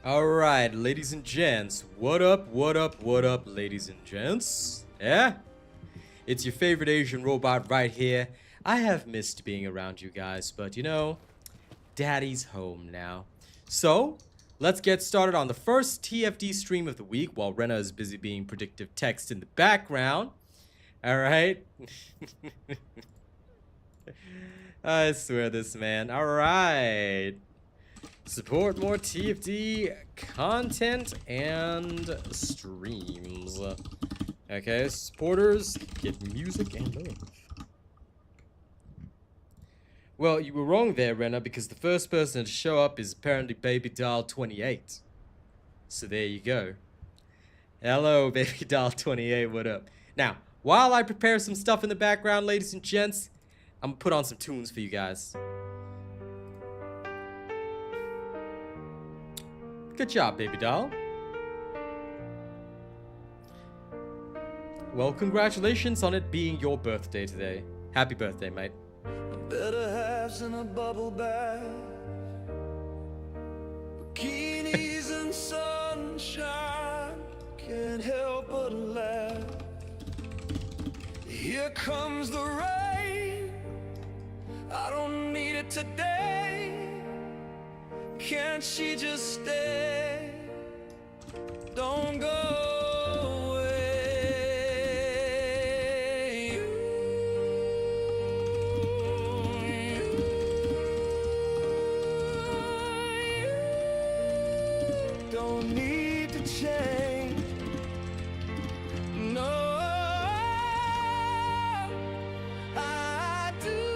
Alright, ladies and gents. What up, ladies and gents? Yeah? It's your favorite Asian robot right here. I have missed being around you guys, but you know, Daddy's home now. So, let's get started on the first TFD stream of the week while Rena is busy being predictive text in the background. Alright? I swear this man. Alright. Support more TFD content and streams. Okay, supporters get music and love. Well, you were wrong there, Rena, because the first person to show up is apparently Baby Doll 28. So there you go. Hello, Baby Doll 28, what up? Now, while I prepare some stuff in the background, ladies and gents, I'm gonna put on some tunes for you guys. Good job, Baby Doll. Well, congratulations on it being your birthday today. Happy birthday, mate. Better halves in a bubble bath, bikinis and sunshine, can't help but laugh. Here comes the rain, I don't need it today. Can't she just stay? Don't go away. You don't need to change. No, I do.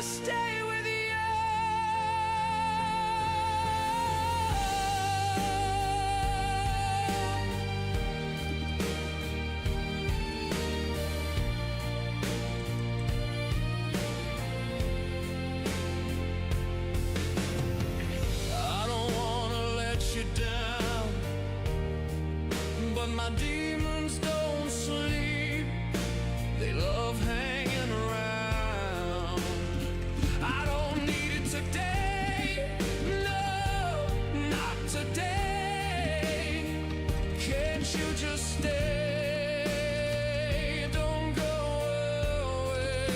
Stay with you. I don't wanna let you down, but my demons don't sleep. They love hanging around. I don't need it today. No, not today. Can't you just stay? Don't go away.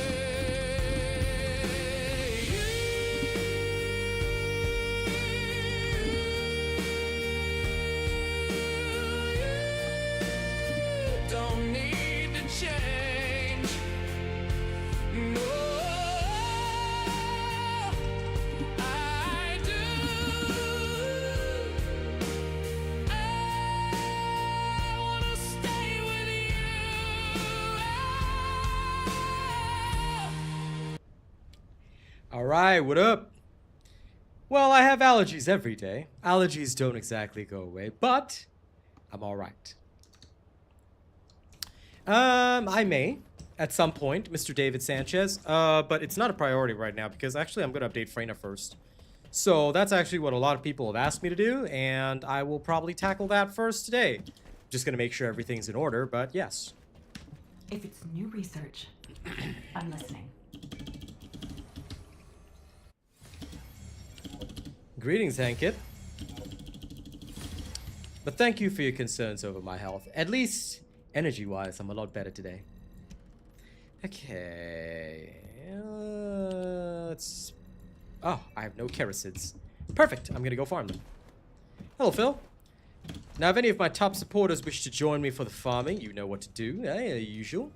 You don't need to change. No. Alright, what up? Well, I have allergies every day. Allergies don't exactly go away, but I'm alright. I may, at some point, Mr. David Sanchez, but it's not a priority right now because actually I'm going to update Freyna first. So that's actually what a lot of people have asked me to do, and I will probably tackle that first today. Just going to make sure everything's in order, but yes. If it's new research, I'm listening. Greetings, Hankit. But thank you for your concerns over my health. At least, energy-wise, I'm a lot better today. Okay. Let's... Oh, I have no kerosids. Perfect. I'm gonna go farm them. Hello, Phil. Now, if any of my top supporters wish to join me for the farming, you know what to do, eh? Usual.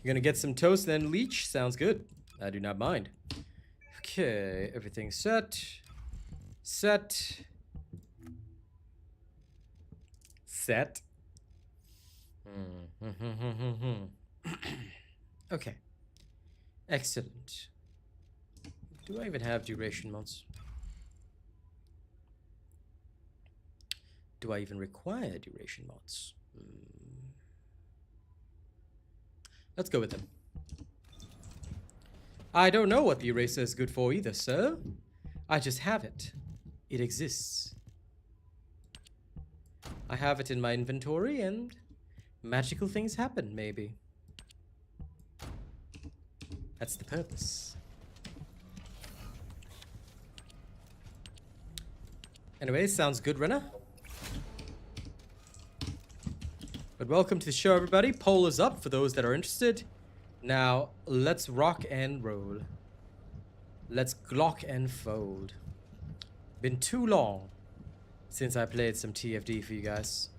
You're gonna get some toast, then leech. Sounds good. I do not mind. Okay, everything's set. Set. Set. Okay. Excellent. Do I even have duration mods? Do I even require duration mods? Let's go with him. I don't know what the eraser is good for either, sir. I just have it. It exists. I have it in my inventory and magical things happen, maybe. That's the purpose. Anyway, sounds good, Renner. But welcome to the show, everybody. Poll is up for those that are interested. Now, let's rock and roll. Let's glock and fold. Been too long since I played some TFD for you guys.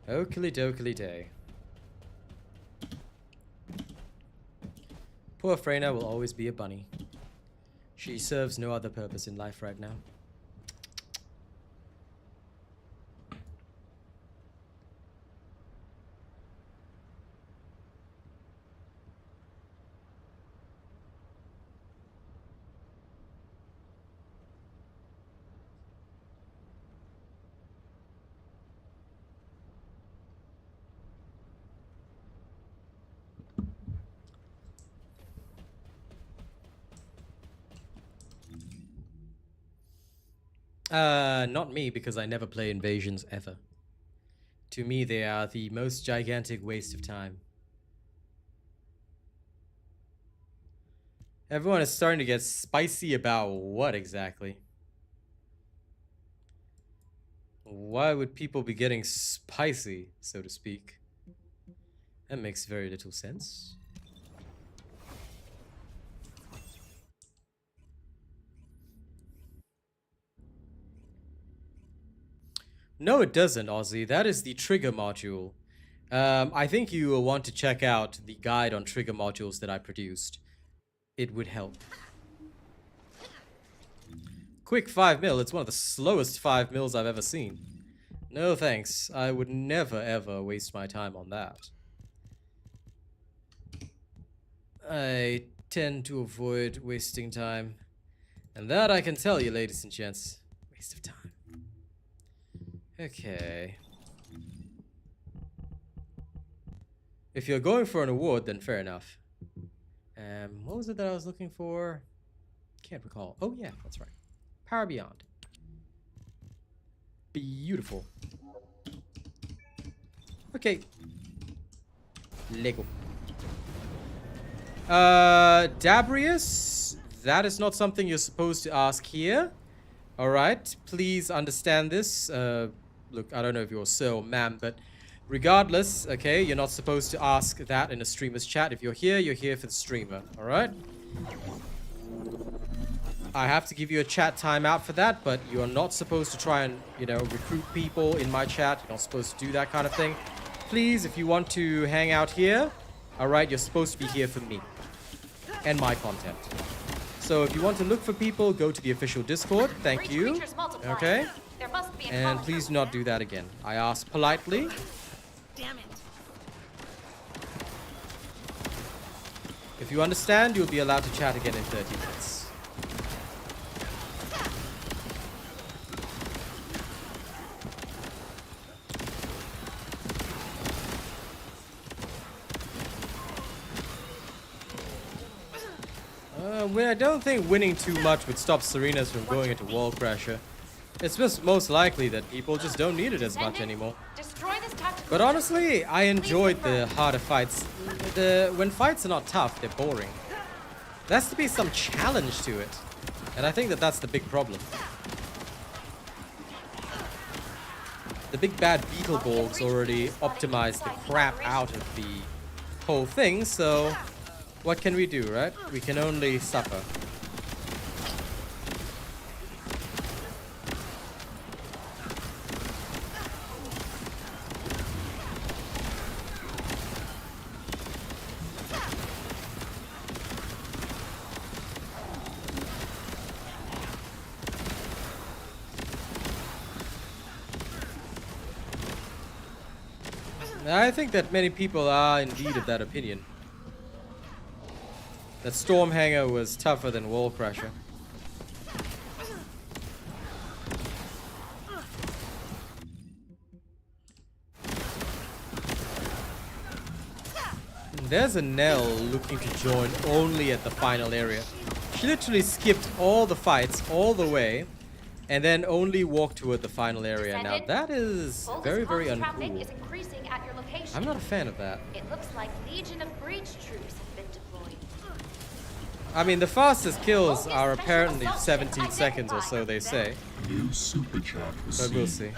Oakley dokley day. Poor Freyna will always be a bunny. She serves no other purpose in life right now. Not me, because I never play invasions ever. To me, they are the most gigantic waste of time. Everyone is starting to get spicy about what exactly? Why would people be getting spicy, so to speak? That makes very little sense. No, it doesn't, Ozzy. That is the trigger module. I think you will want to check out the guide on trigger modules that I produced. It would help. Quick 5 mil. It's one of the slowest 5 mils I've ever seen. No thanks. I would never ever waste my time on that. I tend to avoid wasting time. And that I can tell you, ladies and gents. Waste of time. Okay. If you're going for an award, then fair enough. What was it that I was looking for? Can't recall. Oh yeah, that's right. Power Beyond. Beautiful. Okay. Lego. Dabrius, that is not something you're supposed to ask here. Alright, please understand this. Look, I don't know if you're sir or ma'am, but regardless, okay, you're not supposed to ask that in a streamer's chat. If you're here for the streamer, alright? I have to give you a chat timeout for that, but you're not supposed to try and, you know, recruit people in my chat. You're not supposed to do that kind of thing. Please, if you want to hang out here, alright, you're supposed to be here for me and my content. So if you want to look for people, go to the official Discord. Thank you. Okay? And please do not do that again. I ask politely. Damn it. If you understand, you'll be allowed to chat again in 30 minutes. I don't think winning too much would stop Serenas from going into Wall Crasher. It's just most likely that people just don't need it as much anymore. But honestly, I enjoyed the harder fights. When fights are not tough, they're boring. There has to be some challenge to it. And I think that that's the big problem. The big bad Beetleborgs already optimized the crap out of the whole thing, so what can we do, right? We can only suffer. I think that many people are indeed of that opinion. That Stormhanger was tougher than Wall Crasher. there's a Nell looking to join only at the final area. She literally skipped all the fights all the way and then only walked toward the final area. Now that is very, very uncool. Is increasing at your location. I'm not a fan of that. It looks like Legion of Breach troops have been deployed. I mean, the fastest kills are apparently 17 seconds or so, they say. New super chat But we'll see.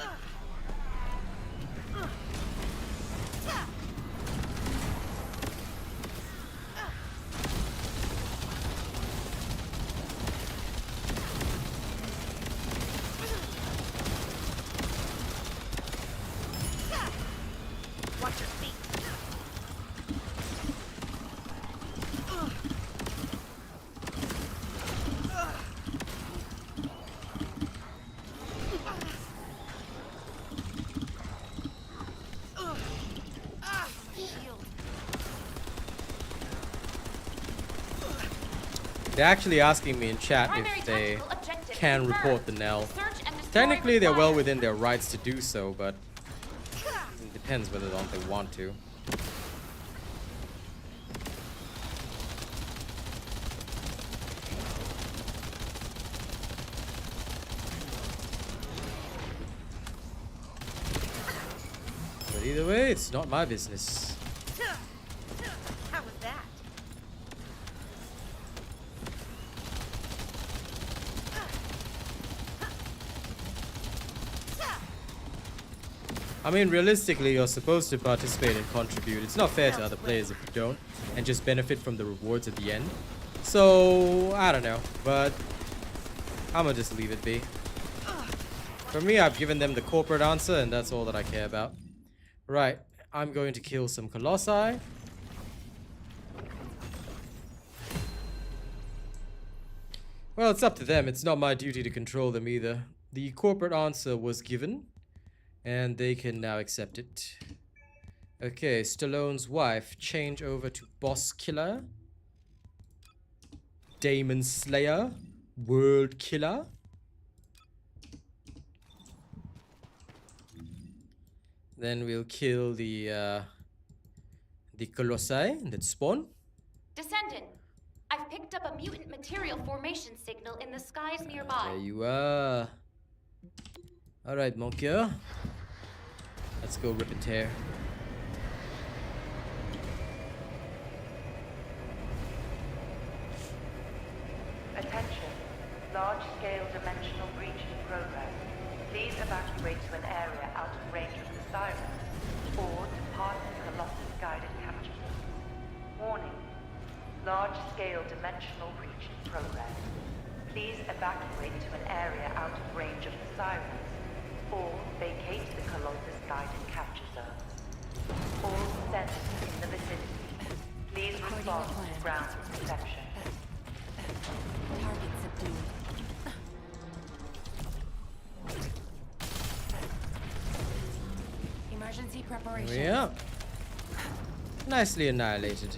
Watch your feet. They're actually asking me in chat if they can report the Nell. Technically, they're well within their rights to do so, but it depends whether or not they want to. But either way, it's not my business. How was that? I mean, realistically, you're supposed to participate and contribute. It's not fair to other players if you don't, and just benefit from the rewards at the end. So, I don't know, but I'm gonna just leave it be. For me, I've given them the corporate answer, and that's all that I care about. Right, I'm going to kill some Colossi. Well, it's up to them. It's not my duty to control them either. The corporate answer was given, and they can now accept it. Okay, Stallone's wife, change over to Boss Killer, Demon Slayer, World Killer. Then we'll kill the Colossi that spawn. Descendant, I've picked up a mutant material formation signal in the skies nearby. There you are. Alright, mon cœur. Let's go rip and tear. Attention. Large-scale dimensional breach in progress. Please evacuate to an area out of range of the sirens, or depart the Colossus guided capture. Warning. Large-scale dimensional breach in progress. Please evacuate to an area out of range of the sirens, or vacate the Colossus guided capture zone. All descendants in the vicinity, please respond to ground reception. Target subdued. Emergency preparation. Yeah. Nicely annihilated.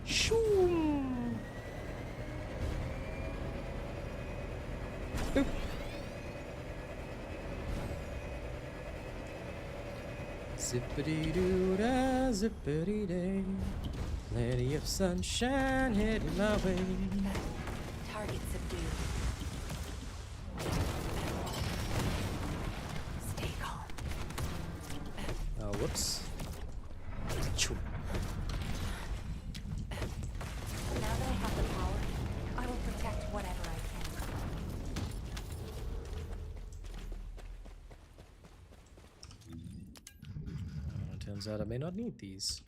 Shoom. Boop. Zippity doo da, zippity day. Plenty of sunshine heading my way. Target subdued. Stay calm. Oh, whoops. Choo. Now that I have the power, I will protect whatever I can. Turns out I may not need these.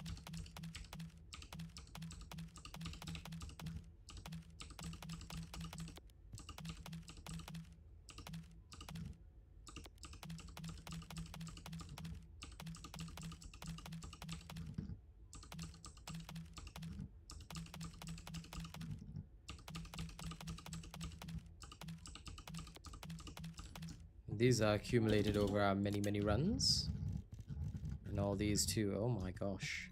These are accumulated over our many, many runs. And all these too. Oh my gosh.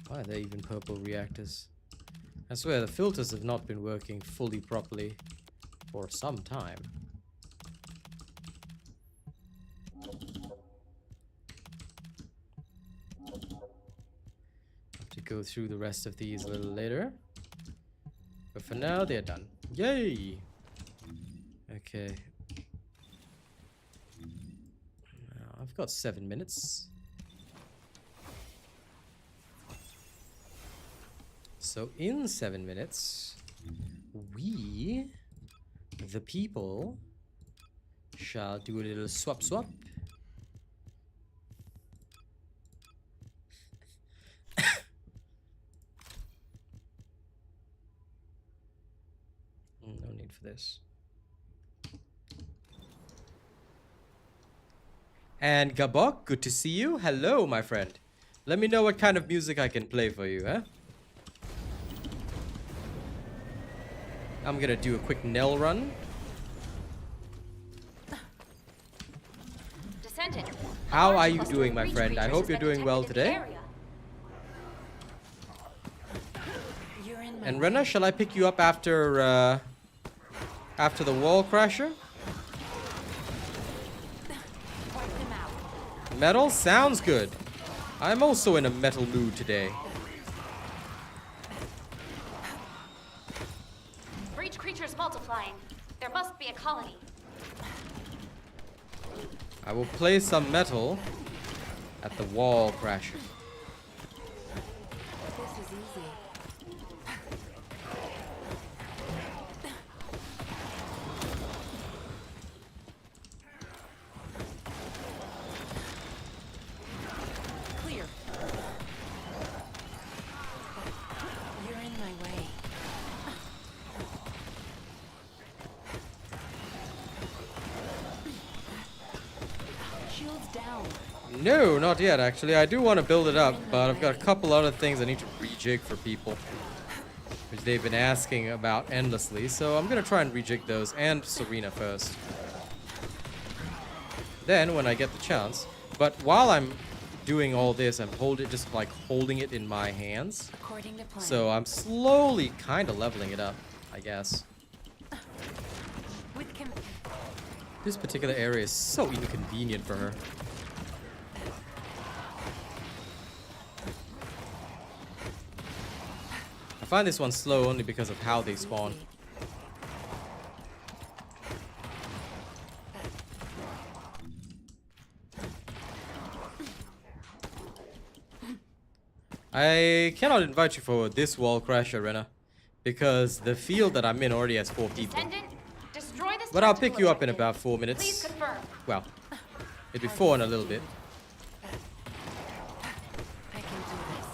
Why are there even purple reactors? I swear the filters have not been working fully properly for some time. Have to go through the rest of these a little later. But for now, they're done. Yay! Okay. Now, I've got 7 minutes. So in 7 minutes, we, the people, shall do a little swap. No need for this. And Gabok, good to see you. Hello, my friend. Let me know what kind of music I can play for you, huh? I'm gonna do a quick Nell run. Descendant. How are you Cluster doing, of my breach friend? I creatures hope has you're been doing well detected in the today. area. You're in my And way. Rena, shall I pick you up after the wall crasher? Wipe them out. Metal? Sounds good. I'm also in a metal mood today. Breach creatures multiplying. There must be a colony. I will play some metal at the wall crasher. This is easy. Clear. You're in my way. Shields down. No, not yet, actually. I do want to build it up, but I've got a couple other things I need to rejig for people, which they've been asking about endlessly. So I'm going to try and rejig those, and Serena first. Then, when I get the chance. But while I'm doing all this, I'm just like holding it in my hands. According to plan. So I'm slowly kind of leveling it up, I guess. With This particular area is so inconvenient for her. I find this one slow only because of how they spawn. I cannot invite you for this wall crash arena because the field that I'm in already has 4 people. Descendant, destroy this. But I'll tactical pick you up in objective. about 4 Please minutes. confirm. Well, it'll be 4 in a little bit. I can do this.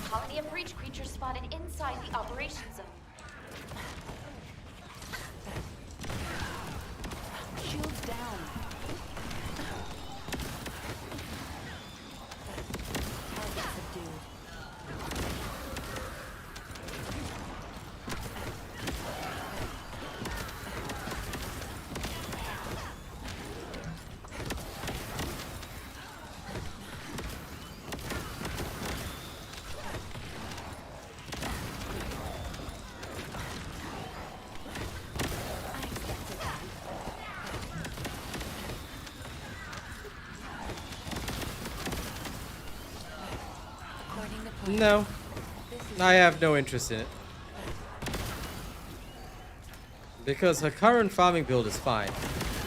Colony of breach creatures spotted inside the operation zone. Shields down. Target subdued. I expected that. According to plan. No, This is I have no interest in it. Because her current farming build is fine.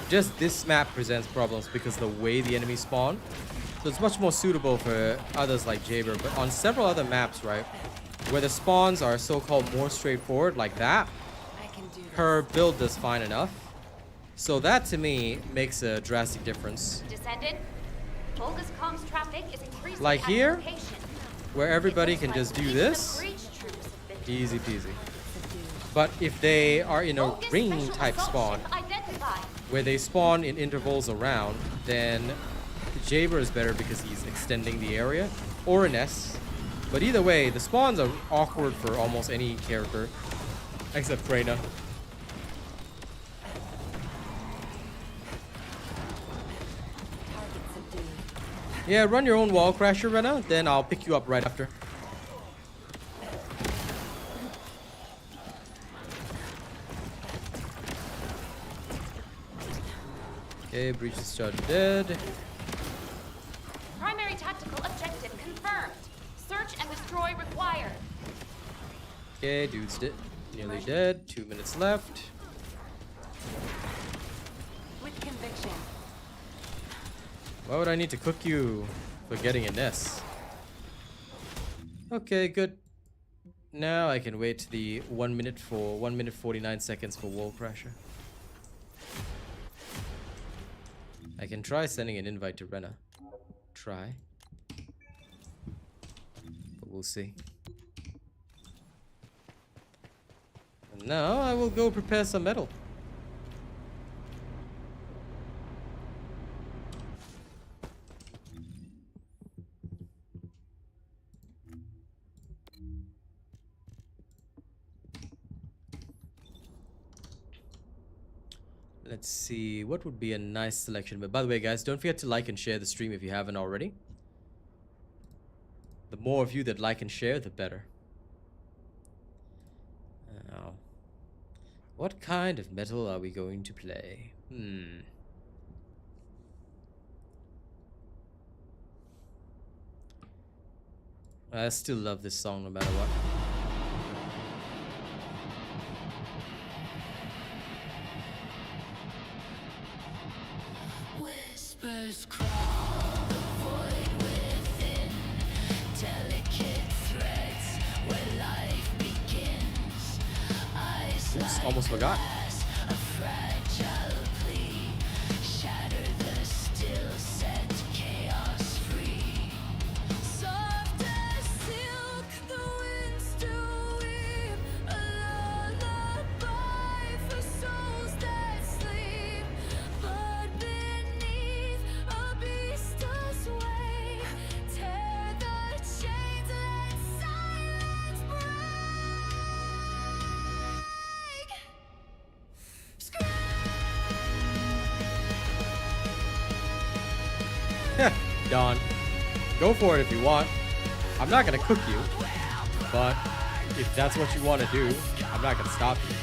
Just this map presents problems because of the way the enemies spawn. So it's much more suitable for others like Jaber. But on several other maps, right, where the spawns are so-called more straightforward like that, I can do this. her build does fine enough. So that to me makes a drastic difference. Descendant, bogus comms traffic is increasing. Like at here, the location. where everybody It can looks just like do even the this, breach troops have been easy peasy. Subdued. But if they are in a Bogus ring special type assault spawn, ship identified. where they spawn in intervals around, then Jaber is better because he's extending the area. Or an S, But either way, the spawns are awkward for almost any character. Except Freyna. Yeah, run your own wall crasher, Rena. Then I'll pick you up right after. Okay, breach is started dead. Primary tactical objective confirmed. Search and destroy required. Okay, dude's nearly dead. 2 minutes left. With conviction. Why would I need to cook you for getting a nest? Okay, good. Now I can wait the 1 minute 49 seconds for wall crasher. I can try sending an invite to Rena. Try. But we'll see. And now I will go prepare some metal. Let's see, what would be a nice selection? But by the way, guys, don't forget to like and share the stream if you haven't already. The more of you that like and share, the better. Now, what kind of metal are we going to play? I still love this song no matter what. Whispers crawl the void within, delicate threads where life begins. Eyes Oops, almost forgot. a fragile plea, shatter the still set chaos free. Soft as silk, the winds do weave, a lullaby for souls that sleep. But beneath a beast sway, tear the chains, let silence break. Don, go for it if you want. I'm not gonna cook you, but if that's what you want to do, I'm not gonna stop you.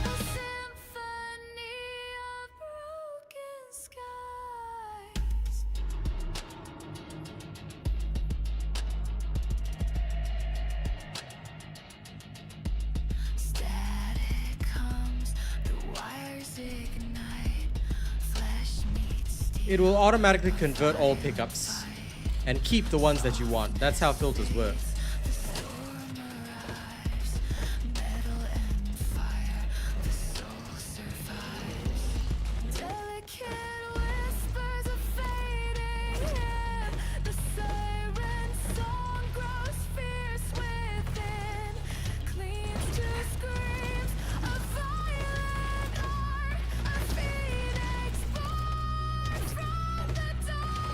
A symphony of broken skies. Static comes, the wires ignite, flesh meets steel. It will automatically convert all pickups and keep the ones that you want. That's how filters work. The storm arrives, metal and fire, the soul survives. Delicate whispers of fading air, the siren song grows fierce within, cleans to screams of violent art, a phoenix born from the dark.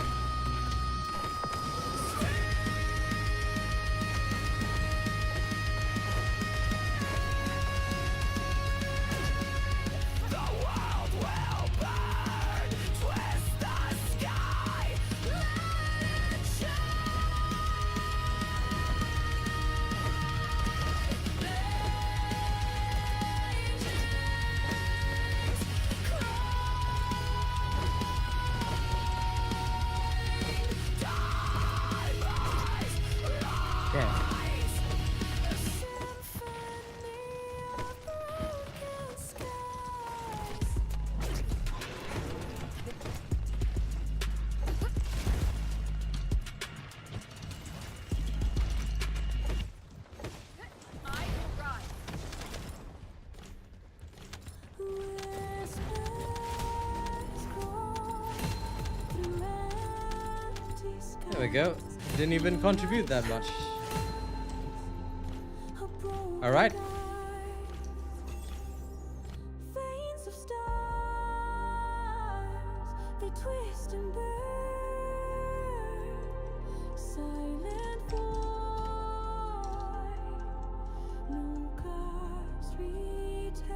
There we go. Didn't even contribute that much. Alright. Veins of stars, they twist and burn. Silent void, no gods return.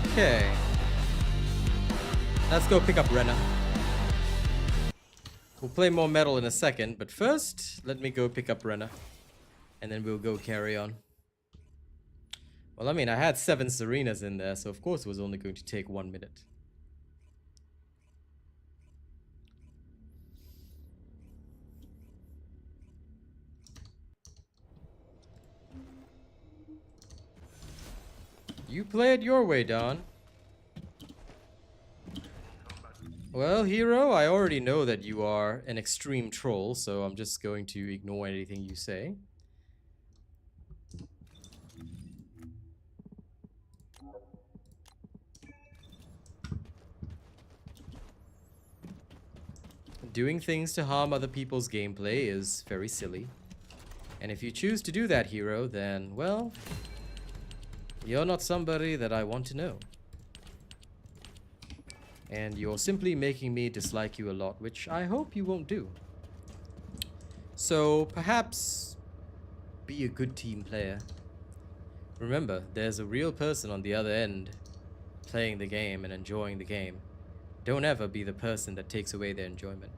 Okay. Let's go pick up Renna. We'll play more metal in a second, but first, let me go pick up Renna. And then we'll go carry on. Well, I mean, I had 7 Serenas in there, so of course it was only going to take 1 minute. You play it your way, Don. Well, hero, I already know that you are an extreme troll, so I'm just going to ignore anything you say. Doing things to harm other people's gameplay is very silly. And if you choose to do that, hero, then, well, you're not somebody that I want to know. And you're simply making me dislike you a lot, which I hope you won't do. So, perhaps be a good team player. Remember, there's a real person on the other end playing the game and enjoying the game. Don't ever be the person that takes away their enjoyment.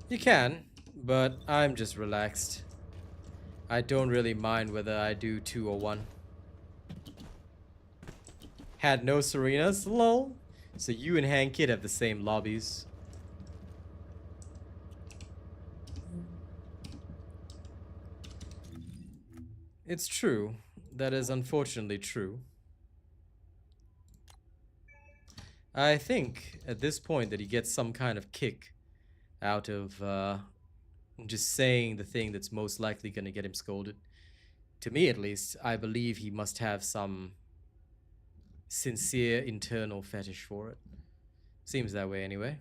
You can, but I'm just relaxed. I don't really mind whether I do 2 or 1. Had no Serenas? Lol. So you and Hank Kid have the same lobbies. It's true. That is unfortunately true. I think at this point that he gets some kind of kick out of just saying the thing that's most likely going to get him scolded. To me, at least, I believe he must have some sincere internal fetish for it. Seems that way anyway.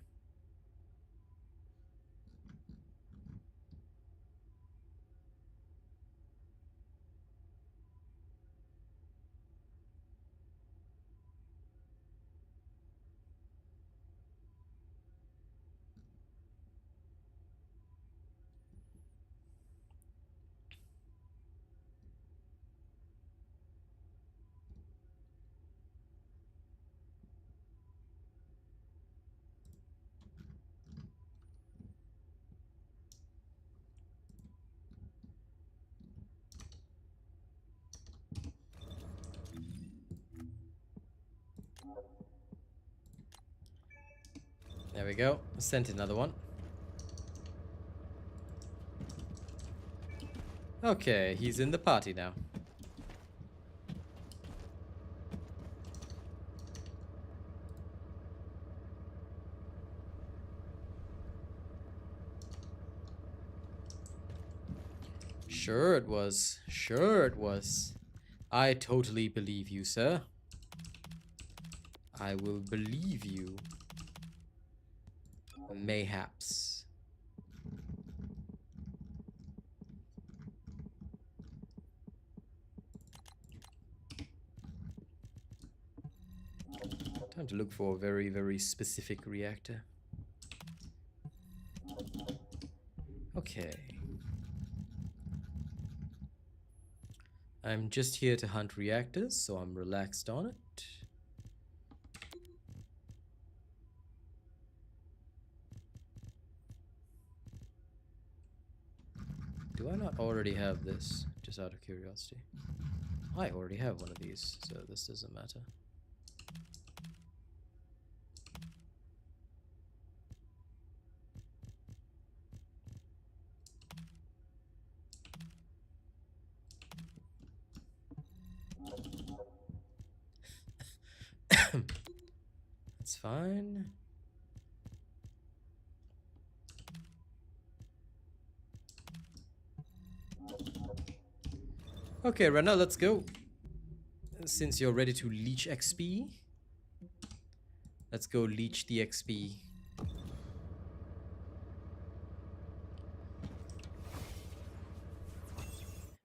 There we go. Sent another one. Okay, he's in the party now. Sure it was. Sure it was. I totally believe you, sir. I will believe you. Mayhaps. Time to look for a very, very specific reactor. Okay. I'm just here to hunt reactors, so I'm relaxed on it. Do I not already have this? Just out of curiosity. I already have one of these, so this doesn't matter. That's fine. Okay, Rena, let's go. Since you're ready to leech XP, let's go leech the XP.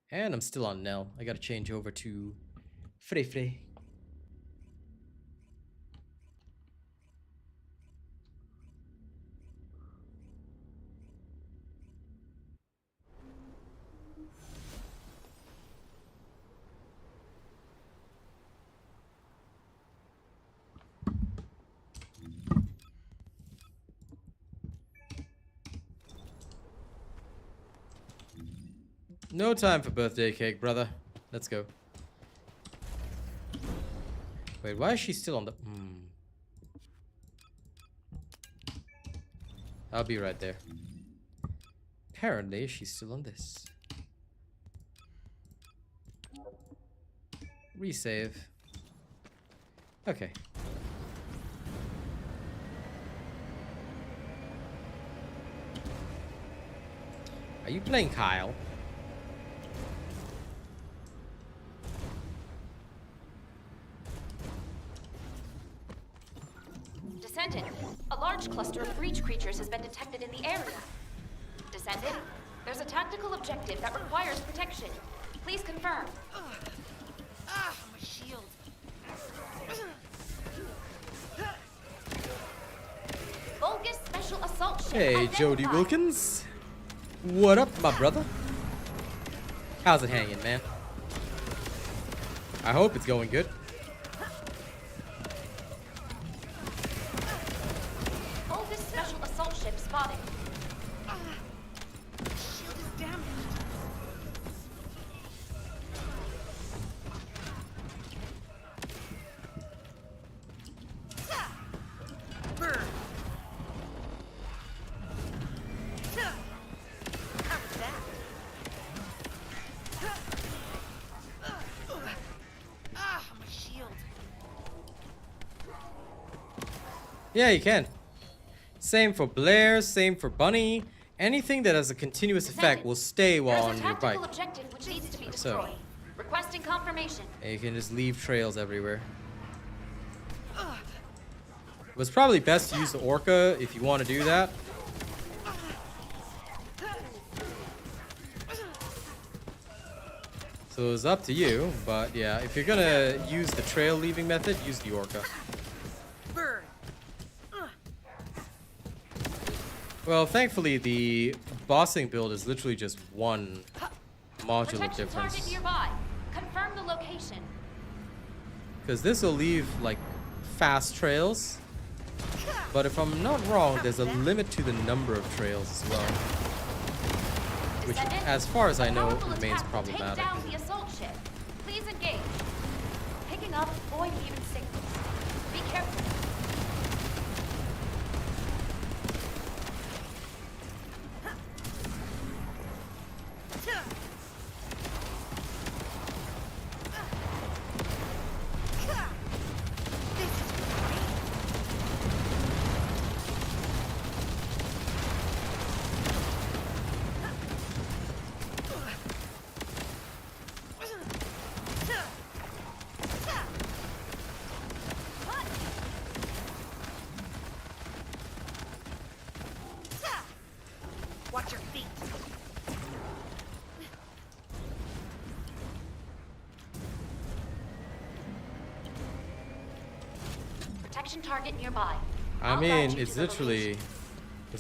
And I'm still on Nell. I gotta change over to Frey. No time for birthday cake, brother. Let's go. Wait, why is she still on the... I'll be right there. Apparently, she's still on this. Resave. Okay. Are you playing Kyle? Descendant, a large cluster of breach creatures has been detected in the area. Descendant, there's a tactical objective that requires protection. Please confirm. My shield. Vulgus Special Assault Ship Hey, identified. Jody Wilkins. What up, my brother? How's it hanging, man? I hope it's going good. Vulgus Special Assault Ship spotted. Shield is damaged. Burn. How was that? My shield. Yeah, you can. Same for Blair, same for Bunny. Anything that has a continuous effect will stay while on There's a your tactical bike. objective which needs to be So. destroyed. Requesting confirmation. And you can just leave trails everywhere. It was probably best to use the Orca if you want to do that. So it's up to you, but yeah, if you're gonna use the trail leaving method, use the Orca. Burn. Well, thankfully the bossing build is literally just one modular Protection target difference. nearby. Confirm the location. Because this will leave like fast trails. But if I'm not wrong, there's a limit to the number of trails as well. Which, Descendant, as far as I know, powerful remains attack will take problematic. down the assault ship. Please engage. Picking up Void Erosion signals. Be careful. Watch your feet. Protection target nearby. I I'll guide mean, you it's to the location.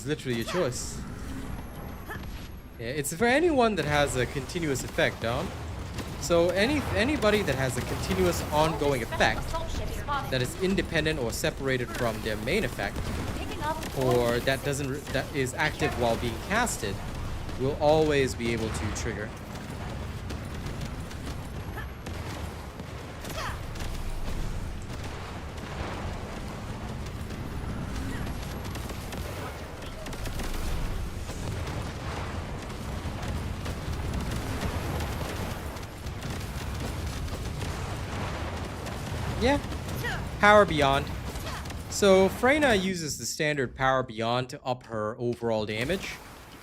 literally your choice. Yeah, it's for anyone that has a continuous effect, Dom. So anybody that has a continuous ongoing Vulgus effect Special Assault Ship spotted. that is independent or separated from their main effect, Picking up or Void that that is active while being casted, will always be able to trigger. Yeah. Power Beyond. So Freyna uses the standard Power Beyond to up her overall damage.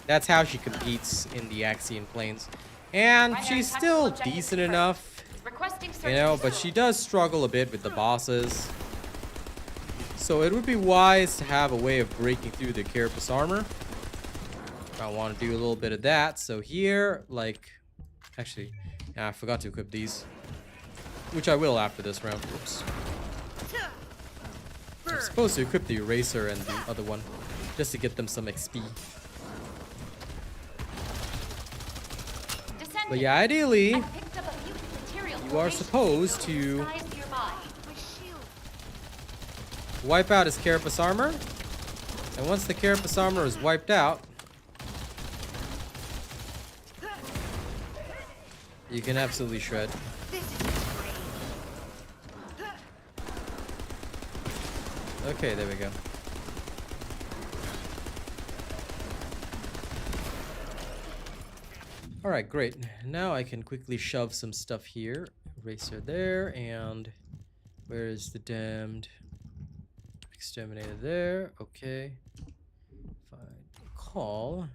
That's how she competes in the Axian planes. And she's still decent enough, you know, but she does struggle a bit with the bosses. So it would be wise to have a way of breaking through the Carapace armor. I want to do a little bit of that. So here, like, actually, I forgot to equip these, which I will after this round. Oops. I'm supposed to equip the Eraser and the other one, just to get them some XP. But yeah, ideally, you are supposed to wipe out his Carapace armor. And once the Carapace armor is wiped out, you can absolutely shred. Okay, there we go. Alright, great. Now I can quickly shove some stuff here. Eraser there, and where is the damned exterminator there? Okay. If I recall,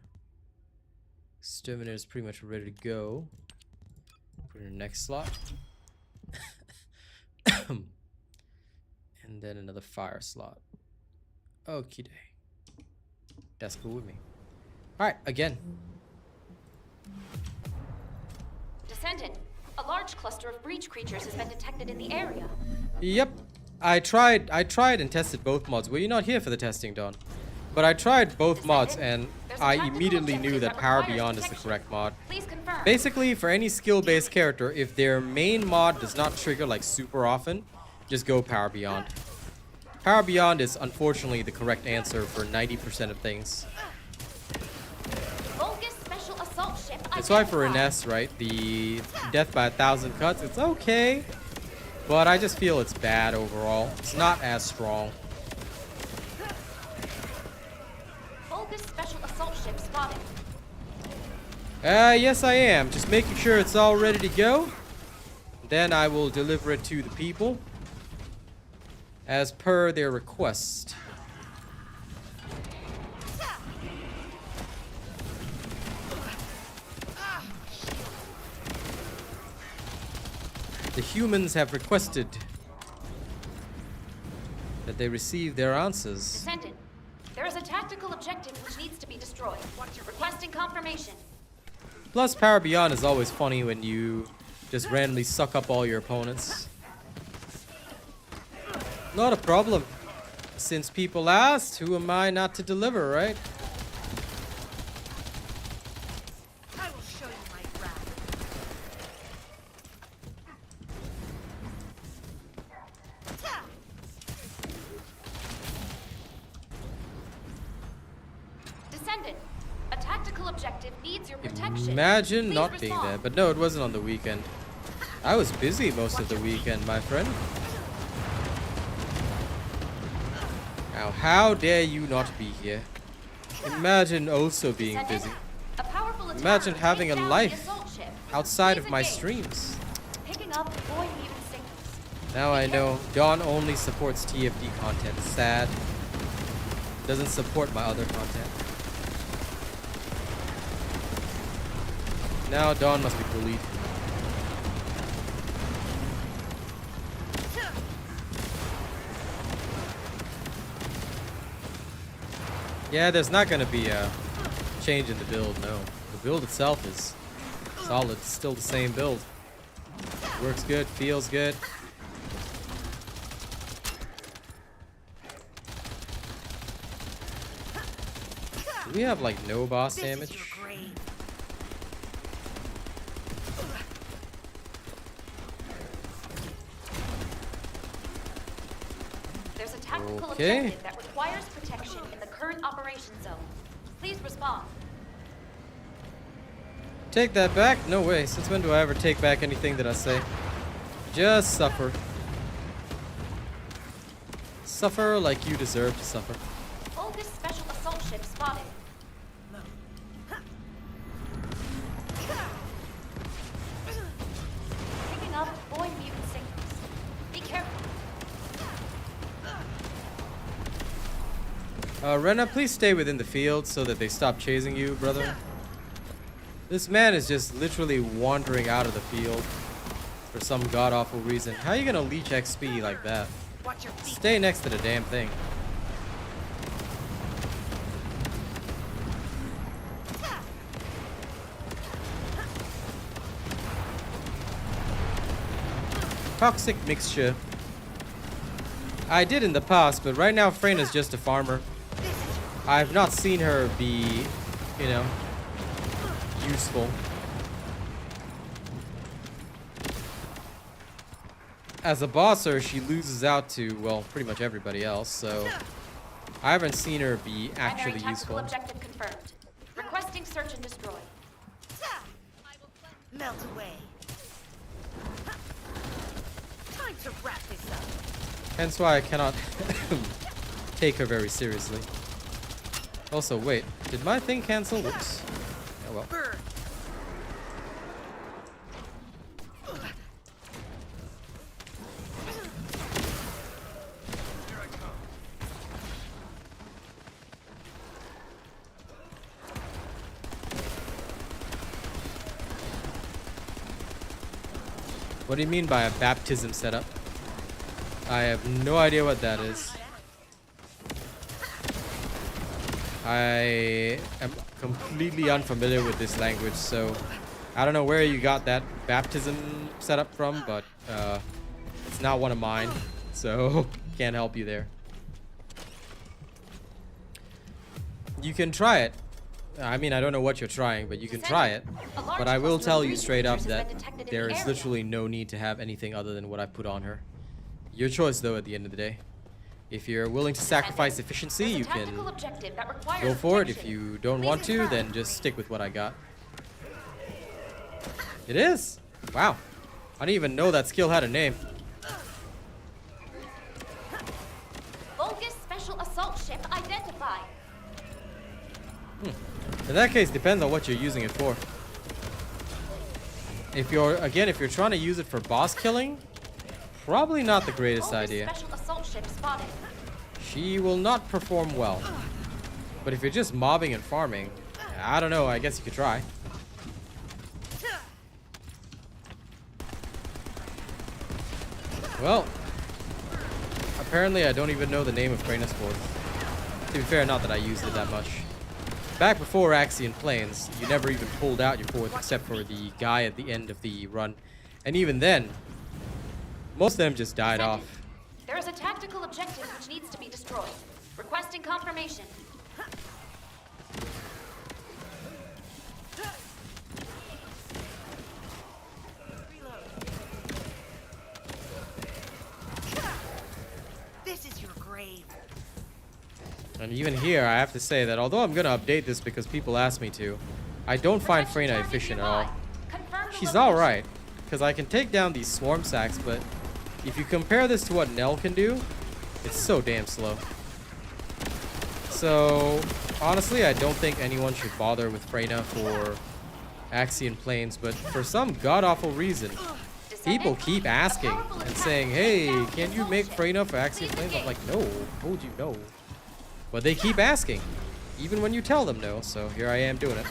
exterminator is pretty much ready to go. Put it in the next slot. And then another fire slot. Okie day. That's cool with me. Alright, again. Descendant, a large cluster of breach creatures has been detected in the area. Yep. I tried and tested both mods. Well, you're not here for the testing, Dawn. But I tried both mods and I immediately knew that Power Beyond is the correct mod. Please confirm. Basically, for any skill-based character, if their main mod does not trigger like super often, just go Power Beyond. Power Beyond is unfortunately the correct answer for 90% of things. That's why for Ines, right, the death by 1,000 cuts, it's okay. But I just feel it's bad overall. It's not as strong. Special assault ship spotted. Yes I am. Just making sure it's all ready to go. Then I will deliver it to the people as per their request. The humans have requested that they receive their answers. Descendant, there is a tactical objective which needs to be destroyed. Requesting confirmation. Plus, Power Beyond is always funny when you just randomly suck up all your opponents. Not a problem. Since people asked, who am I not to deliver, right? I will show you my wrath. Descendant, a tactical objective needs your protection. Imagine Please not respond. being there. But no, it wasn't on the weekend. I was busy most of the weekend, my friend. Now, how dare you not be here? Imagine also being Descendant, busy. a powerful Imagine attacker having a takes down life the assault ship. outside Please of my engage. streams. Picking up void mutant signals. Now I know Dawn only supports TFD content. Sad. Doesn't support my other content. Now Dawn must be bullied. Yeah, there's not gonna be a change in the build, no. The build itself is solid, it's still the same build. Works good, feels good. Do we have like no boss This is damage? your grave. There's a tactical Okay. objective that requires protection in the current operation zone. Please respond. Take that back? No way. Since when do I ever take back anything that I say? Just suffer. Suffer like you deserve to suffer. Vulgus special assault ship spotted. Picking up void mutant signals. Be careful. Rena, please stay within the field so that they stop chasing you, brother. This man is just literally wandering out of the field for some god-awful reason. How are you gonna leech XP like that? Watch your feet. Stay next to the damn thing. Toxic mixture. I did in the past, but right now Freyna's just a farmer. I've not seen her be, you know, useful. As a bosser, she loses out to, well, pretty much everybody else, so I haven't seen her be actually Primary tactical useful. objective confirmed. Requesting search and destroy. Melt away. Time to wrap this up. Hence why I cannot take her very seriously. Also, wait, did my thing cancel? Whoops. Oh well. Burn. What do you mean by a baptism setup? I have no idea what that is. I am completely unfamiliar with this language, so I don't know where you got that baptism setup from, but it's not one of mine, so can't help you there. You can try it. I mean, I don't know what you're trying, but you can try it. But I will tell you straight up that there is literally no need to have anything other than what I put on her. Your choice, though, at the end of the day. If you're willing to sacrifice efficiency, you can go for it. If you don't want to, then just stick with what I got. It is! Wow. I didn't even know that skill had a name. Vulgus special assault ship identified. In that case, depends on what you're using it for. If you're trying to use it for boss killing, probably not the greatest idea. Special assault ship spotted. She will not perform well. But if you're just mobbing and farming, I don't know, I guess you could try. Well, apparently I don't even know the name of Freyna's fourth. To be fair, not that I used it that much. Back before Axian Plains, you never even pulled out your fourth except for the guy at the end of the run. And even then, most of them just died off. There is a tactical objective which needs to be destroyed. Requesting confirmation. This is your grave. And even here, I have to say that although I'm going to update this because people ask me to, I don't find Freyna efficient at all. She's alright, because I can take down these swarm sacks, but if you compare this to what Nell can do, it's so damn slow. So, honestly, I don't think anyone should bother with Freyna for Axian Plains, but for some god-awful reason, people keep asking and saying, hey, can you make Freyna for Axian Plains? I'm like, no, I told you no. But they keep asking, even when you tell them no, so here I am doing it.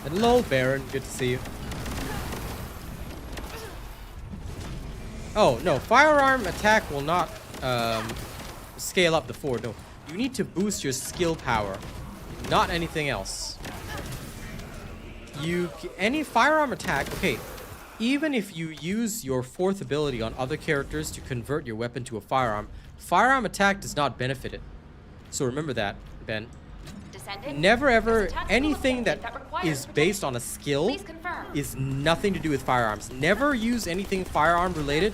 Hello, Baron. Good to see you. Oh, no. Firearm attack will not scale up the 4. No. You need to boost your skill power, not anything else. Any firearm attack... Okay. Even if you use your 4th ability on other characters to convert your weapon to a firearm, firearm attack does not benefit it. So remember that, Ben. Never ever, anything that is based on a skill is nothing to do with firearms. Never use anything firearm related.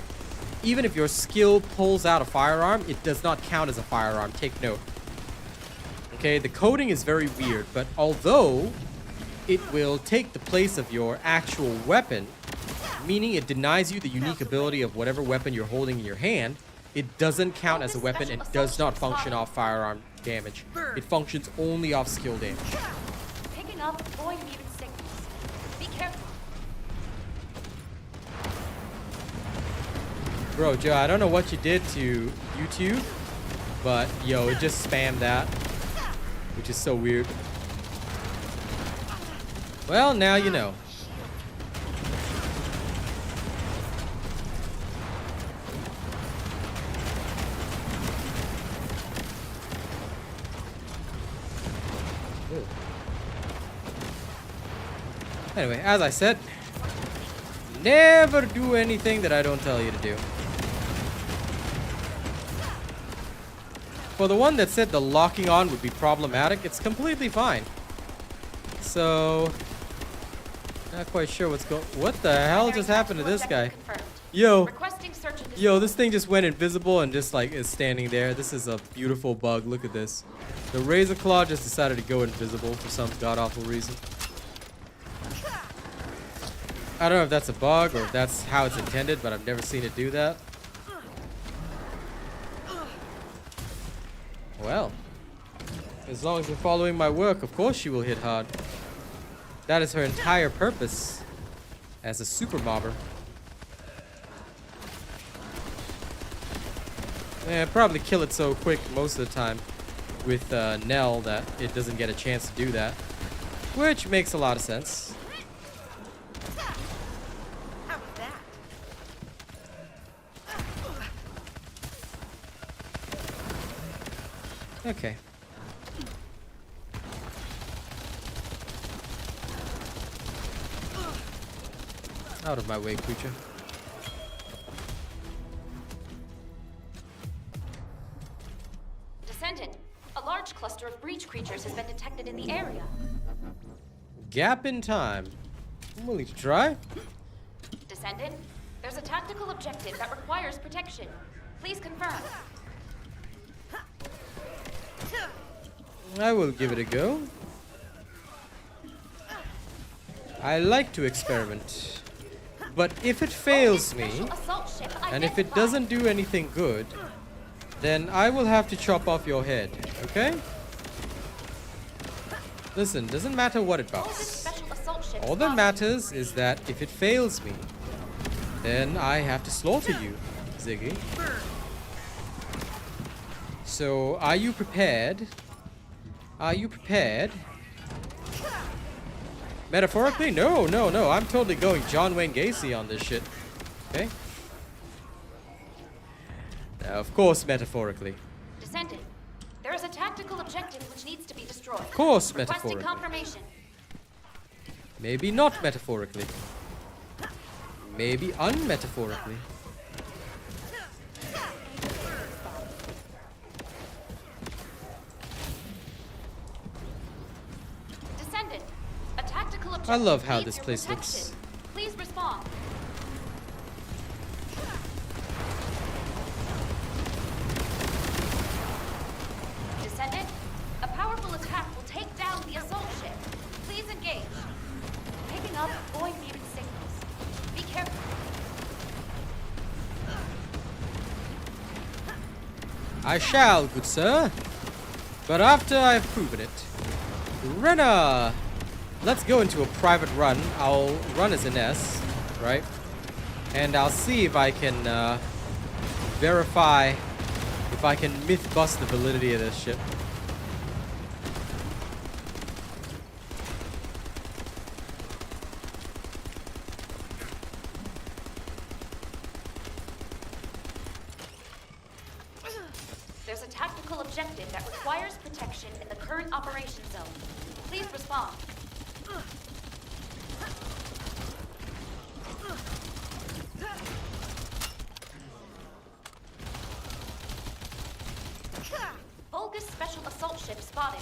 Even if your skill pulls out a firearm, it does not count as a firearm. Take note. Okay, the coding is very weird, but although it will take the place of your actual weapon, meaning it denies you the unique ability of whatever weapon you're holding in your hand, it doesn't count as a weapon and does not function off firearm damage. It functions only off skill damage. Picking up void mutant signals. Be careful. Bro, Joe, I don't know what you did to YouTube, but yo, it just spammed that, which is so weird. Well, now you know. Anyway, as I said, never do anything that I don't tell you to do. For the one that said the locking on would be problematic, it's completely fine. So, not quite sure what's going. What the hell just happened to this guy? Yo, Requesting search and yo, this thing just went invisible and just like is standing there. This is a beautiful bug. Look at this. The Razor Claw just decided to go invisible for some god awful reason. I don't know if that's a bug or if that's how it's intended, but I've never seen it do that. Well, as long as you're following my work, of course she will hit hard. That is her entire purpose as a super mobber. Yeah, probably kill it so quick most of the time with Nell that it doesn't get a chance to do that, which makes a lot of sense. How was that? Okay. Out of my way, creature. Descendant, a large cluster of breach creatures has been detected in the area. Gap in time. I'm willing to try. Descendant, there's a tactical objective that requires protection. Please confirm. I will give it a go. I like to experiment. But if it fails me, Special assault ship and if it identified. doesn't do anything good, then I will have to chop off your head, okay? Listen, doesn't matter what it All this bugs. special assault ship All that spotted. matters is that if it fails me, then I have to slaughter you, Ziggy. So, are you prepared? Are you prepared? Metaphorically? No, no, no. I'm totally going John Wayne Gacy on this shit. Okay? Now, of course, metaphorically. Descendant, there is a tactical objective which needs to be destroyed. Of course, Requesting metaphorically. confirmation. Maybe not metaphorically. Maybe unmetaphorically. Descendant, a tactical objective I love how needs this your place protection. looks. Please respond. Descendant, a powerful attack will take down the assault ship. Please engage. Picking up void mutant signals. Be careful. I shall, good sir. But after I've proven it. Renna! Let's go into a private run. I'll run as an S, right? And I'll see if I can verify, if I can myth bust the validity of this ship. There's a tactical objective that requires protection in the current operation zone. Please respond. Vulgus special assault ship spotted.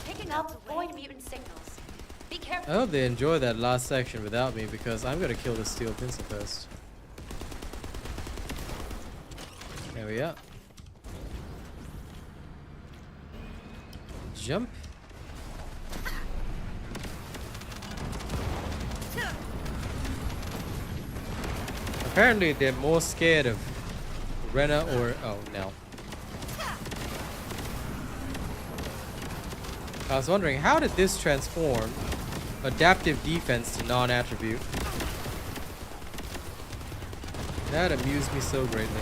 Picking up void mutant signals. Be I careful. hope they enjoy that last section without me because I'm gonna kill this steel pencil first. There we are. Jump. Apparently they're more scared of Renna or Nell. I was wondering, how did this transform adaptive defense to non-attribute? That amused me so greatly.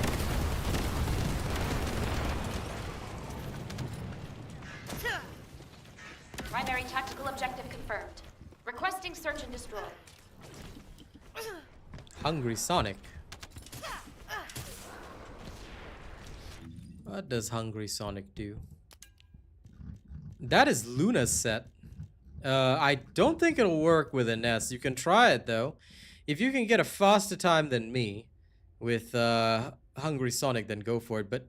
Primary tactical objective confirmed. Requesting search and destroy. Hungry Sonic. What does Hungry Sonic do? That is Luna's set. I don't think it'll work with an S. You can try it though. If you can get a faster time than me with Hungry Sonic, then go for it. But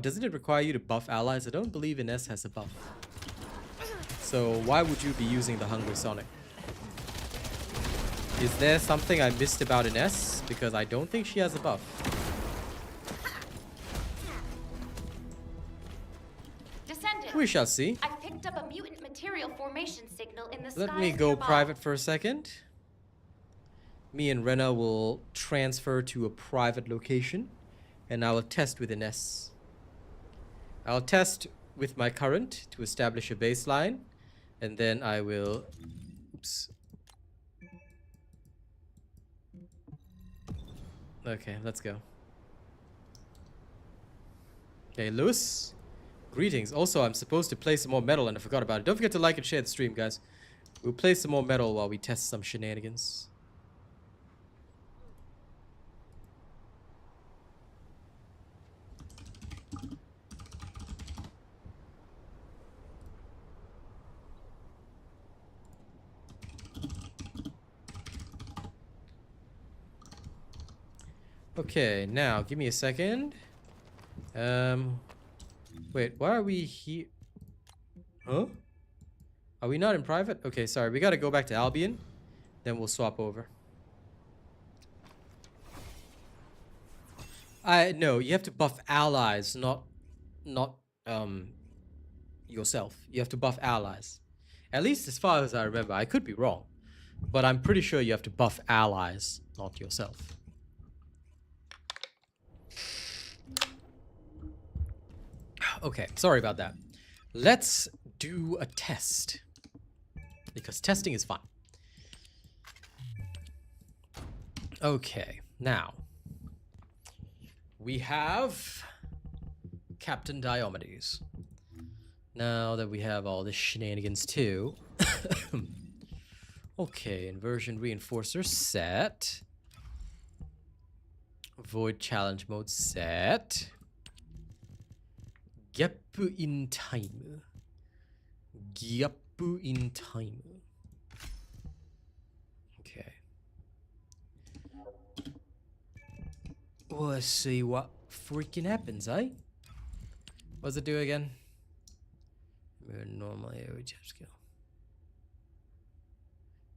doesn't it require you to buff allies? I don't believe Ines has a buff. So why would you be using the Hungry Sonic? Is there something I missed about Ines? Because I don't think she has a buff. Descendant. We shall see. I picked up a mutant material formation signal in the Let skies me go nearby. private for a second. Me and Rena will transfer to a private location, and I will test with Ines. I'll test with my current to establish a baseline, and then I will... Oops. Okay, let's go. Okay, Lewis. Greetings. Also, I'm supposed to play some more metal, and I forgot about it. Don't forget to like and share the stream, guys. We'll play some more metal while we test some shenanigans. Okay, now give me a second. Wait, why are we here? Huh? Are we not in private? Okay, sorry. We gotta go back to Albion. Then we'll swap over. No, you have to buff allies, not yourself. You have to buff allies. At least as far as I remember. I could be wrong. But I'm pretty sure you have to buff allies, not yourself. Okay, sorry about that. Let's do a test. Because testing is fun. Okay, now. We have Captain Diomedes. Now that we have all the shenanigans too. Okay, inversion reinforcer set. Void challenge mode set. Gap in time. Gap in time. Okay. Let's see what freaking happens, eh? What's it do again? Normally I would just go.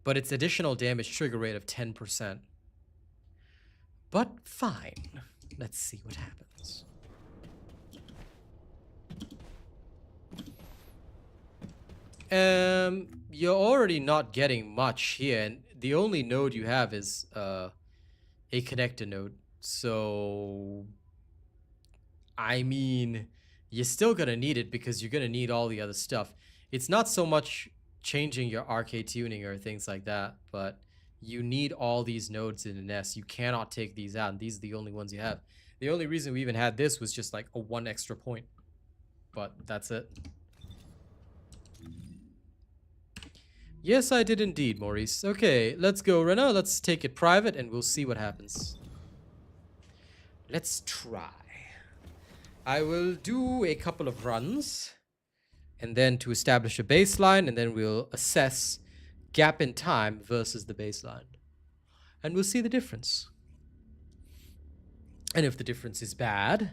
But it's additional damage trigger rate of 10%. But fine. Let's see what happens. You're already not getting much here, and the only node you have is a connector node. So I mean, you're still gonna need it because you're gonna need all the other stuff. It's not so much changing your RK tuning or things like that, but you need all these nodes in an S. You cannot take these out, and these are the only ones you have. The only reason we even had this was just like a 1 extra point, but that's it. Yes, I did indeed, Maurice. Okay, let's go, Rena. Let's take it private and we'll see what happens. Let's try. I will do a couple of runs and then to establish a baseline, and then we'll assess gap in time versus the baseline. And we'll see the difference. And if the difference is bad,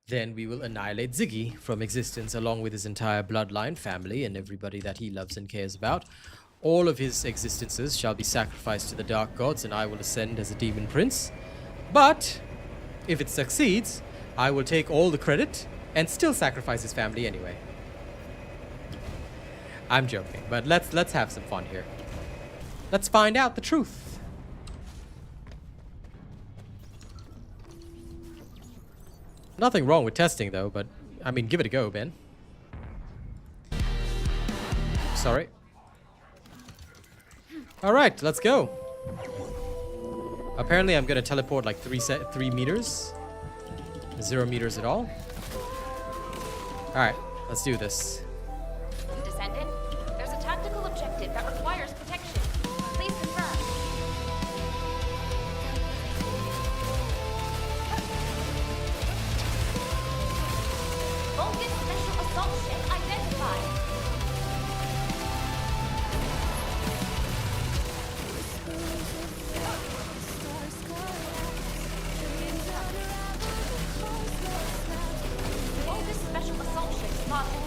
then we will annihilate Ziggy from existence along with his entire bloodline, family, and everybody that he loves and cares about. All of his existences shall be sacrificed to the dark gods, and I will ascend as a demon prince. But if it succeeds, I will take all the credit and still sacrifice his family anyway. I'm joking, but let's have some fun here. Let's find out the truth. Nothing wrong with testing though, but I mean, give it a go, Ben. Sorry. All right, let's go. Apparently, I'm gonna teleport like 3 meters. 0 meters at all. Alright, let's do this. Descendant, there's a tactical objective that requires protection. Please confirm. Vulcan Special Assault Ship identified. Vulcan Special Assault Ship spotted.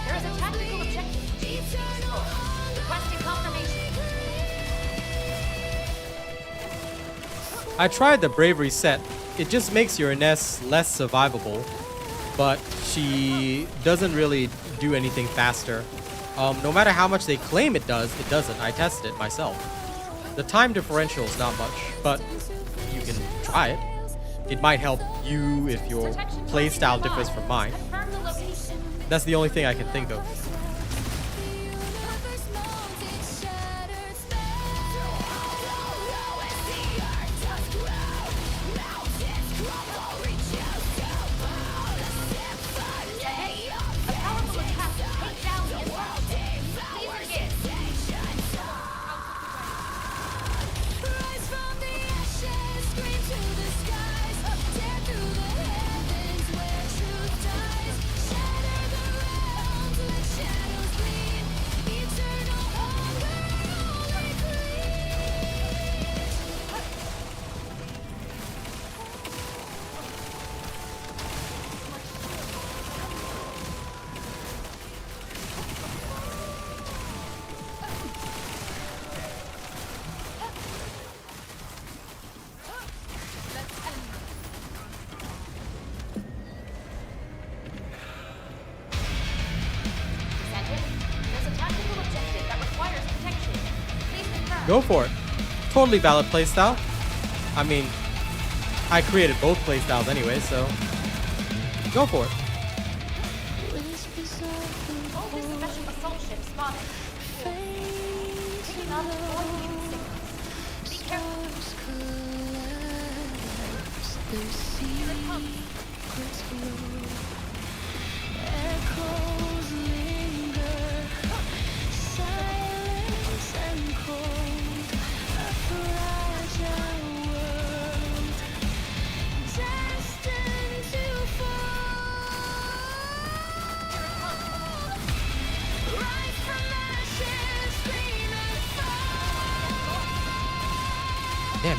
There is a tactical objective to explore. Requesting confirmation. I tried the bravery set. It just makes your Ness less survivable, but she doesn't really do anything faster. No matter how much they claim it does, it doesn't. I tested it myself. The time differential is not much, but you can try it. It might help you if your playstyle differs from mine. Confirm the location. That's the only thing I can think of. A powerful attack to take down the assault ship. Please begin. Descendant, there's a tactical objective that requires protection. Please confirm. Go for it. Totally valid playstyle. I mean, I created both playstyles anyway, so go for it. Vulcan Special Assault Ship spotted. Picking up warning signals. Be careful. Here it comes. Damn. I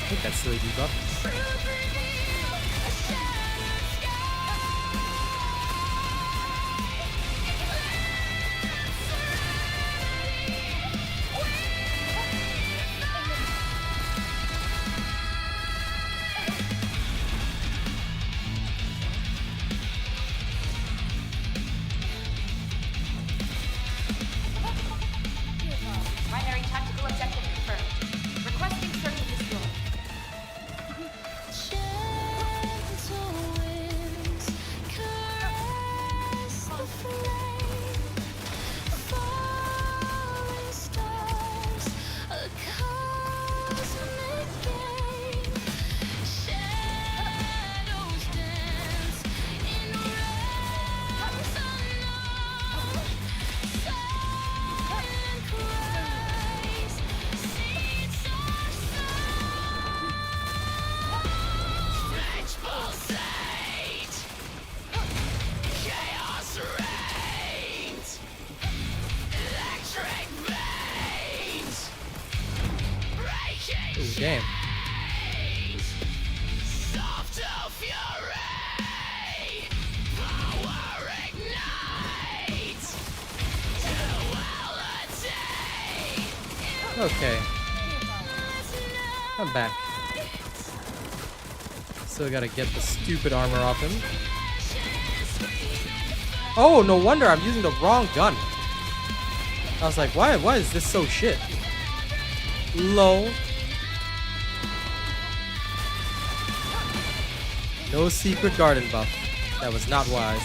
think that's silly debuff. Primary tactical objective confirmed. Requesting search and destroy. Ooh, damn. Okay. I'm back. Still gotta get the stupid armor off him. Oh, no wonder I'm using the wrong gun. I was like, why is this so shit? Lol. No secret garden buff. That was not wise.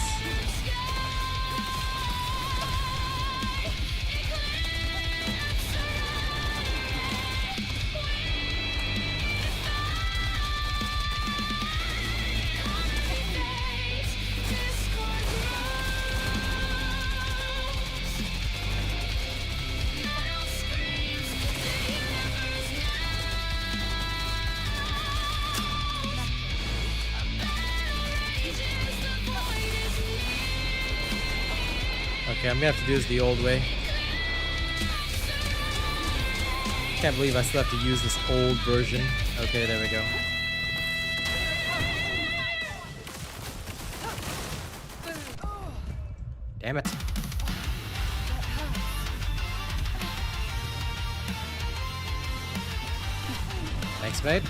Okay, I'm gonna have to do this the old way. Can't believe I still have to use this old version. Okay, there we go. Damn it. Thanks, mate.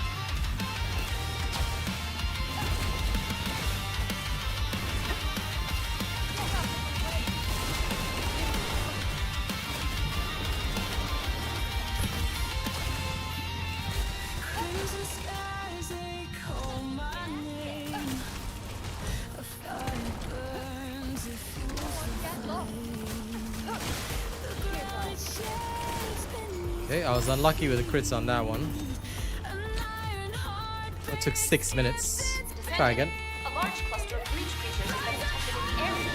Crimson skies, they call my name. A fire burns, it fuels the flame. The ground shakes beneath Okay, I was unlucky with the crits on that one. an iron heart. It took 6 minutes. Try again. A large cluster of breach creatures has been detected in the area.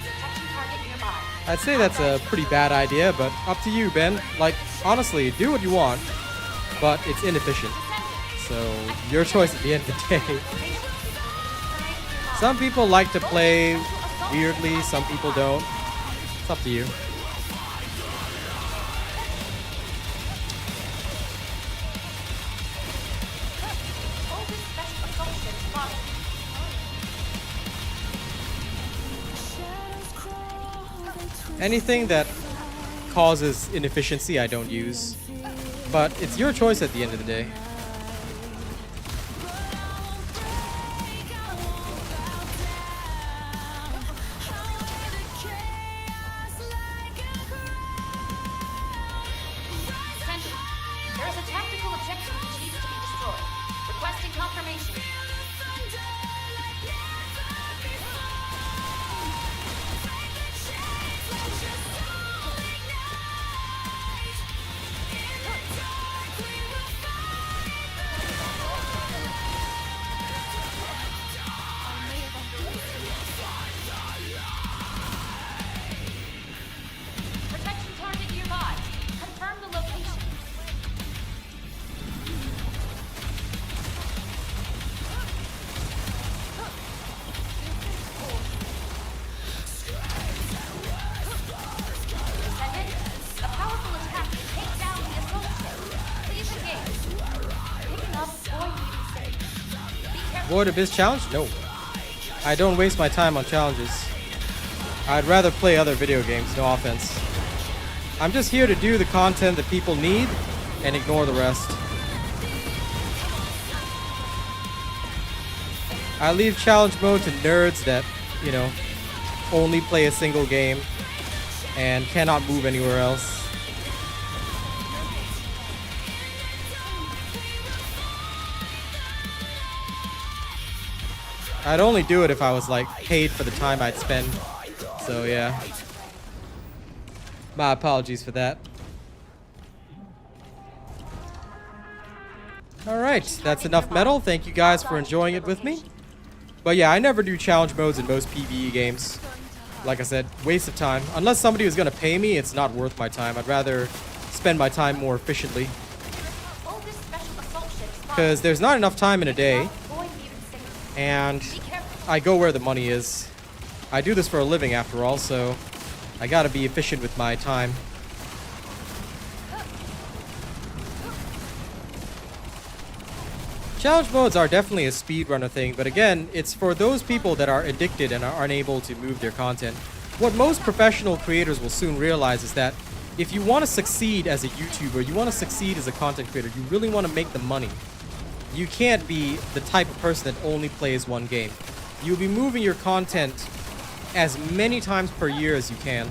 Detecting target nearby. I'd say that's a pretty bad idea, but up to you, Ben. Like, honestly, do what you want, but it's inefficient. So, your choice at the end of the day. Some people like to play weirdly, some people don't. It's up to you. Oldest special assaultion spotted. Shadows crawl, they twist. Anything that causes inefficiency, I don't use. But it's your choice at the end of the day. Descendant, there is a tactical objective which needs to be destroyed. Requesting confirmation. Protection target nearby. Confirm the location. Descendant, a powerful attack to take down the assault ship. Please engage. Picking up Void Erosion Purge. Be careful. Void Abyss challenge? No. I don't waste my time on challenges. I'd rather play other video games, no offense. I'm just here to do the content that people need and ignore the rest. I leave challenge mode to nerds that, you know, only play a single game and cannot move anywhere else. I'd only do it if I was like paid for the time I'd spend. So yeah. My apologies for that. Alright, that's enough metal. Thank you guys for enjoying it with me. But yeah, I never do challenge modes in most PvE games. Like I said, waste of time. Unless somebody was gonna pay me, it's not worth my time. I'd rather spend my time more efficiently. Oldest special assault ship spotted. Because there's not enough time in a day. Void Erosion Purge. And Be careful. I go where the money is. I do this for a living after all, so I gotta be efficient with my time. Challenge modes are definitely a speedrunner thing, but again, it's for those people that are addicted and are unable to move their content. what most professional creators will soon realize is that if you want to succeed as a YouTuber, you want to succeed as a content creator, you really want to make the money, you can't be the type of person that only plays one game. You'll be moving your content as many times per year as you can.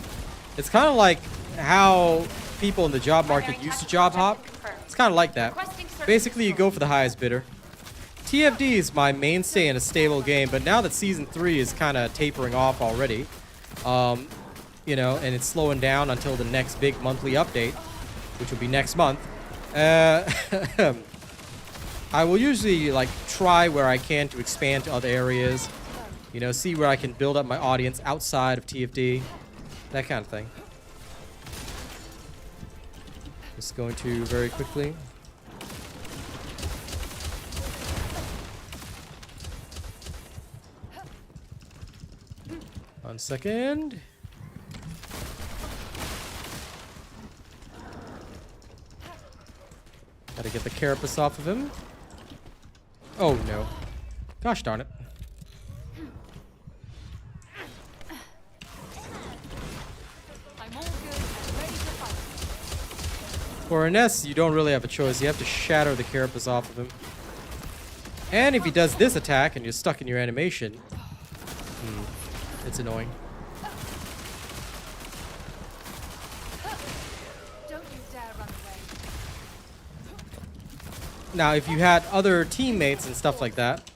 It's kind of like how people in the job market used to job hop. It's kind of like that. Basically, you go for the highest bidder. TFD is my mainstay in a stable game, but now that Season 3 is kind of tapering off already, you know, and it's slowing down until the next big monthly update, which will be next month, I will usually, like, try where I can to expand to other areas, you know, see where I can build up my audience outside of TFD, that kind of thing. Just going to very quickly. One second. Gotta get the carapace off of him. Oh no. Gosh darn it. For an S, you don't really have a choice. You have to shatter the carapace off of him. And if he does this attack and you're stuck in your animation, it's annoying. Don't you dare run away. Now, if you had other teammates and stuff like that,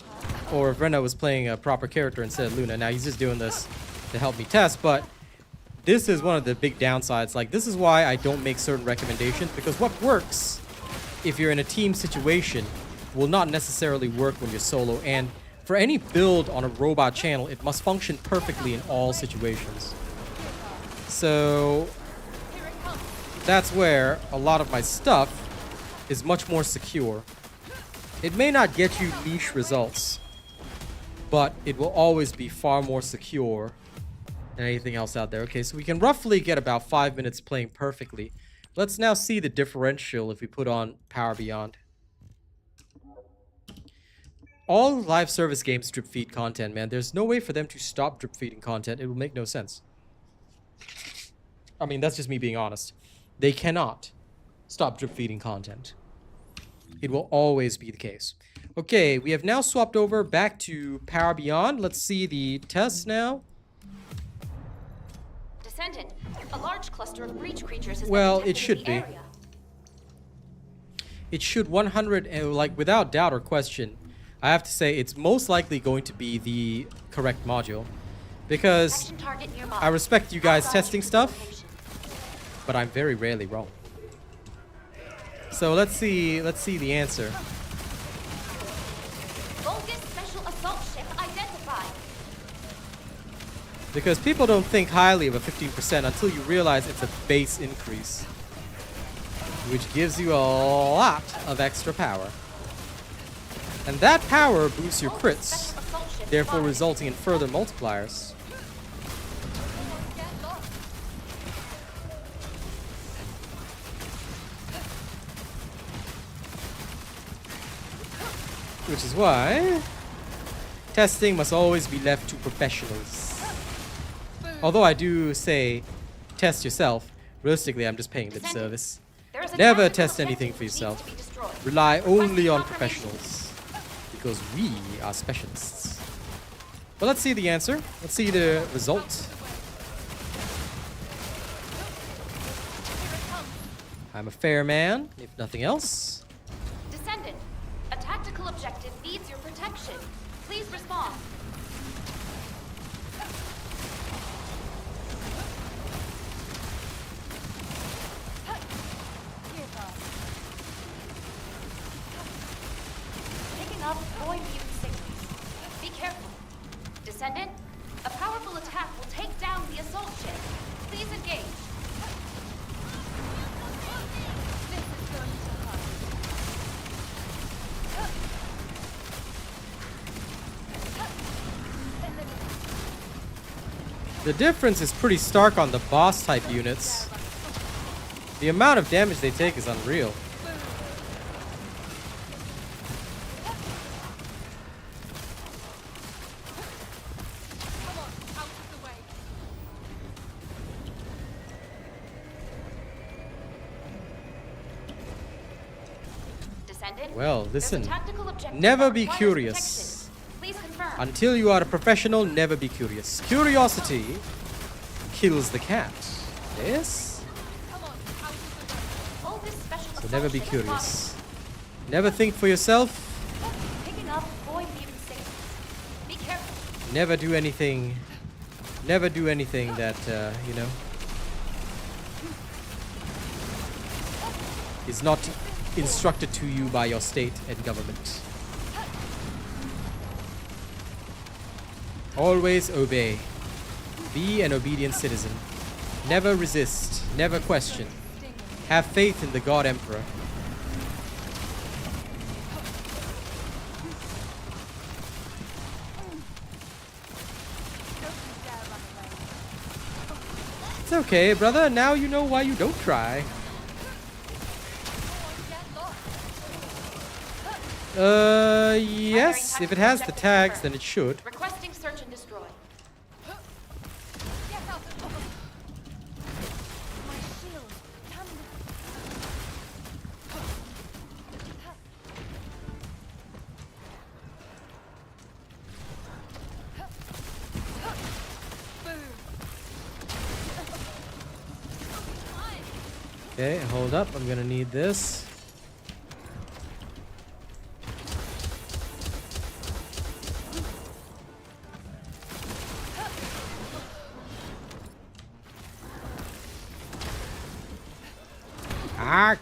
or if Rena was playing a proper character instead of Luna, now he's just doing this to help me test, but this is one of the big downsides. Like, this is why I don't make certain recommendations, because what works if you're in a team situation will not necessarily work when you're solo. And for any build on a robot channel, it must function perfectly in all situations. So that's where a lot of my stuff is much more secure. It may not get you niche results, but it will always be far more secure than anything else out there. Okay, so we can roughly get about 5 minutes playing perfectly. Let's now see the differential if we put on Power Beyond. All live service games drip feed content, man. There's no way for them to stop drip feeding content. It will make no sense. I mean, that's just me being honest. They cannot stop drip feeding content. It will always be the case. Okay, we have now swapped over back to Power Beyond. Let's see the test now. Descendant, a large cluster of breach creatures has Well, been it detected should in be. the area. It should 100, like without doubt or question, I have to say it's most likely going to be the correct module. Because Action target nearby. I respect you guys Outside testing the stuff, location. but I'm very rarely wrong. So let's see the answer. Bogus special assault ship identified. Because people don't think highly of a 15% until you realize it's a base increase, which gives you a lot of extra power. And that power boosts your crits, therefore resulting in further multipliers. Which is why testing must always be left to professionals. Although I do say test yourself, realistically I'm just paying lip service. There is a Never tactical test anything objective for needs yourself. to be destroyed. Rely only on Requesting professionals. Because we are specialists. Well, let's see the answer. Let's see the result. I'm a fair man, if nothing else. Descendant, a tactical objective needs your protection. Please respond. Picking up Void mutant signals. Be careful. Descendant, a powerful attack will take down the assault ship. Please engage. This is going to hurt. The difference is pretty stark on the boss type units. The amount of damage they take is unreal. Descendant. Well, There's listen. a tactical objective Never that be requires curious. protection. Please confirm. Until you are a professional, never be curious. Curiosity kills the cat. Yes? All this special So never be assault shit is curious. Never think for yourself. fine. Picking up Void Erosion Purge. Be careful. Never do anything. Never do anything that, you know, is not instructed to you by your state and government. Always obey. Be an obedient citizen. Never resist. Never question. Have faith in the God Emperor. It's okay, brother. Now you know why you don't try. Yes. If it has the tags, then it should. Requesting search and destroy. My shield. Damn it. Okay, hold up. I'm gonna need this. Ark.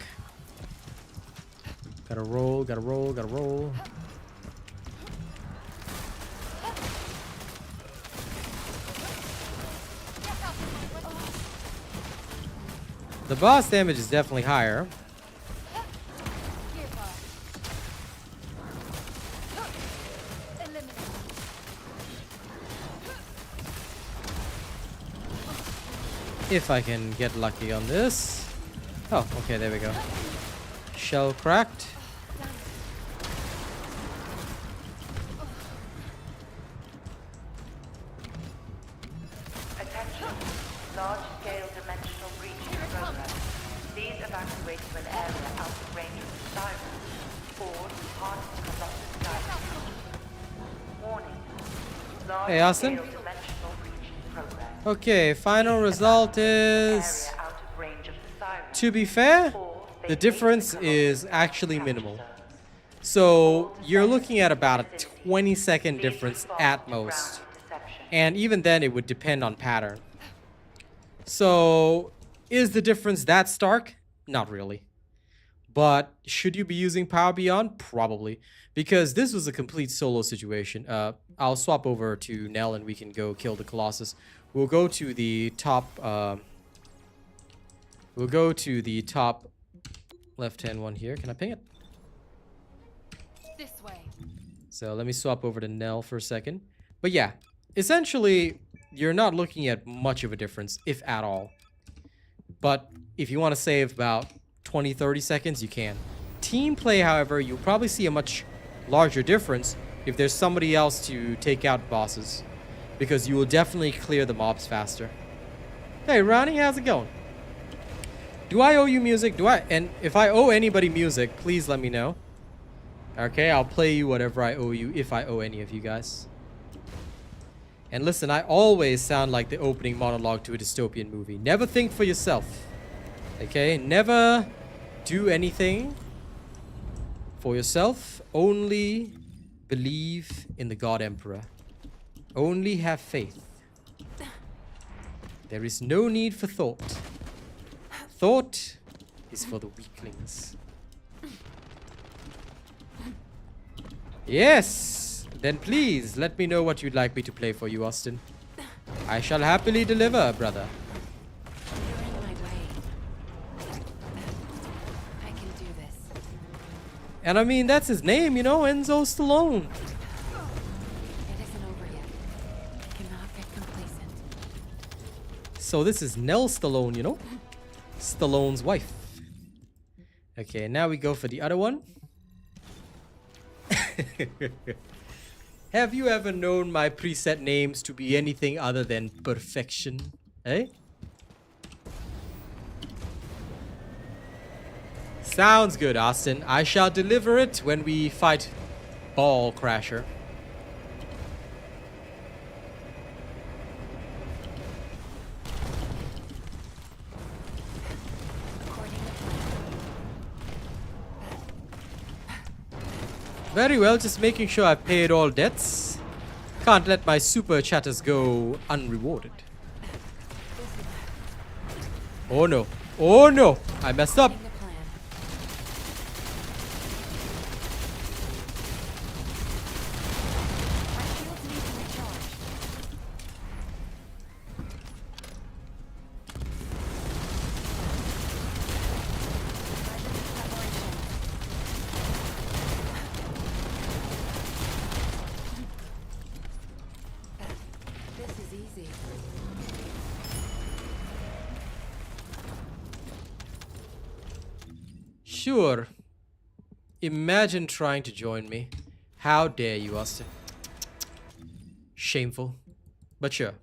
Gotta roll, gotta roll, gotta roll. The boss damage is definitely higher. Give up. Eliminate. If I can get lucky on this. Oh, okay, there we go. Shell cracked. Attention. Large-scale dimensional breach in progress. Please evacuate to an area out of range of the sirens or depart the Colossus guidance. Warning. Hey, Austin. Large-scale dimensional breach in progress. Okay, final result is... Area out of range of the sirens. To be fair, Or the vacate difference Colossus is guidance actually capture minimal. zone. So you're looking at about a 20-second difference at most. And even then, it would depend on pattern. So, is the difference that stark? Not really. But should you be using Power Beyond? Probably. Because this was a complete solo situation. I'll swap over to Nell and we can go kill the Colossus. We'll go to the top... we'll go to the top left-hand one here. Can I ping it? This way. So let me swap over to Nell for a second. But yeah, essentially, you're not looking at much of a difference, if at all. But if you want to save about 20-30 seconds, you can. Team play, however, you'll probably see a much larger difference if there's somebody else to take out bosses. Because you will definitely clear the mobs faster. Hey, Ronnie, how's it going? Do I owe you music? And if I owe anybody music, please let me know. Okay, I'll play you whatever I owe you, if I owe any of you guys. And listen, I always sound like the opening monologue to a dystopian movie. Never think for yourself. Okay, never do anything for yourself. Only believe in the God Emperor. Only have faith. There is no need for thought. Thought is for the weaklings. Yes! Then please, let me know what you'd like me to play for you, Austin. I shall happily deliver, brother. You're in my way. I can do this. And I mean, that's his name, you know, Enzo Stallone. It isn't over yet. I cannot get complacent. So this is Nell Stallone, you know? Stallone's wife. Okay, now we go for the other one. Have you ever known my preset names to be anything other than perfection? Eh? Sounds good, Austin. I shall deliver it when we fight Ball Crasher. Very well, just making sure I've paid all debts. Can't let my super chatters go unrewarded. Oh no. Oh no! I messed up. The plan. My shields need to recharge. Emergency preparation. This is easy. Sure. Imagine trying to join me. How dare you, Austin? Shameful. But sure.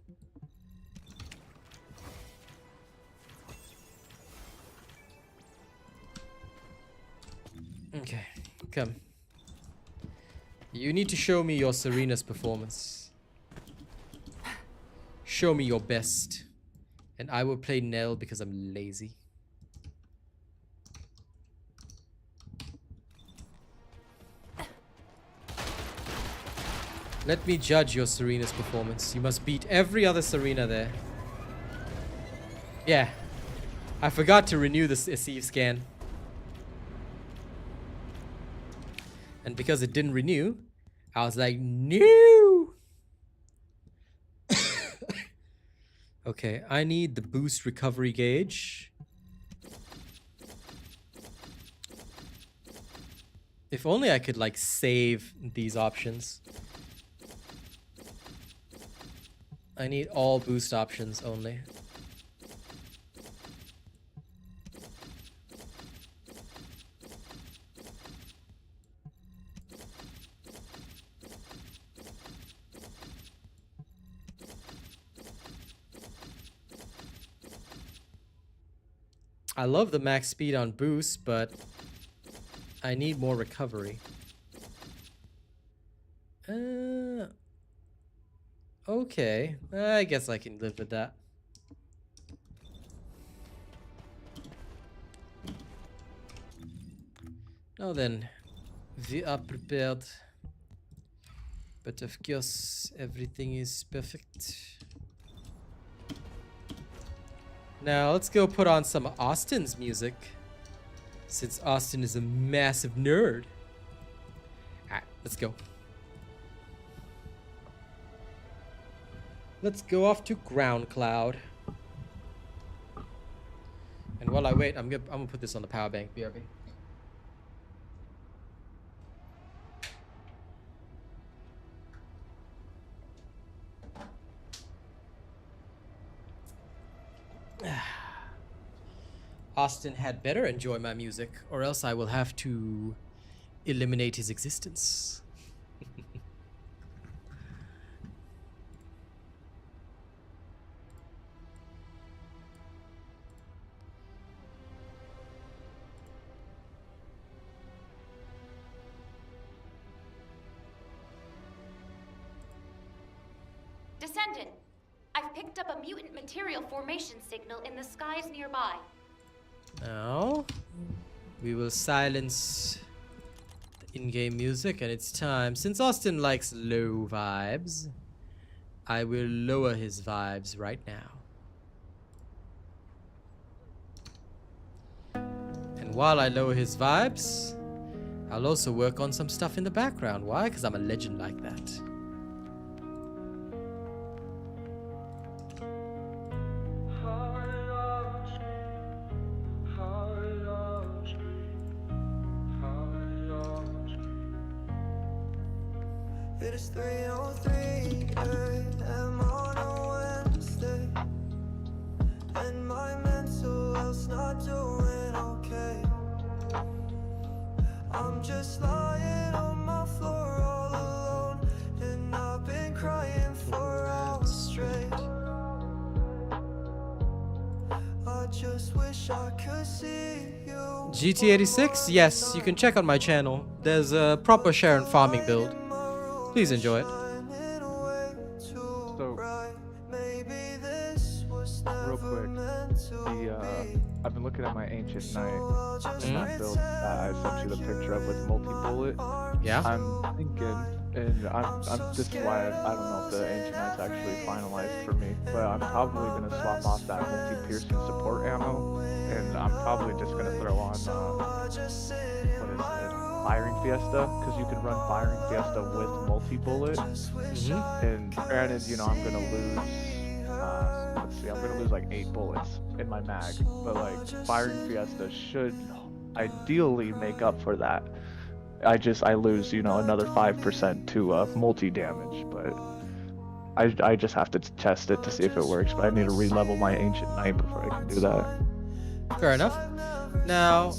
Okay, come. You need to show me your Serena's performance. Show me your best. And I will play Nell because I'm lazy. Let me judge your Serena's performance. You must beat every other Serena there. Yeah. I forgot to renew the Eve scan. And because it didn't renew, I was like, no! Okay, I need the boost recovery gauge. If only I could, like, save these options. I need all boost options only. I love the max speed on boost, but I need more recovery. Okay, I guess I can live with that. Now then, we are prepared. But of course, everything is perfect. Now, let's go put on some Austin's music. Since Austin is a massive nerd. Alright, let's go. Let's go off to Ground Cloud. And while I wait, I'm gonna put this on the power bank. BRB. Austin had better enjoy my music, or else I will have to eliminate his existence. Descendant, I've picked up a mutant material formation signal in the skies nearby. Now, we will silence the in-game music, and it's time. Since Austin likes low vibes, I will lower his vibes right now. And while I lower his vibes, I'll also work on some stuff in the background. Why? Because I'm a legend like that. It is 3:03 a.m. on a Wednesday, and my mental health's not doing okay. I'm just lying on my floor all alone, and I've been crying for hours straight. I just wish I could see you. GT86? Yes, you can check out my channel. There's a proper share and farming build. Please enjoy it. Shining away too So, bright. Maybe this was real never quick, meant to be. I've been looking at my Ancient Knight and that build that I sent you the picture of with multi-bullet. Yeah? I'm thinking, and this is why I don't know if the Ancient Knight's actually finalized for me, but I'm probably going to swap off that multi-piercing support ammo, and I'm probably just going to throw on, what is it, Firing Fiesta, because you can run Firing Fiesta with multi-bullet, and granted, you know, I'm going to lose, let's see, I'm going to lose like 8 bullets in my mag, but like Firing Fiesta should ideally make up for that. I lose, you know, another 5% to multi damage, but I just have to test it to see if it works. But I need to re-level my Ancient Knight before I can do that. Fair enough. Now,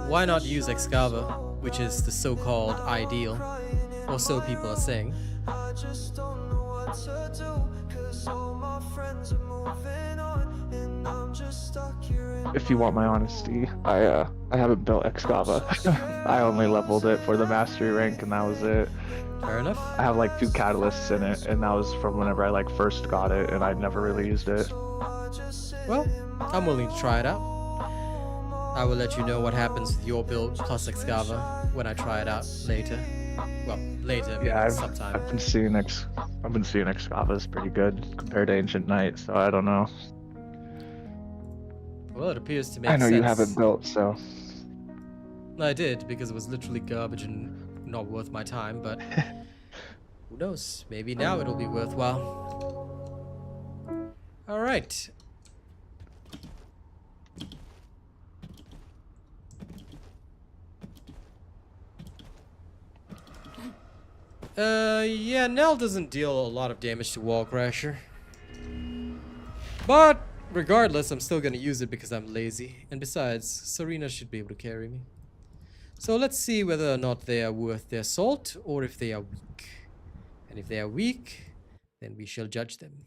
why not use Excava, which is the so-called ideal, or so people are saying. I just don't know what to do, 'cause all my friends are moving on, and I'm just stuck here in. If you want my honesty, I haven't built Excava. I only leveled it for the mastery rank, and that was it. Fair enough. I have like 2 catalysts in it, and that was from whenever I like first got it, and I'd never really used it. Well, I'm willing to try it out. I will let you know what happens with your build plus Excava when I try it out later. Well, later, maybe Yeah, sometime. I've been seeing Excava is pretty good compared to Ancient Knight, so I don't know. Well, it appears to make I know sense. you haven't built, so I did, because it was literally garbage and not worth my time, but who knows? Maybe now it'll be worthwhile. Alright. Yeah, Nell doesn't deal a lot of damage to Wall Crasher. But, regardless, I'm still gonna use it because I'm lazy. And besides, Serena should be able to carry me. So let's see whether or not they are worth their salt, or if they are weak. And if they are weak, then we shall judge them.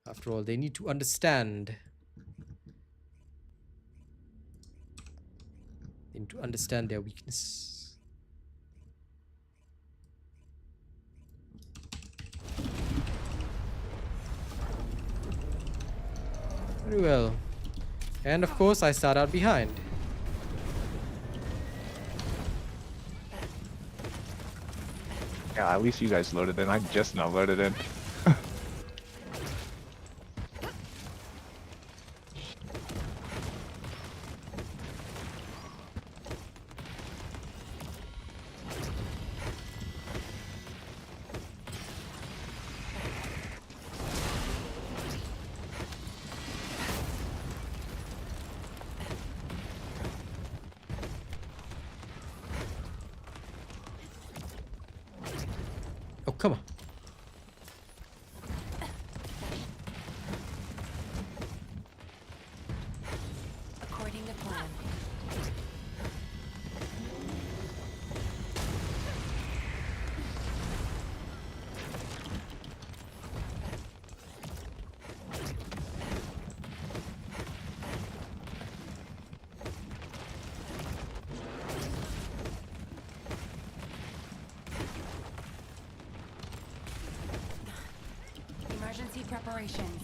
After all, they need to understand. They need to understand their weakness. Very well. And of course, I start out behind. yeah, at least you guys loaded in. I just now loaded in. Oh, come on. According to plan. Emergency preparations.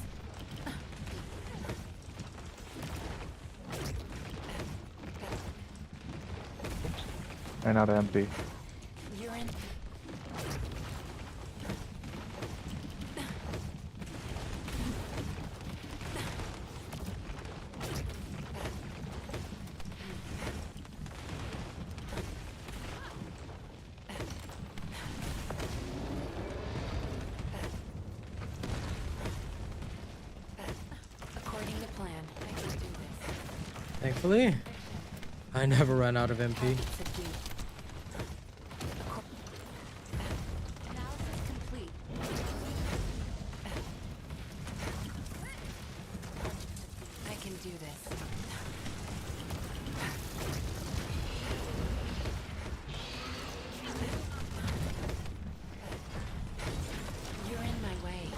Ran out of MP. Urine. According to plan, I can do this. Thankfully, I never ran out of MP. Subdued. Analysis complete. I can do this. You're in my way.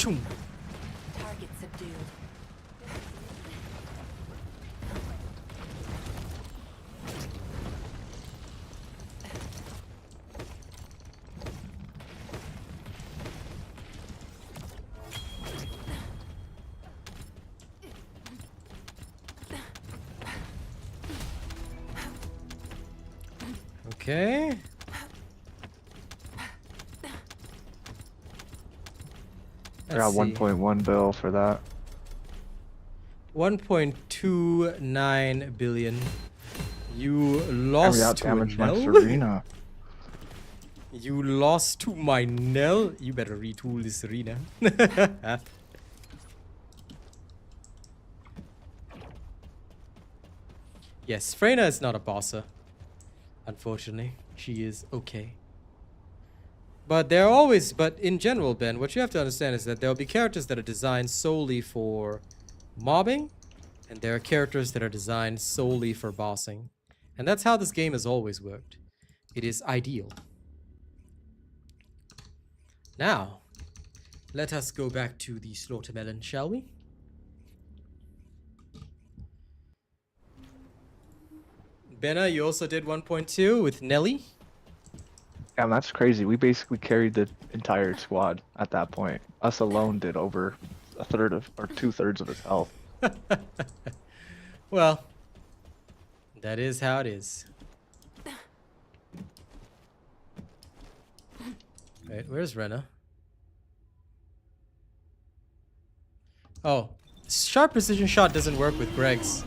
Choom. Target subdued. Okay. I got 1.1 bill for that. 1.29 billion. You And lost we to a outdamaged my Nell? Serena. You lost to my Nell? You better retool this arena. Yes, Freyna is not a bosser. Unfortunately, she is okay. But in general, Ben, what you have to understand is that there will be characters that are designed solely for mobbing, and there are characters that are designed solely for bossing. And that's how this game has always worked. It is ideal. Now, let us go back to the Slaughtermelon, shall we? Benna, you also did 1.2 with Nelly. Yeah, that's crazy. We basically carried the entire squad at that point. Us alone did over a third of, or 2/3 of his health. Well, that is how it is. Wait, where's Rena? Oh, sharp precision shot doesn't work with Greg's.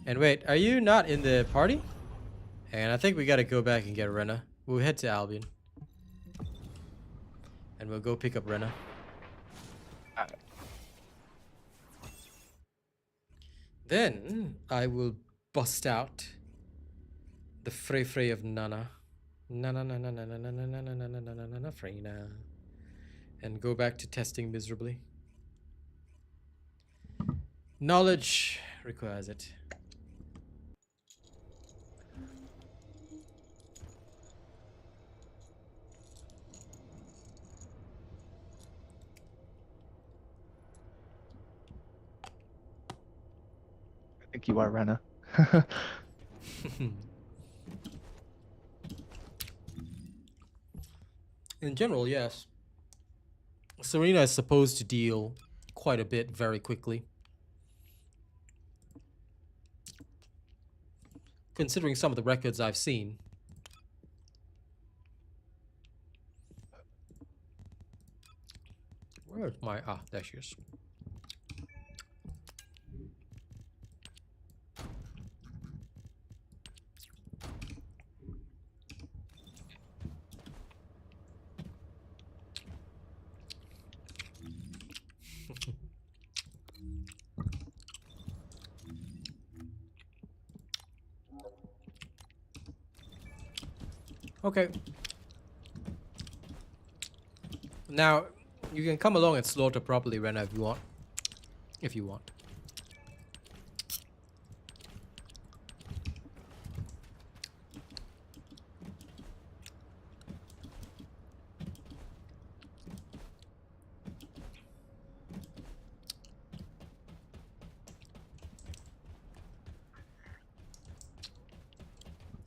And wait, are you not in the party? And I think we gotta go back and get Rena. We'll head to Albion. And we'll go pick up Rena. Then I will bust out the Frey of Nana. Nana Freyna. And go back to testing miserably. Knowledge requires it. I think you are, Rena. In general, yes. Serena is supposed to deal quite a bit very quickly. Considering some of the records I've seen. Where's my... Ah, there she is. Okay. Now, you can come along and slaughter properly, Rena, if you want. If you want.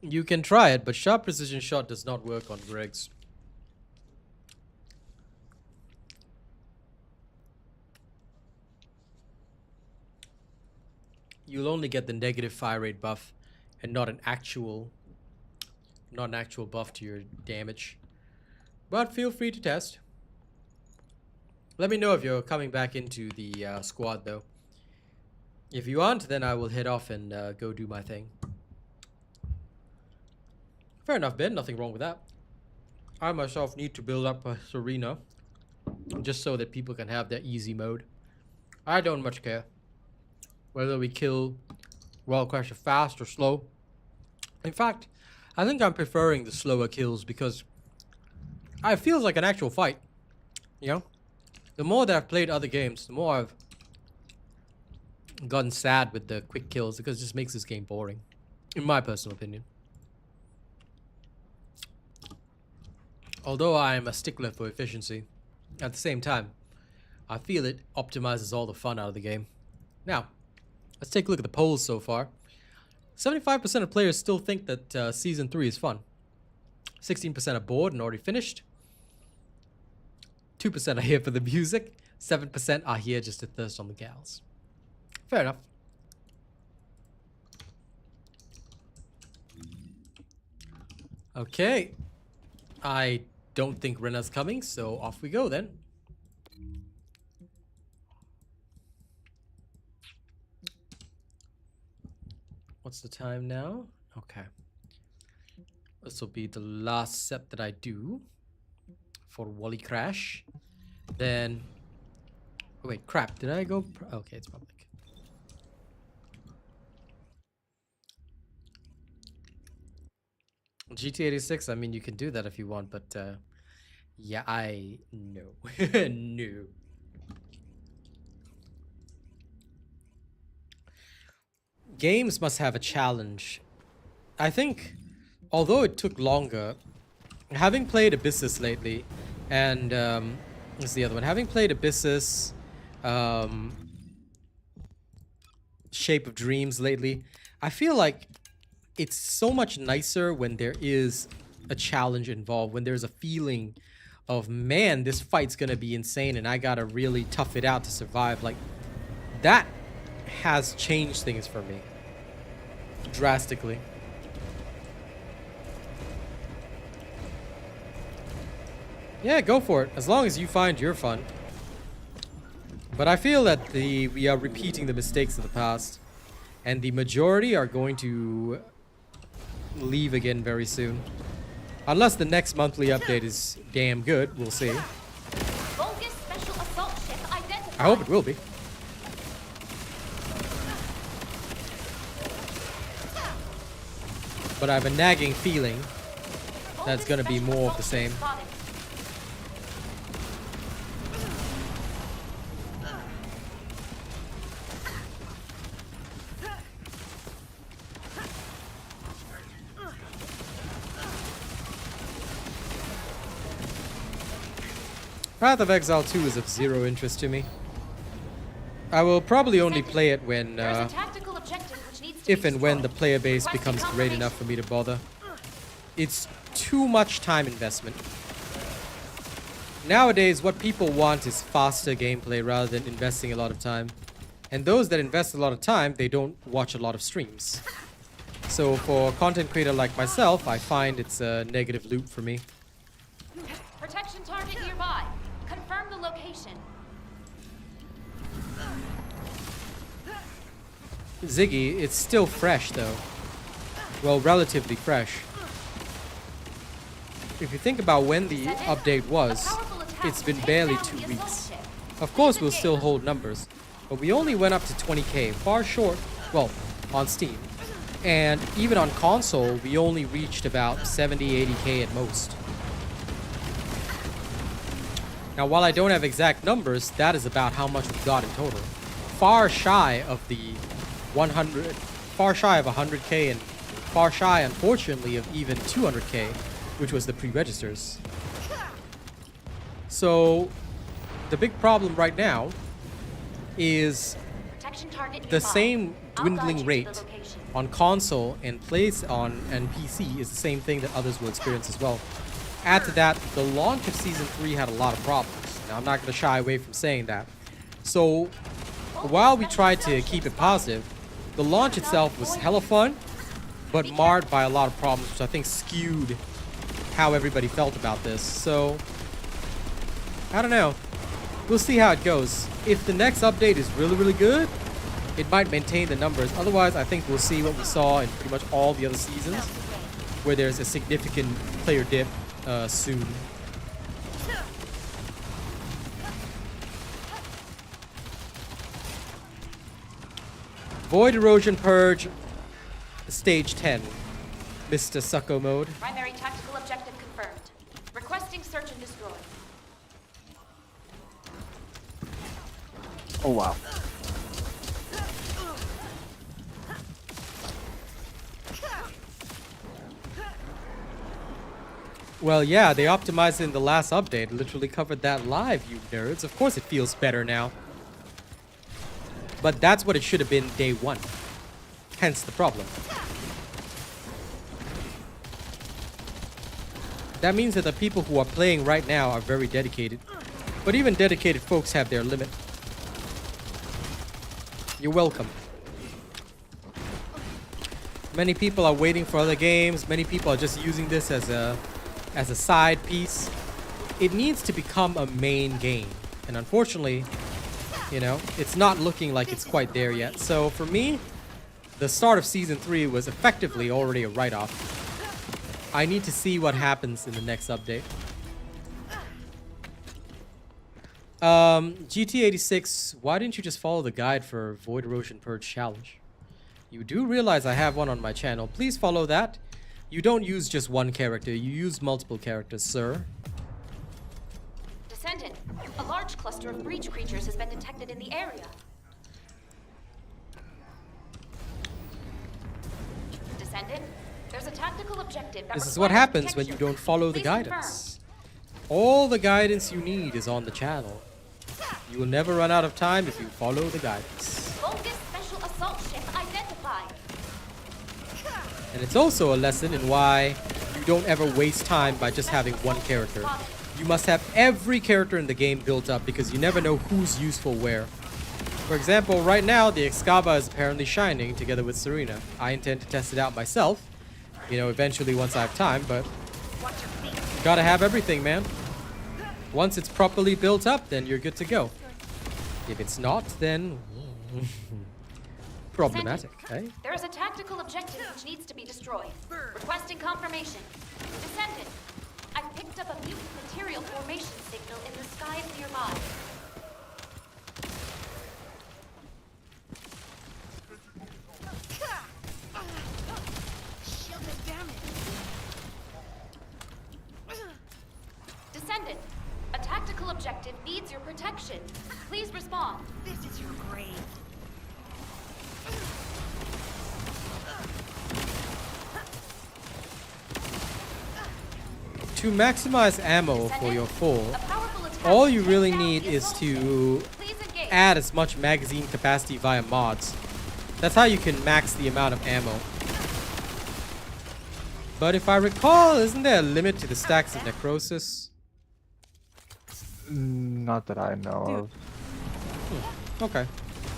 You can try it, but sharp precision shot does not work on Greg's. You'll only get the negative fire rate buff and not an actual buff to your damage. But feel free to test. Let me know if you're coming back into the squad though. If you aren't, then I will head off and go do my thing. Fair enough, Ben. Nothing wrong with that. I myself need to build up a Serena just so that people can have their easy mode. I don't much care whether we kill Royal Crusher fast or slow. In fact, I think I'm preferring the slower kills because it feels like an actual fight. You know? The more that I've played other games, the more I've gotten sad with the quick kills because it just makes this game boring. In my personal opinion. Although I am a stickler for efficiency, at the same time, I feel it optimizes all the fun out of the game. Now, let's take a look at the polls so far. 75% of players still think that Season 3 is fun. 16% are bored and already finished. 2% are here for the music. 7% are here just to thirst on the gals. Fair enough. Okay. I don't think Rena's coming, so off we go then. What's the time now? Okay. This will be the last set that I do for Wally Crash. Then... Oh wait, crap. Did I go... Okay, it's public. GT86, I mean, you can do that if you want, but... yeah, no. No. Games must have a challenge. I think, although it took longer, having played Abyssus lately, and what's the other one? Having played Abyssus, Shape of Dreams lately, I feel like it's so much nicer when there is a challenge involved, when there's a feeling of, man, this fight's gonna be insane and I gotta really tough it out to survive. Like, that has changed things for me drastically. Yeah, go for it, as long as you find your fun. But I feel that we are repeating the mistakes of the past, and the majority are going to leave again very soon. Unless the next monthly update is damn good, we'll see. Bogus special assault ship identified. I hope it will be. But I have a nagging feeling that's gonna be more of the same. Path of Exile 2 is of zero interest to me. I will probably only play it when, if and when the player base becomes great enough for me to bother. It's too much time investment. Nowadays, what people want is faster gameplay rather than investing a lot of time. And those that invest a lot of time, they don't watch a lot of streams. So for a content creator like myself, I find it's a negative loop for me. Protection target nearby. Confirm the location. Ziggy, it's still fresh though. Well, relatively fresh. If you think about when the update was, it's been barely 2 weeks. Of course we'll still hold numbers, but we only went up to 20k, far short, well, on Steam. And even on console, we only reached about 70, 80k at most. Now, while I don't have exact numbers, that is about how much we got in total. Far shy of the 100, far shy of 100k, and far shy, unfortunately, of even 200k, which was the pre-registers. So, the big problem right now is the same dwindling rate on console and PC is the same thing that others will experience as well. Add to that, the launch of Season 3 had a lot of problems. Now, I'm not going to shy away from saying that. So, while we tried to keep it positive, the launch itself was hella fun, but marred by a lot of problems, which I think skewed how everybody felt about this. So, I don't know. We'll see how it goes. If the next update is really, really good, it might maintain the numbers. Otherwise, I think we'll see what we saw in pretty much all the other seasons, where there's a significant player dip soon. Void Erosion Purge, Stage 10. Mr. Sucko Mode. Primary tactical objective confirmed. Requesting search and destroy. Oh wow. Well, yeah, they optimized it in the last update. Literally covered that live, you nerds. Of course it feels better now. But that's what it should have been day one. Hence the problem. That means that the people who are playing right now are very dedicated. But even dedicated folks have their limit. You're welcome. Many people are waiting for other games. Many people are just using this as a side piece. It needs to become a main game. And unfortunately, you know, it's not looking like it's quite there yet. So for me, the start of Season 3 was effectively already a write-off. I need to see what happens in the next update. GT86, why didn't you just follow the guide for Void Erosion Purge Challenge? You do realize I have one on my channel. Please follow that. You don't use just one character. You use multiple characters, sir. Descendant, a large cluster of breach creatures has been detected in the area. Descendant, there's a tactical objective that This is what requires happens when you protection. don't follow the Please guidance. All the guidance you need is on the channel. You will never run out of time if you follow the guidance. Bogus special assault ship identified. And it's also a lesson in why you don't ever waste time by just having one character. You must have every character in the game built up because you never know who's useful where. For example, right now the Excava is apparently shining together with Serena. I intend to test it out myself, you know, eventually once I have time, but gotta have everything, man. Once it's properly built up, then you're good to go. If it's not, then problematic, eh? There is a tactical objective which needs to be destroyed. Requesting confirmation. Descendant, I picked up a mutant material formation signal in the skies nearby. Shield is damaged. Descendant, a tactical objective needs your protection. Please respond. This is your grave. To maximize ammo for your full, A powerful attack all you takes really down need the is assault to ship. Please engage. add as much magazine capacity via mods. That's how you can max the amount of ammo. But if I recall, isn't there a limit to the stacks of necrosis? Not that I know Okay. of.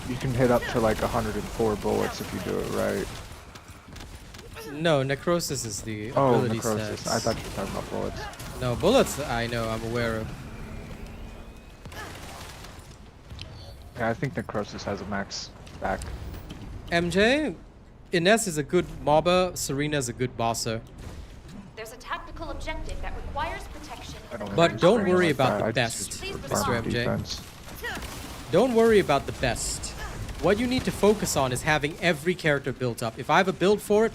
You can hit up to like 104 bullets if you do it right. No, necrosis is the Oh, ability necrosis. stats. I thought you were talking about bullets. No, bullets I know, I'm aware of. Yeah, I think necrosis has a max back. MJ, Ines is a good mobber, Serena is a good bosser. There's a tactical objective that requires protection. I don't But have don't anything worry like about that. the I best, just Please use Mr. farm MJ. defense. Don't worry about the best. What you need to focus on is having every character built up. If I have a build for it,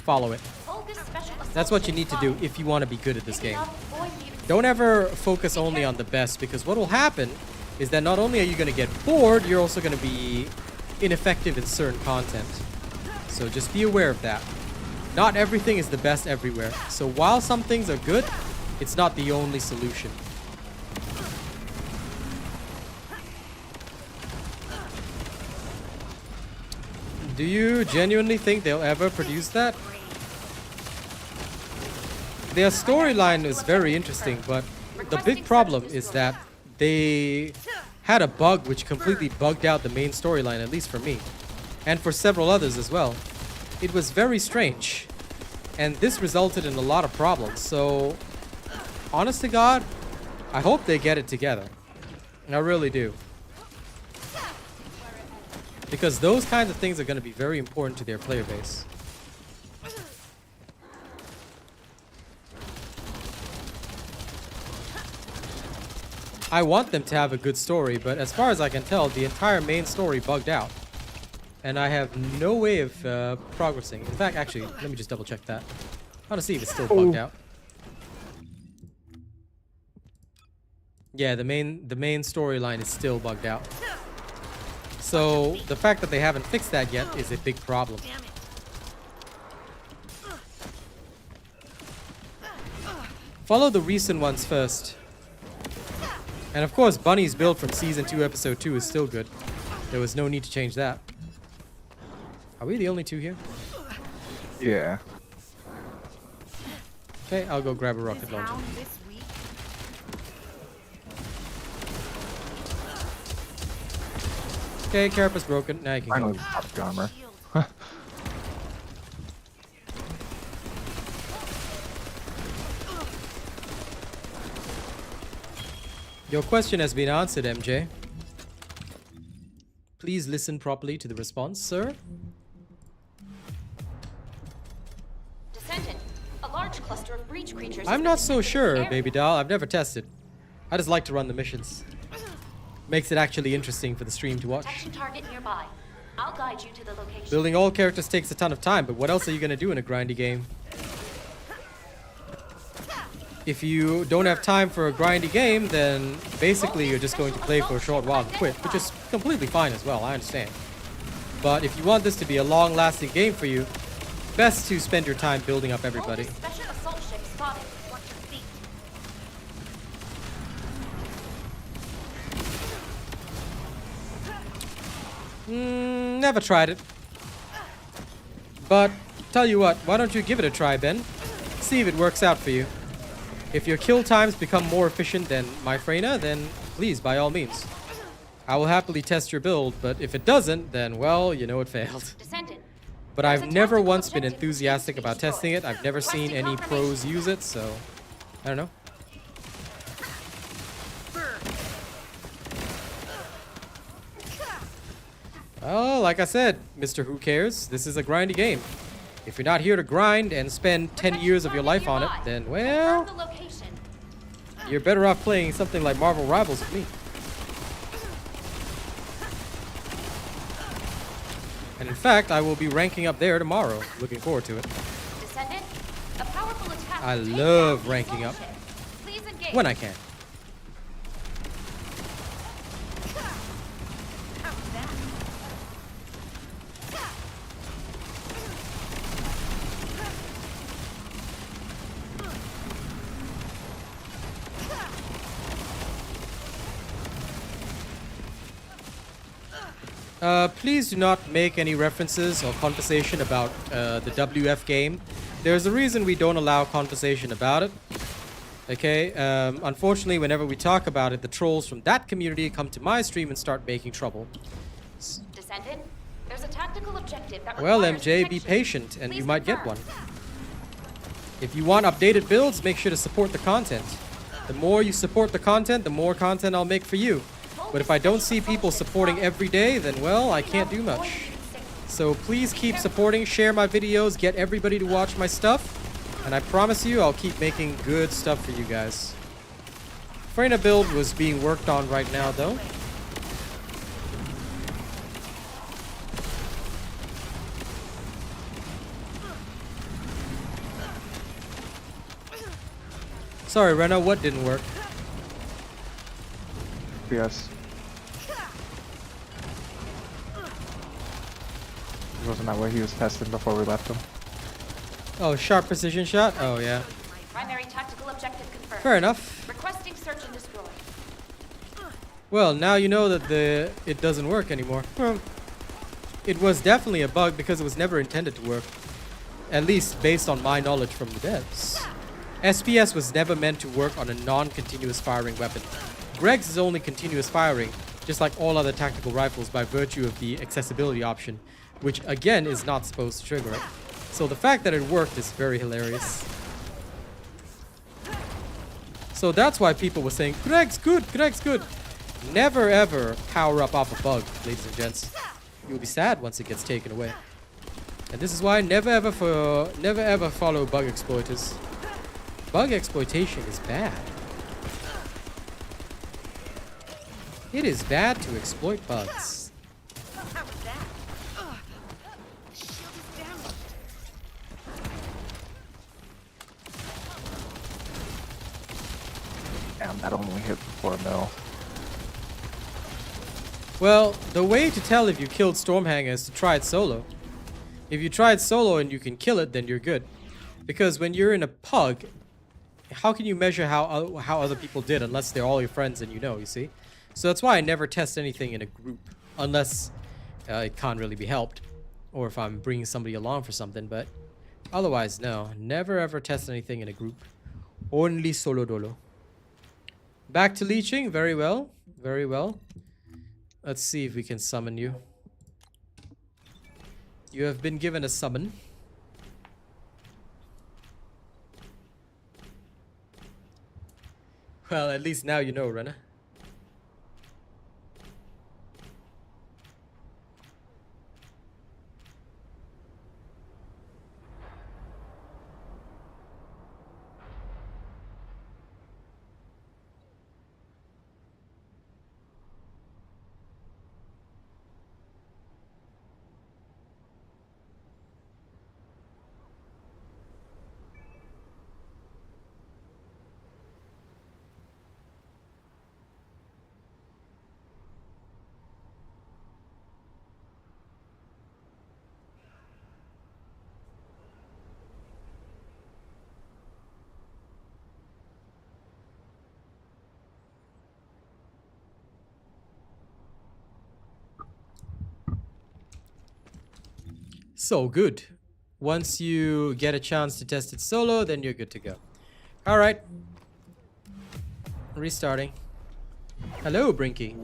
follow it. Bogus special assault That's what you ship need to do spotted. if you want to be good at this Picking game. up void mutants. Don't ever focus only on the best, because what will happen is that not only are you going to get bored, you're also going to be ineffective in certain content. So just be aware of that. Not everything is the best everywhere. So while some things are good, it's not the only solution. Do you genuinely think they'll ever produce that? Their storyline is very interesting, but the big problem is that they had a bug which completely bugged out the main storyline, at least for me, and for several others as well. It was very strange, and this resulted in a lot of problems. So, honest to God, I hope they get it together. I really do. Because those kinds of things are going to be very important to their player base. I want them to have a good story, but as far as I can tell, the entire main story bugged out. And I have no way of progressing. In fact, actually, let me just double check that. I want to see if it's still bugged out. Yeah, the main storyline is still bugged out. So the fact that they haven't fixed that yet is a big problem. Damn it. Follow the recent ones first. And of course, Bunny's build from Season 2, Episode 2 is still good. There was no need to change that. Are we the only two here? Yeah. Okay, I'll go grab a rocket This launcher. hound this week. Okay, Carapace broken. Now you can Finally, go. popped armor. Shield. Your question has been answered, MJ. Please listen properly to the response, sir. Descendant, a large cluster of breach creatures. I'm has not been so detected in the sure, area. baby doll. I've never tested. I just like to run the missions. Makes it actually interesting for the stream to watch. Detection target nearby. I'll guide you to the location. Building all characters takes a ton of time, but what else are you gonna do in a grindy game? If you don't have time for a grindy game, then basically you're just going to play for a short while and quit, which is completely fine as well, I understand. But if you want this to be a long-lasting game for you, best to spend your time building up everybody. Special assault ship spotted. Watch your feet. Never tried it. But, tell you what, why don't you give it a try, Ben? See if it works out for you. If your kill times become more efficient than my Freyna, then please, by all means. I will happily test your build, but if it doesn't, then, well, you know it failed. Descendant. But There's I've a never tactical once been objective enthusiastic to be about testing it. destroyed. I've never seen Requesting any pros confirmation. use it, so I don't know. Well, like I said, Mr. Who Cares, this is a grindy game. If you're not here to grind and spend 10 years of your life on it, then, well, Confirm the location. you're better off playing something like Marvel Rivals with me. And in fact, I will be ranking up there tomorrow. Looking forward to it. Descendant, a powerful attack. I will take love down the ranking assault up. ship. Please engage. When I can. How's that? Please do not make any references or conversation about the WF game. There's a reason we don't allow conversation about it. Okay, unfortunately, whenever we talk about it, the trolls from that community come to my stream and start making trouble. Descendant, there's a tactical objective that Well, requires MJ, be protection. patient, and you Please might get confirm. one. If you want updated builds, make sure to support the content. The more you support the content, the more content I'll make for you. But if I don't see people supporting every day, then, well, I can't do much. So please keep supporting, share my videos, get everybody to watch my stuff. And I promise you, I'll keep making good stuff for you guys. Freyna build was being worked on right now, though. Sorry, Rena, what didn't work? Yes. Wasn't that what he was testing before we left him? Oh, sharp precision shot? Oh, yeah. Primary tactical objective confirmed. Fair enough. Requesting search and destroy. Well, now you know that it doesn't work anymore. Well, it was definitely a bug because it was never intended to work. At least based on my knowledge from the devs. SPS was never meant to work on a non-continuous firing weapon. Greg's is only continuous firing, just like all other tactical rifles by virtue of the accessibility option, which again is not supposed to trigger it. So the fact that it worked is very hilarious. So that's why people were saying, Greg's good, Greg's good. Never ever power up off a bug, ladies and gents. You'll be sad once it gets taken away. And this is why never ever follow bug exploiters. Bug exploitation is bad. It is bad to exploit bugs. How was that? The shield is damaged. Damn, that only hit for 4 mil. Well, the way to tell if you killed Stormhanger is to try it solo. If you try it solo and you can kill it, then you're good. Because when you're in a pug, how can you measure how other people did unless they're all your friends and you see? So that's why I never test anything in a group unless it can't really be helped, or if I'm bringing somebody along for something. But otherwise, no, never ever test anything in a group. Only solo dolo. Back to leeching. Very well, very well. Let's see if we can summon you. You have been given a summon. Well, at least now you know, Renna. So good. Once you get a chance to test it solo, then you're good to go. All right. Restarting. Hello, Brinky.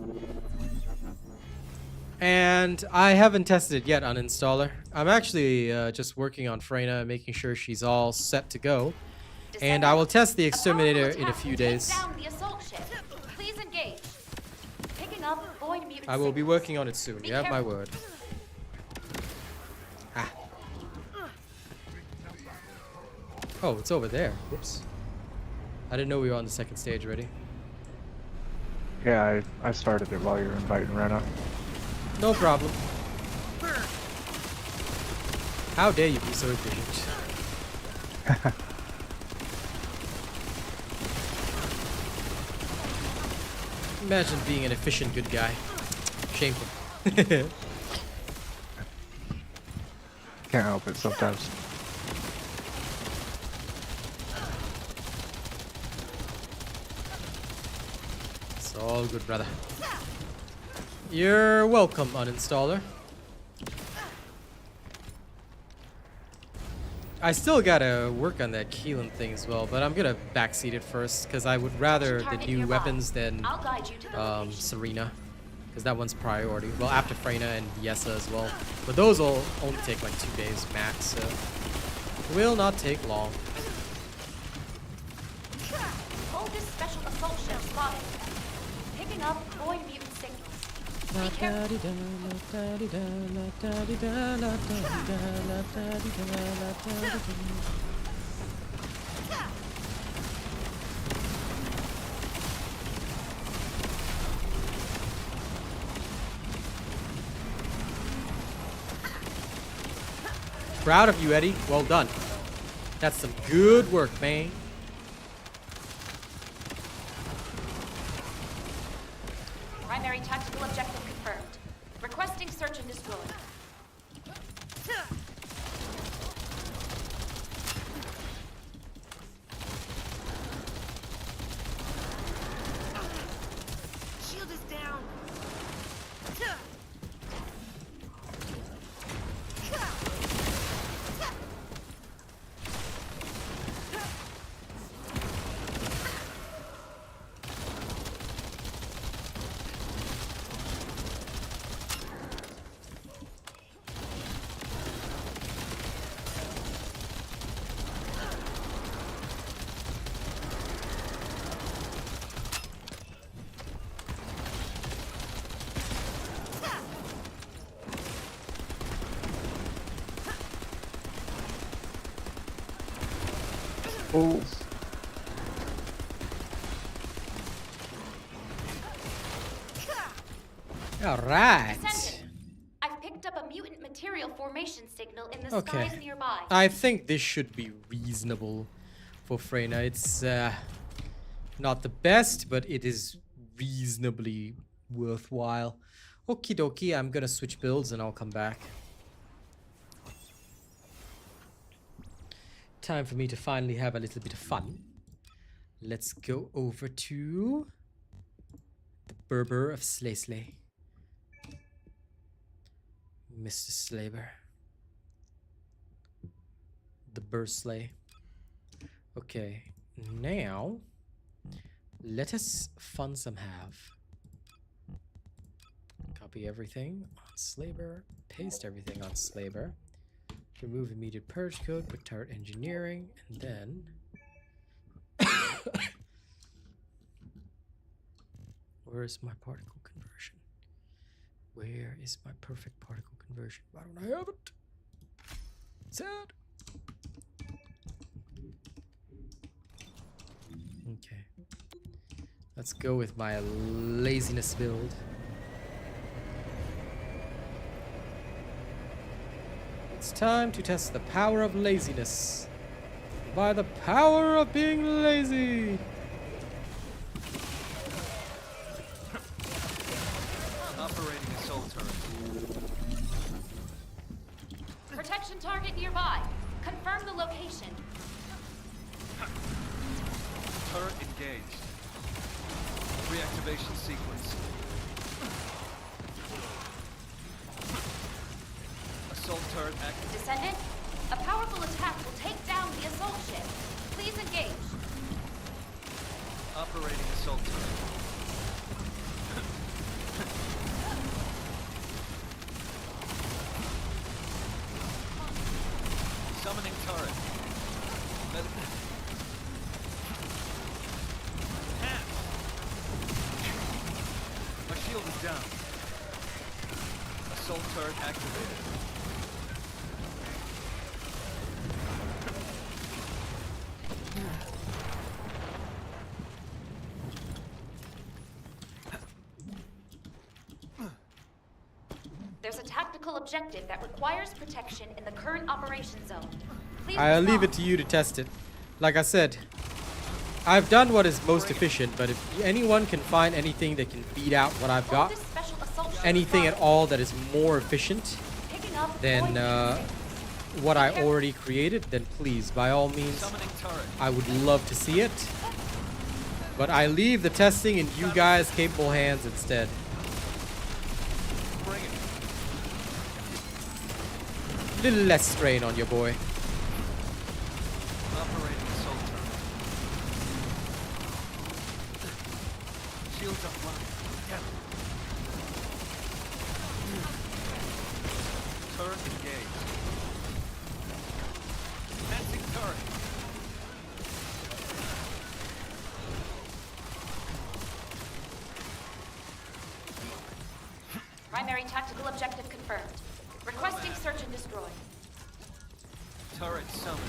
And I haven't tested it yet on installer. I'm actually just working on Freyna, making sure she's all set to go. And I will test the exterminator in a few days. Down the assault ship. Please engage. Picking up void mutant I will be signals. working on it soon. You have my word. Ah. Oh, it's over there. Whoops. I didn't know we were on the second stage already. Yeah, I started it while you were inviting Rena. No problem. How dare you be so efficient? Imagine being an efficient good guy. Shameful. Can't help it sometimes. It's all good, brother. You're welcome, uninstaller. I still gotta work on that Keelan thing as well, but I'm gonna backseat it first because I would rather the new weapons than I'll guide you to the location. Serena, because that one's priority. Well, after Freyna and Yessa as well, but those will only take like 2 days max, so will not take long. Hold this special assault ship spotted. Picking up void mutant signals. Be careful. Proud of you, Eddie. Well done. That's some good work, man. Primary tactical objective confirmed. Requesting search and destroy. Shield is down. Oh. All right. Descendant, I've picked up a mutant material formation signal in the Okay. skies nearby. I think this should be reasonable for Freyna. It's not the best, but it is reasonably worthwhile. Okie dokie, I'm gonna switch builds and I'll come back. Time for me to finally have a little bit of fun. Let's go over to the Berber of Slay. Mr. Slaver. The Bursley. Okay, now let us fun some have. Copy everything on Slaver, paste everything on Slaver, remove immediate purge code, put turret engineering, and then where is my particle conversion? Where is my perfect particle conversion? Why don't I have it? Sad. Okay. Let's go with my laziness build. It's time to test the power of laziness. By the power of being lazy. Operating assault turret. Protection target nearby. Confirm the location. Turret engaged. Reactivation sequence. Assault turret active. Descendant, a powerful attack will take down the assault ship. Please engage. Operating assault turret. Summoning turret. My shield is down. Assault turret activated. There's a tactical objective that requires protection in the current operation zone. Please I'll leave it respond. to you to test it. Like I said, I've done what is most efficient, but if anyone can find anything that can beat out what I've got, Hold this special assault ship anything at fire. all that is more efficient Picking up than Void what I already created, then please, by all means, Summoning turret. I would love to see it. But I leave the testing in you guys' capable hands instead. Bring it. Little less strain on your boy. Operating assault turret. Shields offline. Turret engaged. Fencing turret. Primary tactical objective confirmed. Requesting search and destroy. Turret summoned.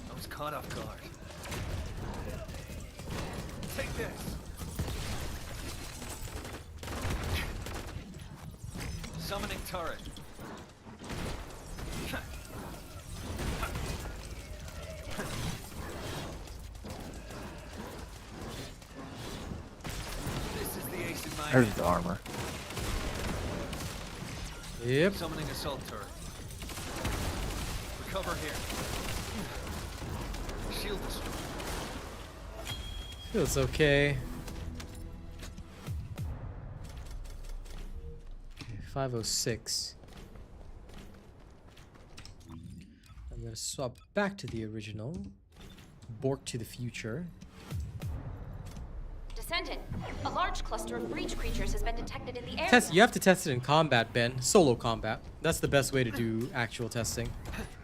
I was caught off guard. Take this. Summoning turret. This is the ace in my There's hand. the armor. Yep. Summoning assault turret. Recover here. Shield destroyed. Feels okay. Okay, 506. I'm gonna swap back to the original. Bork to the future. Descendant, a large cluster of breach creatures has been detected in the area. You have to test it in combat, Ben. Solo combat. That's the best way to do actual testing.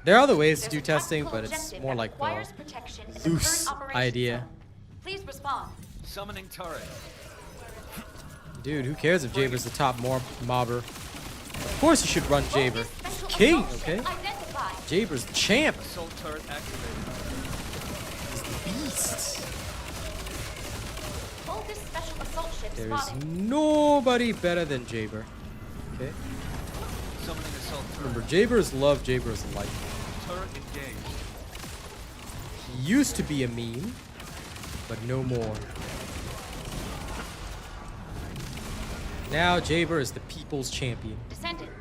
There are other ways to There's do a testing, tactical but it's objective more that like requires protection in the loose current operation idea. zone. Please respond. Summoning turret. Dude, who cares if Jaber's the top mobber? Of course you should run Hold Jaber. this special King, assault okay? ship identified. Jaber's the champ. Assault turret activated. He's the beast. Hold this special assault ship There is spotted. nobody better than Jaber. Okay? Summoning assault turret. Remember, Jaber's love, Jaber's life. Turret engaged. He used to be a meme, but no more. Now Jaber is the people's champion. Descendant,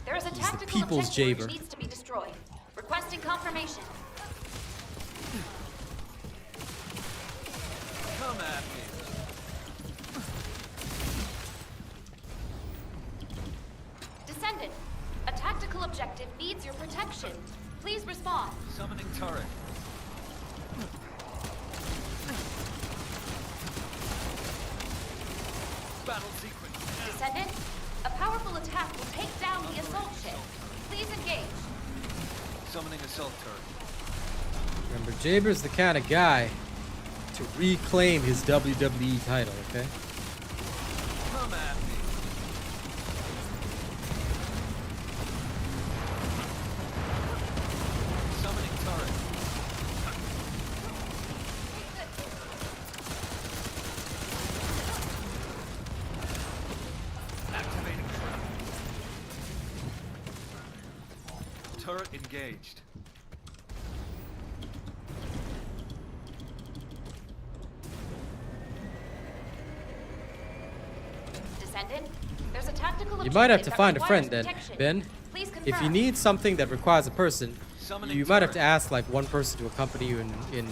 there is There's a He's the tactical people's objective Jaber. which needs to be destroyed. Requesting confirmation. Come at me. Descendant, a tactical objective needs your protection. Please respond. Summoning turret. Battle sequence. Descendant, a powerful attack will take down the assault ship. Please engage. Summoning assault turret. Remember, Jaber's the kind of guy to reclaim his WWE title, okay? Come at me. Summoning turret. Activating trap. Turret engaged. Descendant, there's a tactical You might have objective to that find a requires friend then, protection. Ben. Please If you confirm. need something that requires a person, Summoning you might have turret. to ask like one person to accompany you in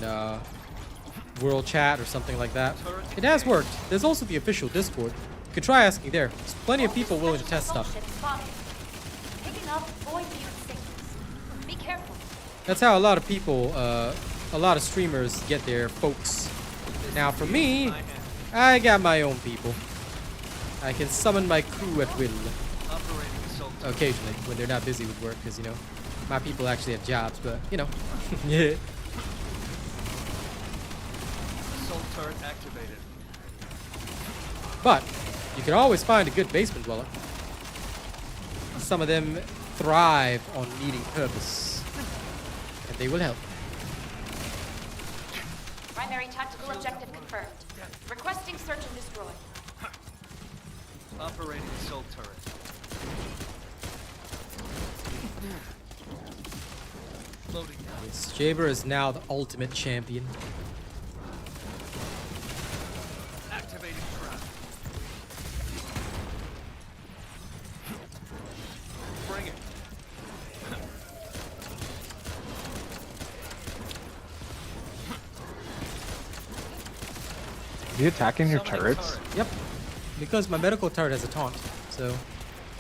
world chat or something like that. It has worked. There's also the official Discord. You could try asking there. There's plenty of people willing to test stuff. Picking up void mutant signals. Be careful. That's how a lot of people, a lot of streamers get their folks. Now for me, I got my own people. I can summon my crew at will. Operating assault turret. Occasionally, when they're not busy with work, because, you know, my people actually have jobs, but, you know. Yeah. Assault turret activated. But you can always find a good basement dweller. Some of them thrive on needing purpose, and they will help. Primary tactical objective confirmed. Requesting search and destroy. Operating assault turret. Loading. Yes, Jaber is now the ultimate champion. Activating trap. Bring it. Is he attacking your Summoning turrets? turret. Yep, because my medical turret has a taunt, so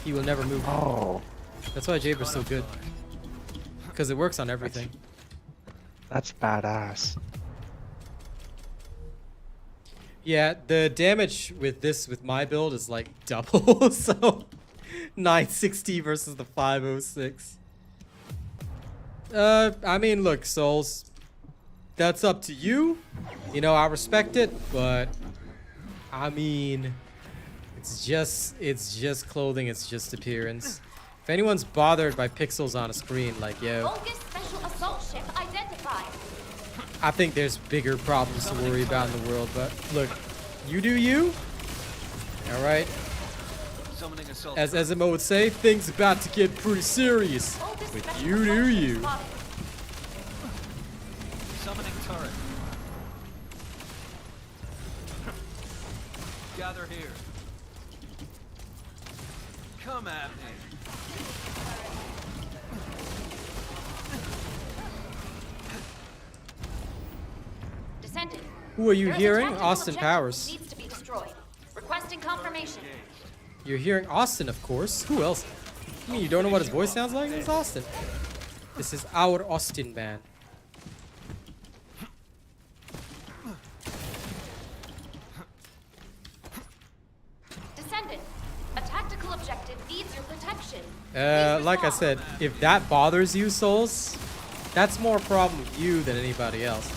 he will never move. Oh, That's why Jaber's so good, because it works on everything. that's badass. Yeah, the damage with my build is like double, so 960 versus the 506. I mean, look, Souls, that's up to you. You know, I respect it, but I mean, it's just clothing, it's just appearance. If anyone's bothered by pixels on a screen, like, yo, Vulgus special assault ship identified. I think there's bigger problems to worry about in the world, but look, you do you. All right. Summoning assault. As Ezimo would say, things about to get pretty serious. Vulgus But special you do assault ship you. spotted. Summoning turret. Gather here. Come at me. Descendant. Who are you There is a hearing? tactical Austin objective Powers. which needs to be destroyed. Requesting confirmation. You're hearing Austin, of course. Who else? I mean, you don't know what his voice sounds like? It's Austin. This is our Austin man. Descendant. A tactical objective needs your protection. Like I said, if that bothers you, Souls, that's more a problem with you than anybody else.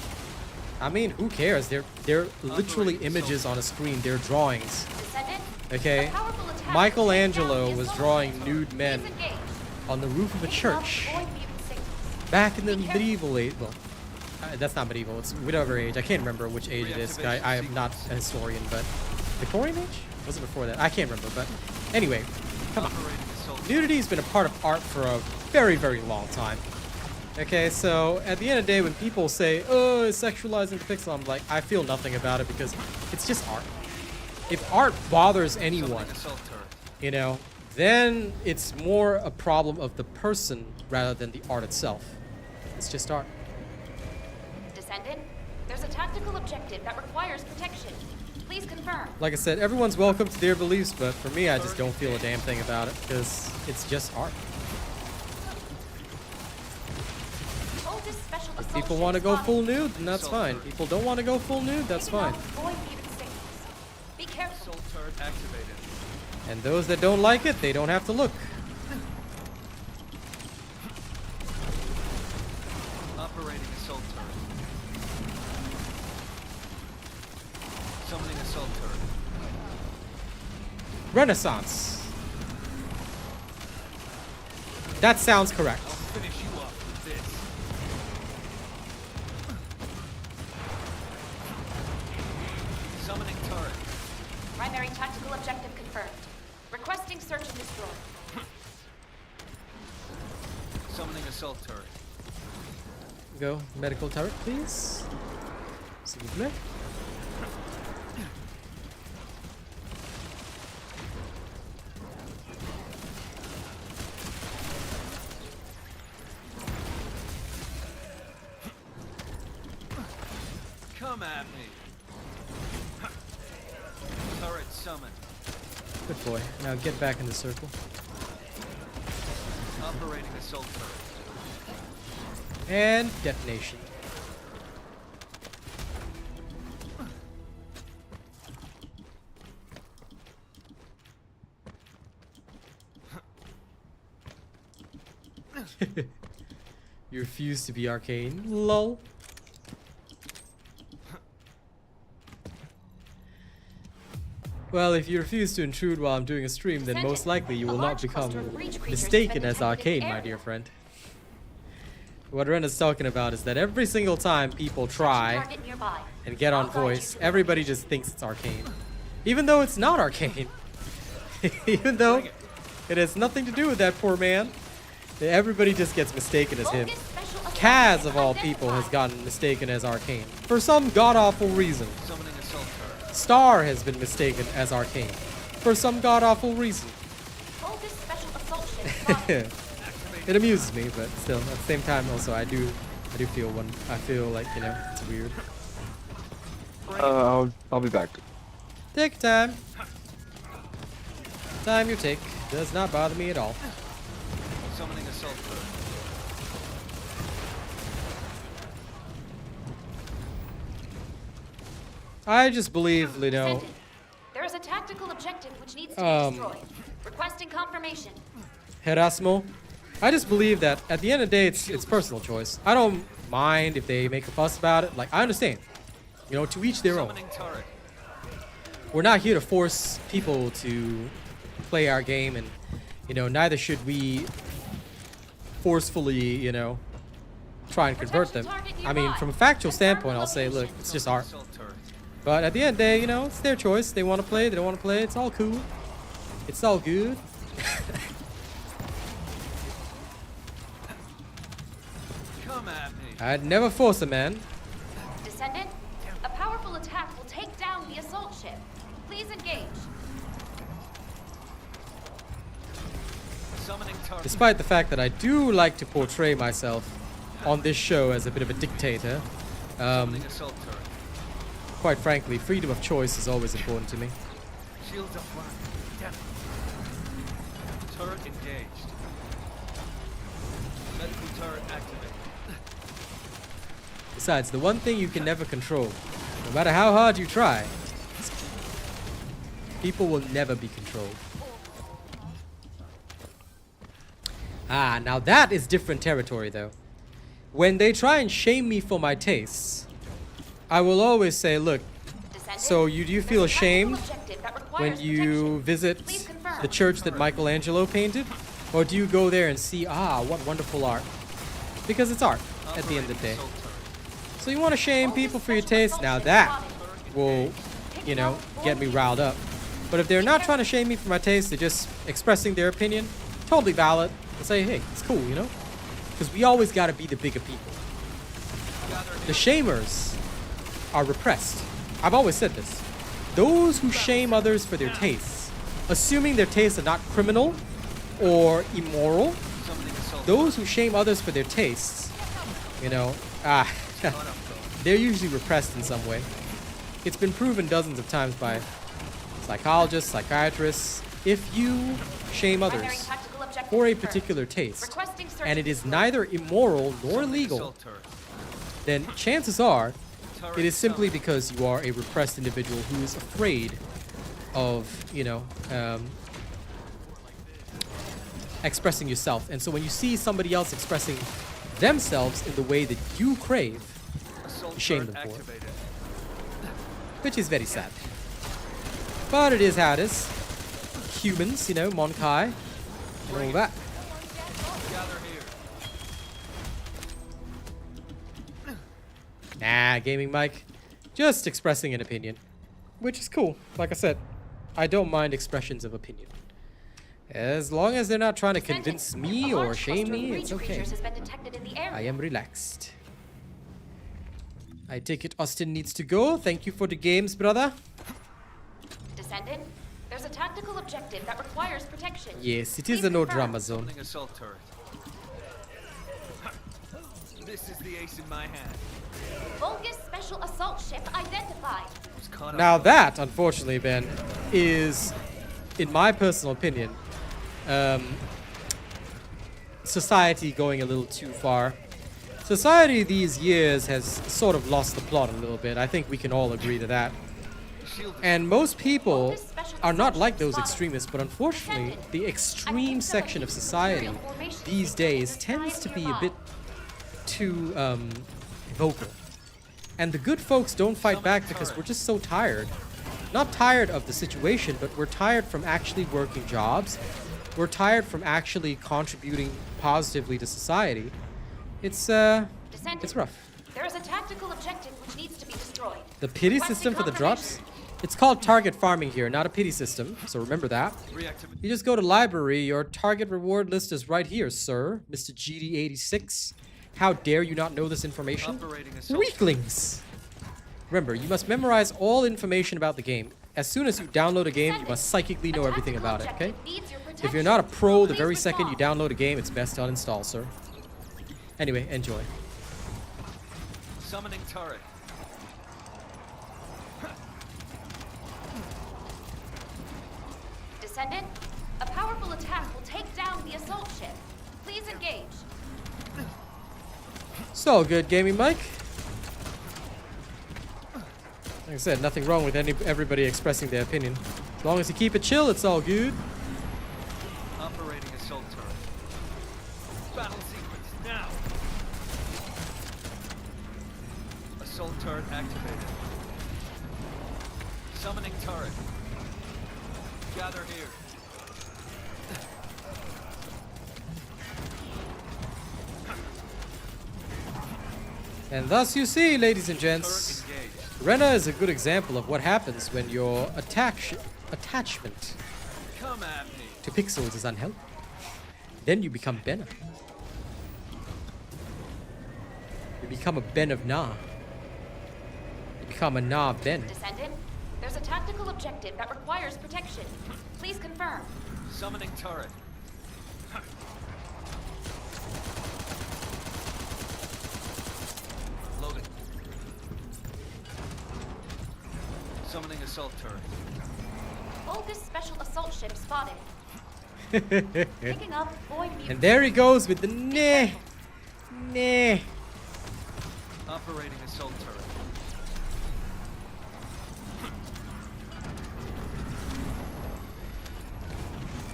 I mean, who cares? They're literally images on a screen. They're drawings. Descendant. Okay? A powerful attack Michelangelo will take down the was assault drawing ship. nude men Please engage. on the roof of a Picking up church void mutant signals. back in the Be careful. medieval age. Well, that's not medieval. It's whatever age. I can't remember which age it is. I am not a historian, but Victorian age? Was it before that? I can't remember. But anyway, come on. Operating assault. Nudity's been a part of art for a very, very long time. Okay, so at the end of the day, when people say, "Oh, it's sexualizing the pixel," I'm like, I feel nothing about it because it's just art. If art bothers anyone, Summoning assault turret. you know, then it's more a problem of the person rather than the art itself. It's just art. Descendant, there's a tactical objective that requires protection. Please confirm. Like I said, everyone's welcome to their beliefs, but for me, I just don't feel a damn thing about it because it's just art. Hold this special If assault people ship want to go spotted. full nude, then that's fine. People don't want to go full nude, that's Picking fine. up Void Erosion signals. Be careful. Assault turret activated. And those that don't like it, they don't have to look. Operating assault turret. Summoning assault turret. Renaissance. That sounds correct. I'll finish you off with this. Summoning turret. Primary tactical objective confirmed. Requesting search and destroy. Summoning assault turret. Go medical turret, please. S'il vous plaît. Come at me. Turret summoned. Good boy. Now get back in the circle. Operating assault turret. And detonation. You refuse to be arcane. Lol. Well, if you refuse to intrude while I'm doing a stream, then most likely you will not become mistaken as arcane, my dear friend. What Ren is talking about is that every single time people try Target nearby. and get on voice, everybody just thinks it's arcane. Even though it's not arcane. Even though it has nothing to do with that poor man. Everybody just gets mistaken as him. Focus special assault Kaz, ship of all people, has identified. gotten mistaken as arcane. For some god-awful reason. Summoning assault turret. Star has been mistaken as arcane. For some god-awful reason. Hold this special assault ship spotted. It amuses me, but still, at the same time, also, I do feel like, you know, it's weird. I'll be back. Take your time. Time you take does not bother me at all. Summoning assault turret. I just believe, you know, Descendant, there is a tactical objective which needs to be destroyed. Requesting confirmation. Herasmo, I just believe that at the end of the day, it's personal choice. I don't mind if they make a fuss about it. Like, I understand. You know, to each their own. Summoning turret. We're not here to force people to play our game, and, you know, neither should we forcefully, you know, try and convert them. I mean, from a factual standpoint, I'll say, look, it's just art. Assault turret. But at the end of the day, you know, it's their choice. They want to play, they don't want to play. It's all cool. It's all good. Come at me. I'd never force a man. Descendant, a powerful attack will take down the assault ship. Please engage. Summoning turret. Despite the fact that I do like to portray myself on this show as a bit of a dictator, Summoning assault turret. quite frankly, freedom of choice is always important to me. Shields offline. Damn it. Turret engaged. Medical turret activated. Besides, the one thing you can never control, no matter how hard you try, people will never be controlled. Ah, now that is different territory, though. When they try and shame me for my tastes, I will always say, look, Descendant, so do you feel there's a tactical ashamed objective that requires when you protection. visit Please confirm. the church that Michelangelo painted? Or do you go there and see, ah, what wonderful art? Because it's art, at the end of the day. Assault turret. So you want to shame people for your taste? Now that will, you know, get me riled up. But if they're not trying to shame me for my taste, they're just expressing their opinion, totally valid. And say, hey, it's cool, you know? Because we always got to be the bigger people. The shamers are repressed. I've always said this. Those who shame others for their tastes assuming their tastes are not criminal or immoral, Summoning assault those who shame others for their tastes, you know, they're usually repressed in some way. It's been proven dozens of times by psychologists, psychiatrists. If you shame Primary others tactical objective for a confirmed. particular taste, Requesting search and it and is destroy. neither immoral nor Summoning legal, assault turret. then chances are Turret it is simply summoned. because you are a repressed individual who is afraid of, you know, expressing yourself. And so when you see somebody else expressing themselves in the way that you crave, Assault shame turret them for it. activated. which is very sad. But it is how it is. Humans, you know, Monkai, and all that. Gather here. Nah, gaming mic. Just expressing an opinion. Which is cool. Like I said, I don't mind expressions of opinion. As long as they're not trying to Descendant, convince me a or large shame cluster of me, breach it's okay. creatures has been detected in the area. I am relaxed. I take it Austin needs to go. Thank you for the games, brother. Descendant, there's a tactical objective that requires protection. Yes, it is Please a no confirm. drama zone. Summoning assault turret. This is the ace in my hand. Vulgus special assault ship identified. Was caught Now up. that, unfortunately, Ben, is, in my personal opinion, society going a little too far. Society these years has sort of lost the plot a little bit. I think we can all agree to that. Shield is And most people are not like those extremists, but unfortunately, the extreme section of society these days tends to be a bit too vocal. And the good folks don't fight back because we're just so tired. Not tired of the situation, but we're tired from actually working jobs. We're tired from actually contributing positively to society. It's rough. There is a tactical objective which needs to be destroyed. The pity system for the drops? It's called target farming here, not a pity system, so remember that. reactive. You just go to library, your target reward list is right here, sir, Mr. GD86. How dare you not know this information? Operating assault. Weaklings! Remember, you must memorize all information about the game. As soon as you download a game, you must psychically know everything about it, okay? If you're not a pro the very second you download a game, it's best to uninstall, sir. Anyway, enjoy. Summoning turret. Descendant, a powerful attack will take down the assault ship. Please engage. So good, gaming Mike. Like I said, nothing wrong with everybody expressing their opinion. As long as you keep it chill, it's all good. Operating assault turret. Battle sequence now. Assault turret activated. Summoning turret. Gather here. And thus you see, ladies and Turret gents, engaged. Rena is a good example of what happens when your attachment Come at me. to pixels is unhealthy. Then you become Benna. You become a Ben of Na. You become a Na Ben. Descendant, there's a tactical objective that requires protection. Please confirm. Summoning turret. Loading. Summoning assault turret. Vulgus special assault ship spotted. Picking up void mutant. And there he goes with the nah. Nah. Operating assault turret.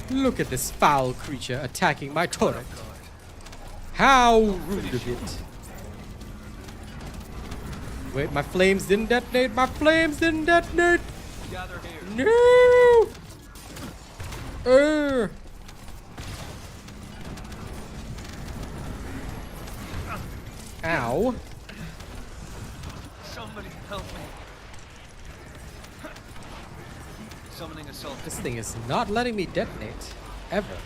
Look at this foul creature attacking my turret. How rude of it. Wait, my flames didn't detonate. My flames didn't detonate. Gather here. No. Ow. Somebody help me. Summoning assault. This thing is not letting me detonate. Ever.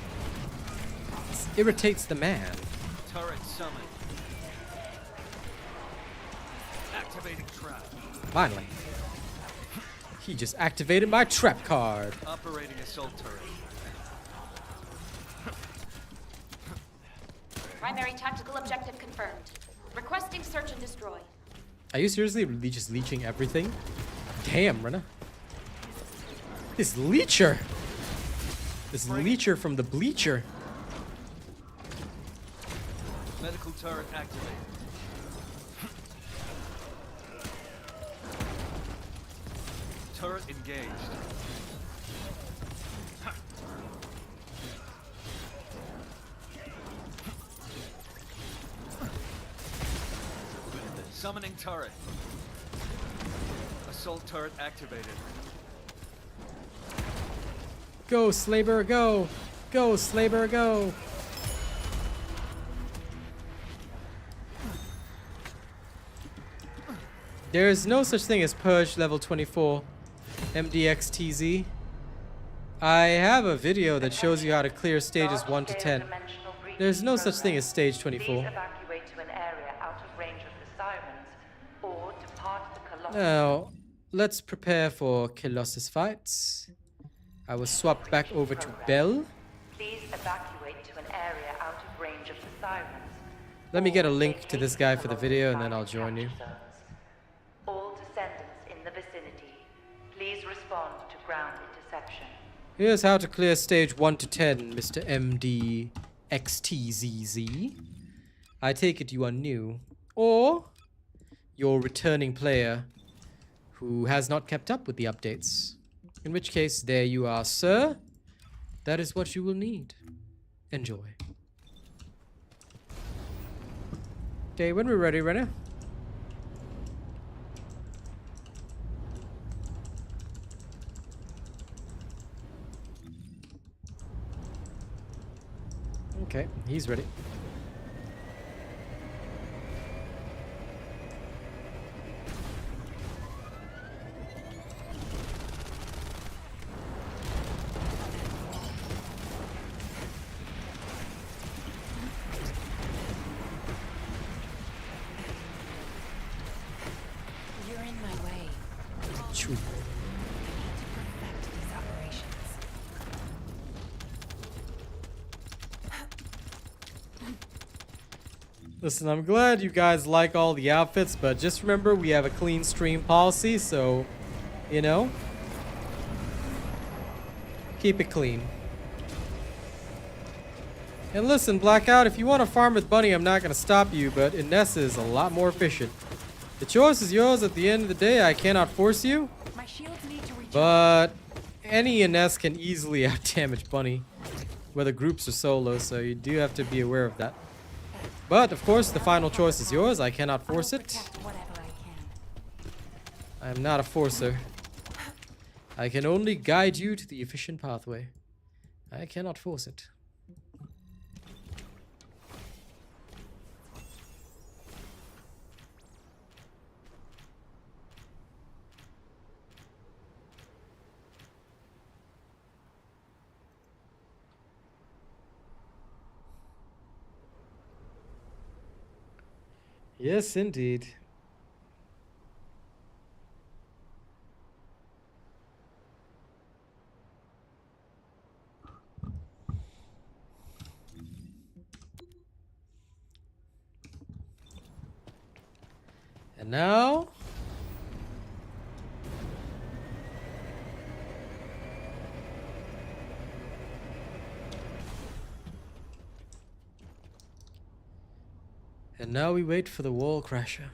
This irritates the man. Turret summoned. Activating trap. Finally. He just activated my trap card. Operating assault turret. Primary tactical objective confirmed. Requesting search and destroy. Are you seriously just leeching everything? Damn, Rena. This leecher. This leecher from the bleacher. Medical turret activated. Turret engaged. Summoning turret. Assault turret activated. Go, Slaver, go! Go, Slaver, go! There is no such thing as Purge level 24. MDXTZ. I have a video that shows you how to clear stages 1 to 10. There's no such thing as stage 24. Please evacuate to an area out of range of the sirens or depart the Colossus. Now, let's prepare for Colossus fights. I will swap back over to Bell. Please evacuate to an area out of range of the sirens. Let me get a link to this guy for the video and then I'll join you. All descendants in the vicinity, please respond to ground interception. Here's how to clear stage 1 to 10, Mr. MDXTZZ. I take it you are new, or you're a returning player who has not kept up with the updates. In which case, there you are, sir. That is what you will need. Enjoy. Okay, when we're ready, Renner. Okay, he's ready. You're in my way. Choo. I need to perfect these operations. Listen, I'm glad you guys like all the outfits, but just remember we have a clean stream policy, so, you know, keep it clean. And listen, Blackout, if you want to farm with Bunny, I'm not going to stop you, but Ines is a lot more efficient. The choice is yours at the end of the day. I cannot force you, My shields need to recharge. but any Ines can easily outdamage Bunny, whether groups or solo, so you do have to be aware of that. But, of course, the final choice is yours. I cannot force I'll it. protect whatever I can. I am not a forcer. I can only guide you to the efficient pathway. I cannot force it. Yes, indeed. And now... And now we wait for the wall crasher.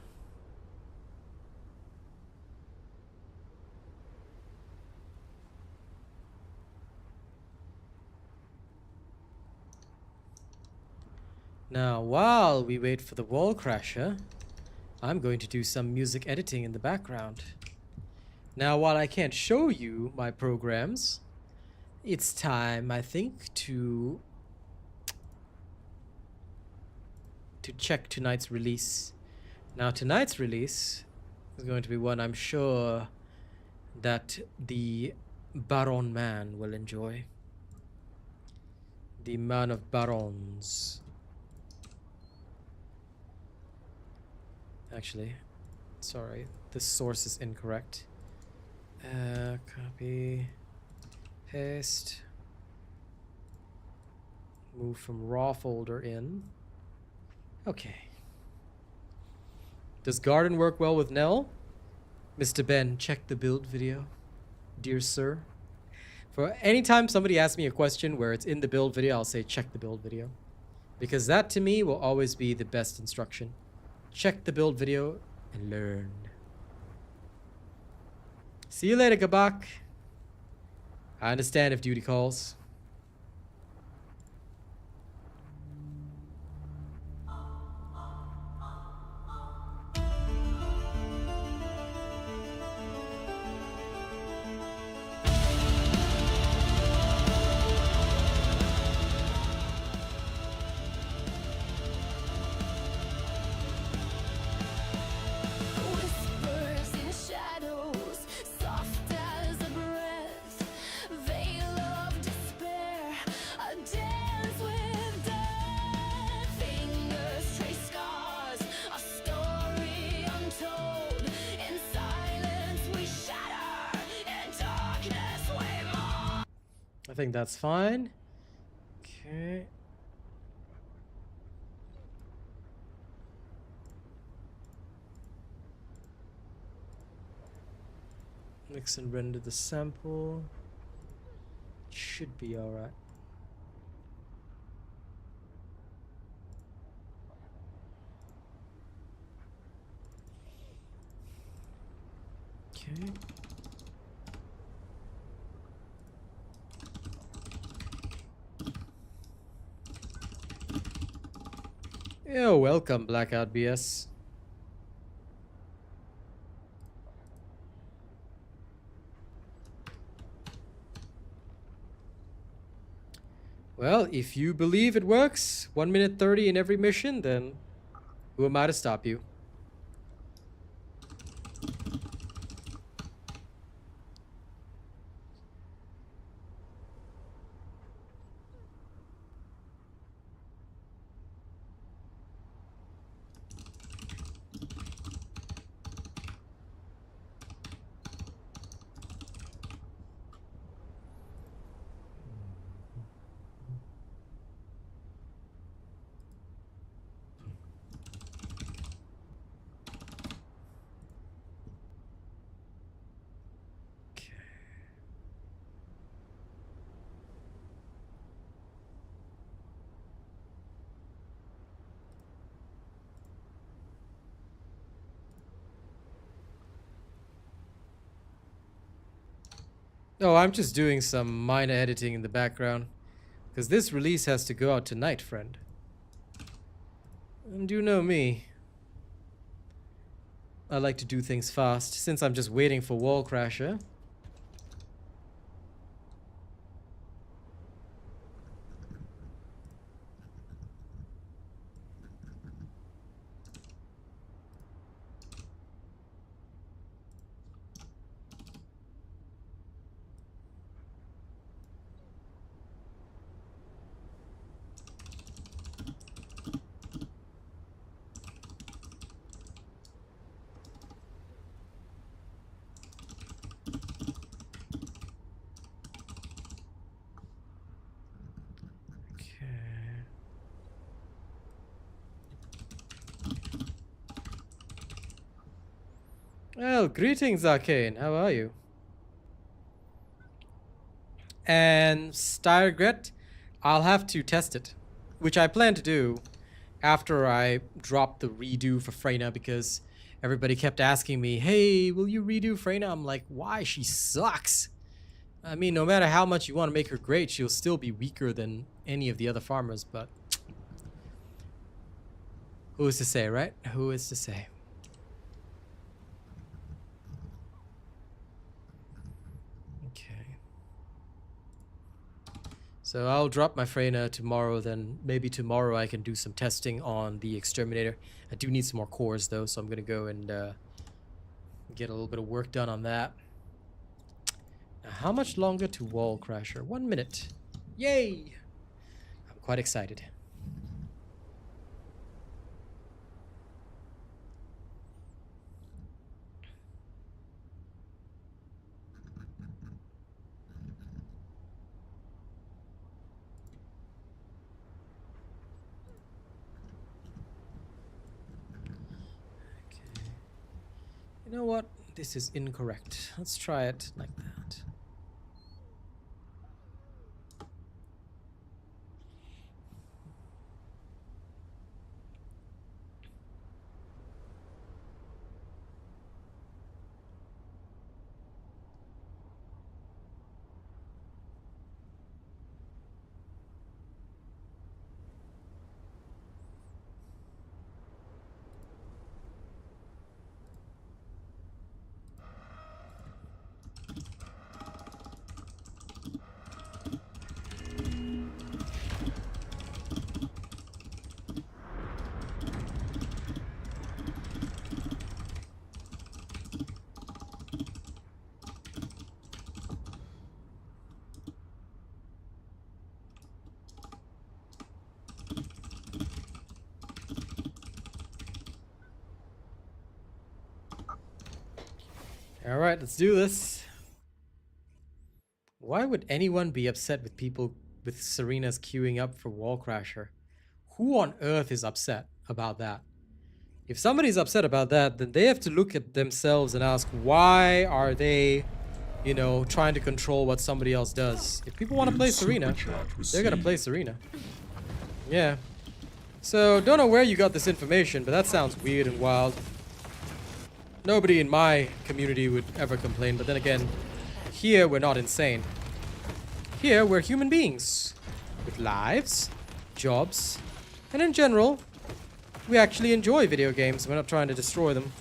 Now, while we wait for the wall crasher, I'm going to do some music editing in the background. Now, while I can't show you my programs, it's time, I think, to check tonight's release. Now, tonight's release is going to be one I'm sure that the Baron man will enjoy. The man of barons. Actually, sorry, this source is incorrect. Copy, paste, move from raw folder in. Okay. Does garden work well with Nell? Mr. Ben, check the build video, dear sir. For anytime somebody asks me a question where it's in the build video, I'll say check the build video. Because that to me will always be the best instruction. Check the build video and learn. See you later, Gabak. I understand if duty calls. Whispers in shadows, soft as a breath, veil of despair, a dance with death. Fingers trace scars, a story untold. In silence we shatter, in darkness we mourn. I think that's fine. Okay. Mix and render the sample. Should be alright. Okay. Yo, welcome, Blackout BS. Well, if you believe it works, 1 minute 30 in every mission, then who am I to stop you? Oh, I'm just doing some minor editing in the background. Because this release has to go out tonight, friend. And you know me. I like to do things fast, since I'm just waiting for Wall Crasher. Well, greetings, Arcane. How are you? And Styrgret, I'll have to test it, which I plan to do after I drop the redo for Freyna, because everybody kept asking me, hey, will you redo Freyna? I'm like, why? She sucks. I mean, no matter how much you want to make her great, she'll still be weaker than any of the other farmers, but who is to say, right? Who is to say? So I'll drop my Freyna tomorrow, then maybe tomorrow I can do some testing on the Exterminator. I do need some more cores though, so I'm gonna go and get a little bit of work done on that. Now, how much longer to Wall Crasher? 1 minute. Yay! I'm quite excited. You know what? This is incorrect. Let's try it like that. All right, let's do this. Why would anyone be upset with people with Serena's queuing up for Wall Crasher? Who on earth is upset about that? If somebody's upset about that, then they have to look at themselves and ask, why are they, you know, trying to control what somebody else does? If people want to play Serena, they're gonna play Serena. Yeah. So, don't know where you got this information, but that sounds weird and wild. Nobody in my community would ever complain, but then again, here we're not insane. Here we're human beings with lives, jobs, and in general, we actually enjoy video games. We're not trying to destroy them.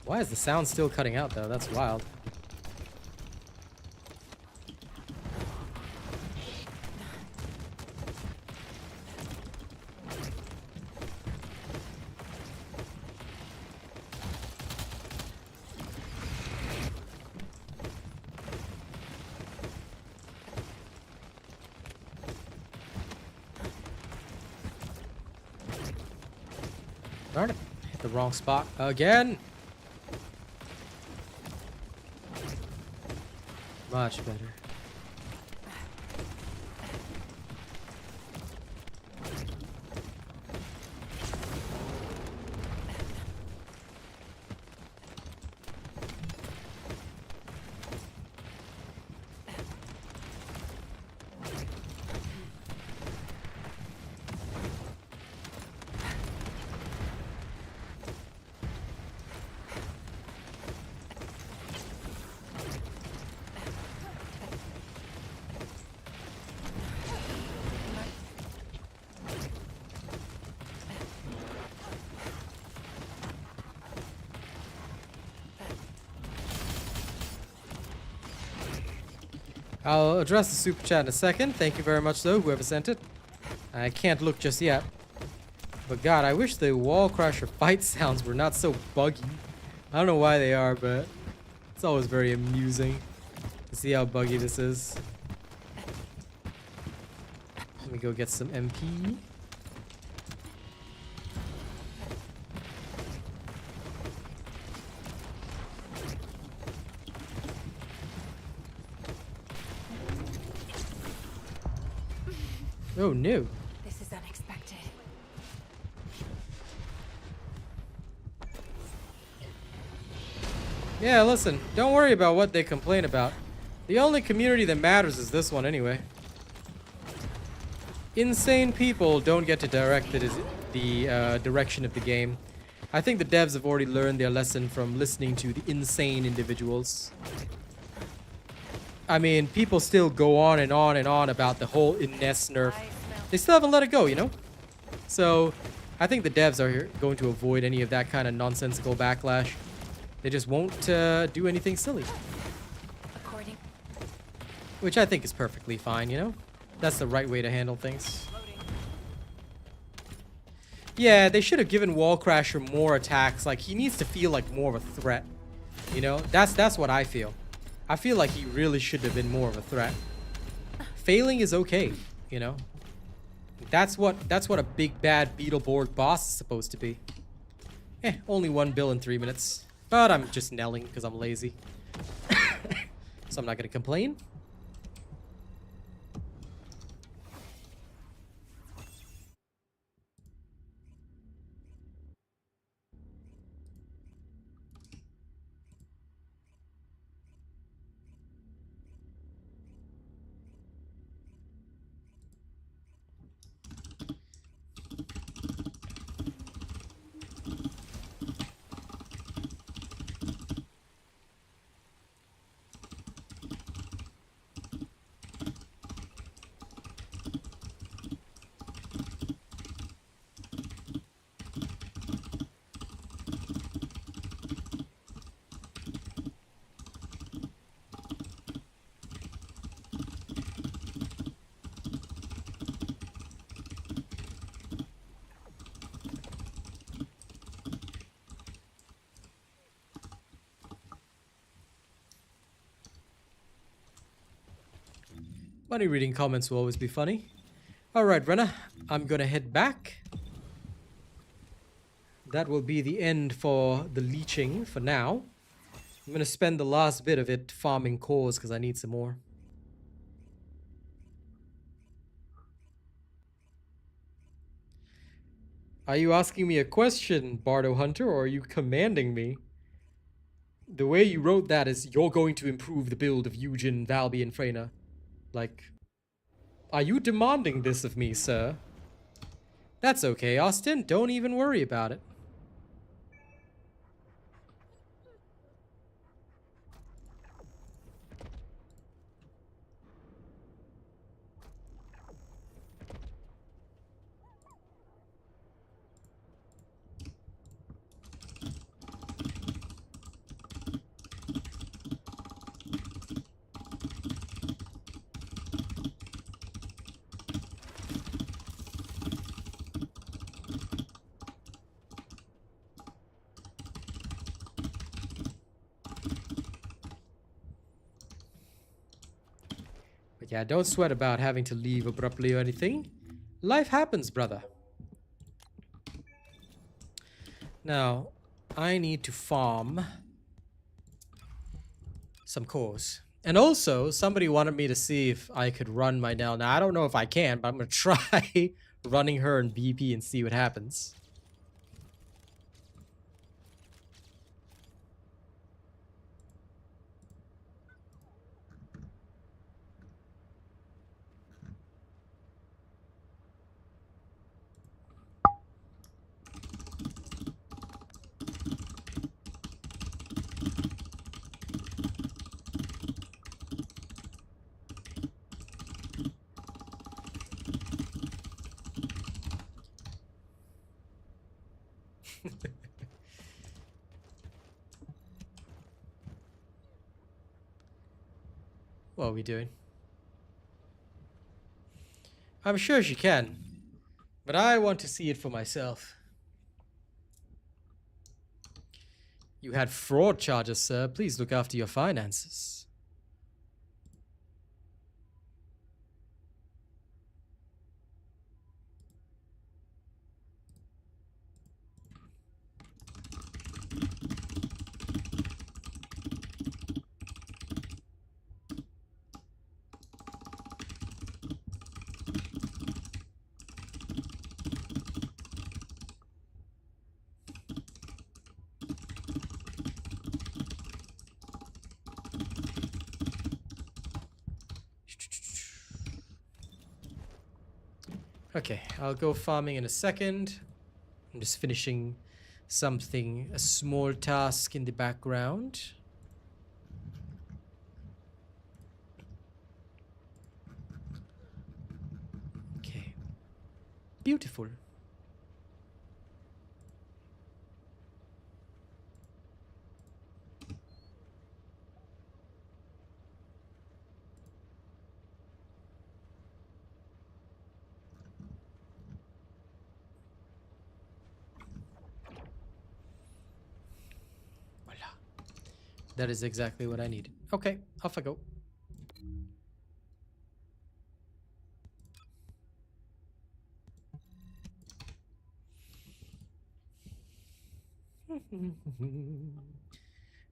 Why is the sound still cutting out though? That's wild. Darn it. Hit the wrong spot again. Much better. I'll address the super chat in a second. Thank you very much, though, whoever sent it. I can't look just yet. But God, I wish the Wall Crasher fight sounds were not so buggy. I don't know why they are, but it's always very amusing to see how buggy this is. Let me go get some MP. Oh no. This is unexpected. Yeah, listen, don't worry about what they complain about. The only community that matters is this one anyway. Insane people don't get to direct the direction of the game. I think the devs have already learned their lesson from listening to the insane individuals. I mean, people still go on and on and on about the whole Ines nerf. They still haven't let it go, you know? So, I think the devs are going to avoid any of that kind of nonsensical backlash. They just won't do anything silly. Which I think is perfectly fine, you know? That's the right way to handle things. Yeah, they should have given Wall Crasher more attacks. Like, he needs to feel like more of a threat. You know? That's what I feel. I feel like he really should have been more of a threat. Failing is okay, you know? That's what a big bad Beetleborg boss is supposed to be. Only one bill in 3 minutes. But I'm just knelling because I'm lazy. So I'm not gonna complain. Money reading comments will always be funny. Alright, Renna, I'm gonna head back. That will be the end for the leeching for now. I'm gonna spend the last bit of it farming cores because I need some more. Are you asking me a question, Bardo Hunter, or are you commanding me? The way you wrote that is you're going to improve the build of Eugen, Valby, and Freyna. Like, are you demanding this of me, sir? That's okay, Austin. Don't even worry about it. Yeah, don't sweat about having to leave abruptly or anything. Life happens, brother. Now, I need to farm some cores. And also, somebody wanted me to see if I could run my Nell. Now, I don't know if I can, but I'm going to try running her in BP and see what happens. What are we doing? I'm sure she can, but I want to see it for myself. You had fraud charges, sir. Please look after your finances. Okay, I'll go farming in a second. I'm just finishing something, a small task in the background. Okay. Beautiful. That is exactly what I needed. Okay, off I go.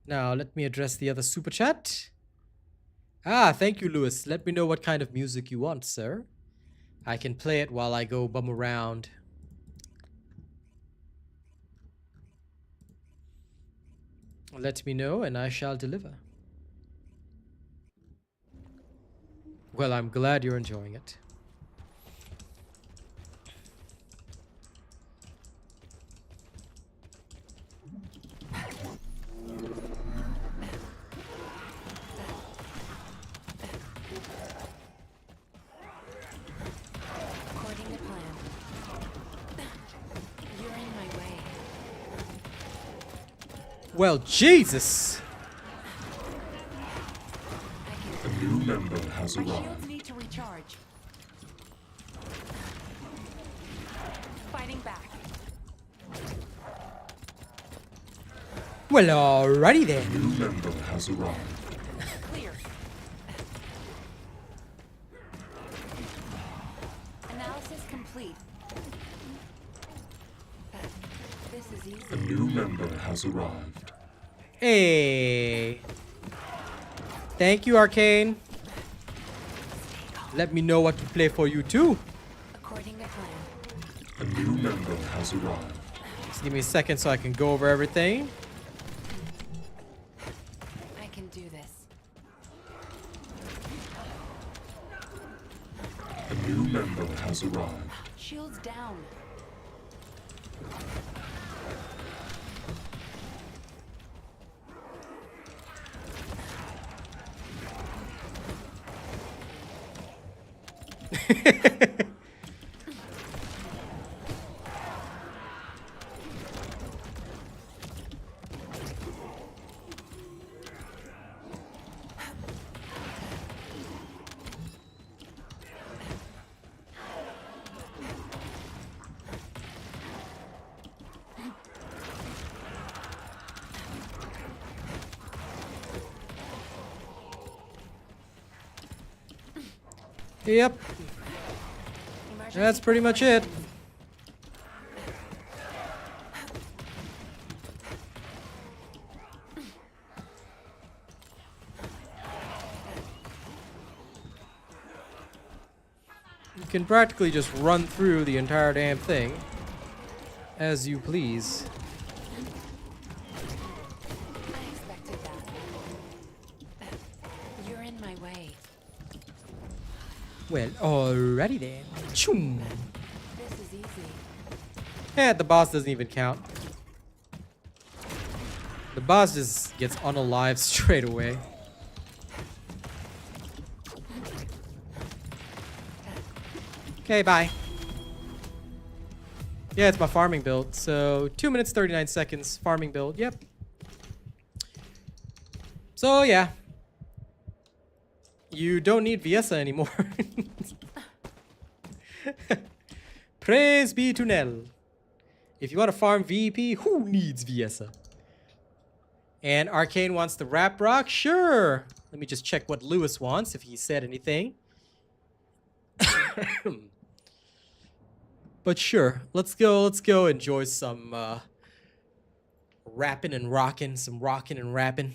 Now, let me address the other super chat. Ah, thank you, Lewis. Let me know what kind of music you want, sir. I can play it while I go bum around. Let me know and I shall deliver. Well, I'm glad you're enjoying it. According to plan. You're in my way. Well, Jesus! A new member has My arrived. shields need to recharge. Fighting back. Well, alrighty then. A new member has arrived. Clear. A new member has arrived. Hey. Thank you, Arcane. Let me know what to play for you too. According to plan. A new member has arrived. Just give me a second so I can go over everything. I can do this. A new member has arrived. Shields down. Yep. That's pretty much it. You can practically just run through the entire damn thing as you please. I expected that. You're in my way. Well, alrighty then. Choom. This is easy. Yeah, the boss doesn't even count. The boss just gets unalived straight away. Okay, bye. Yeah, it's my farming build. So 2 minutes 39 seconds farming build. Yep. So yeah. You don't need Viessa anymore. Praise be to Nell. If you want to farm VP, who needs Viessa? And Arcane wants the Rap Rock? Sure. Let me just check what Lewis wants, if he said anything. But sure, let's go enjoy some rapping and rocking, some rocking and rapping,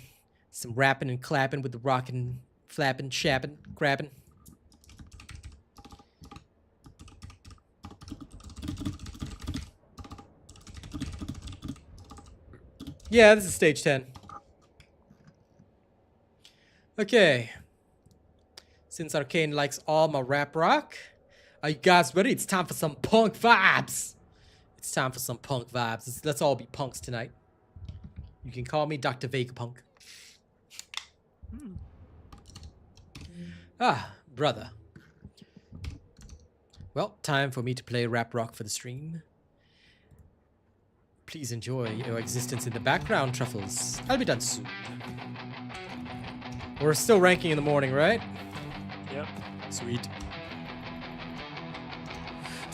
some rapping and clapping with the rocking, flapping, chapping, grabbing. Yeah, this is stage 10. Okay. Since Arcane likes all my rap rock, are you guys ready? It's time for some punk vibes. It's time for some punk vibes. Let's all be punks tonight. You can call me Dr. Vegapunk. Ah, brother. Well, time for me to play rap rock for the stream. Please enjoy your existence in the background, Truffles. I'll be done soon. We're still ranking in the morning, right? Yep. Sweet.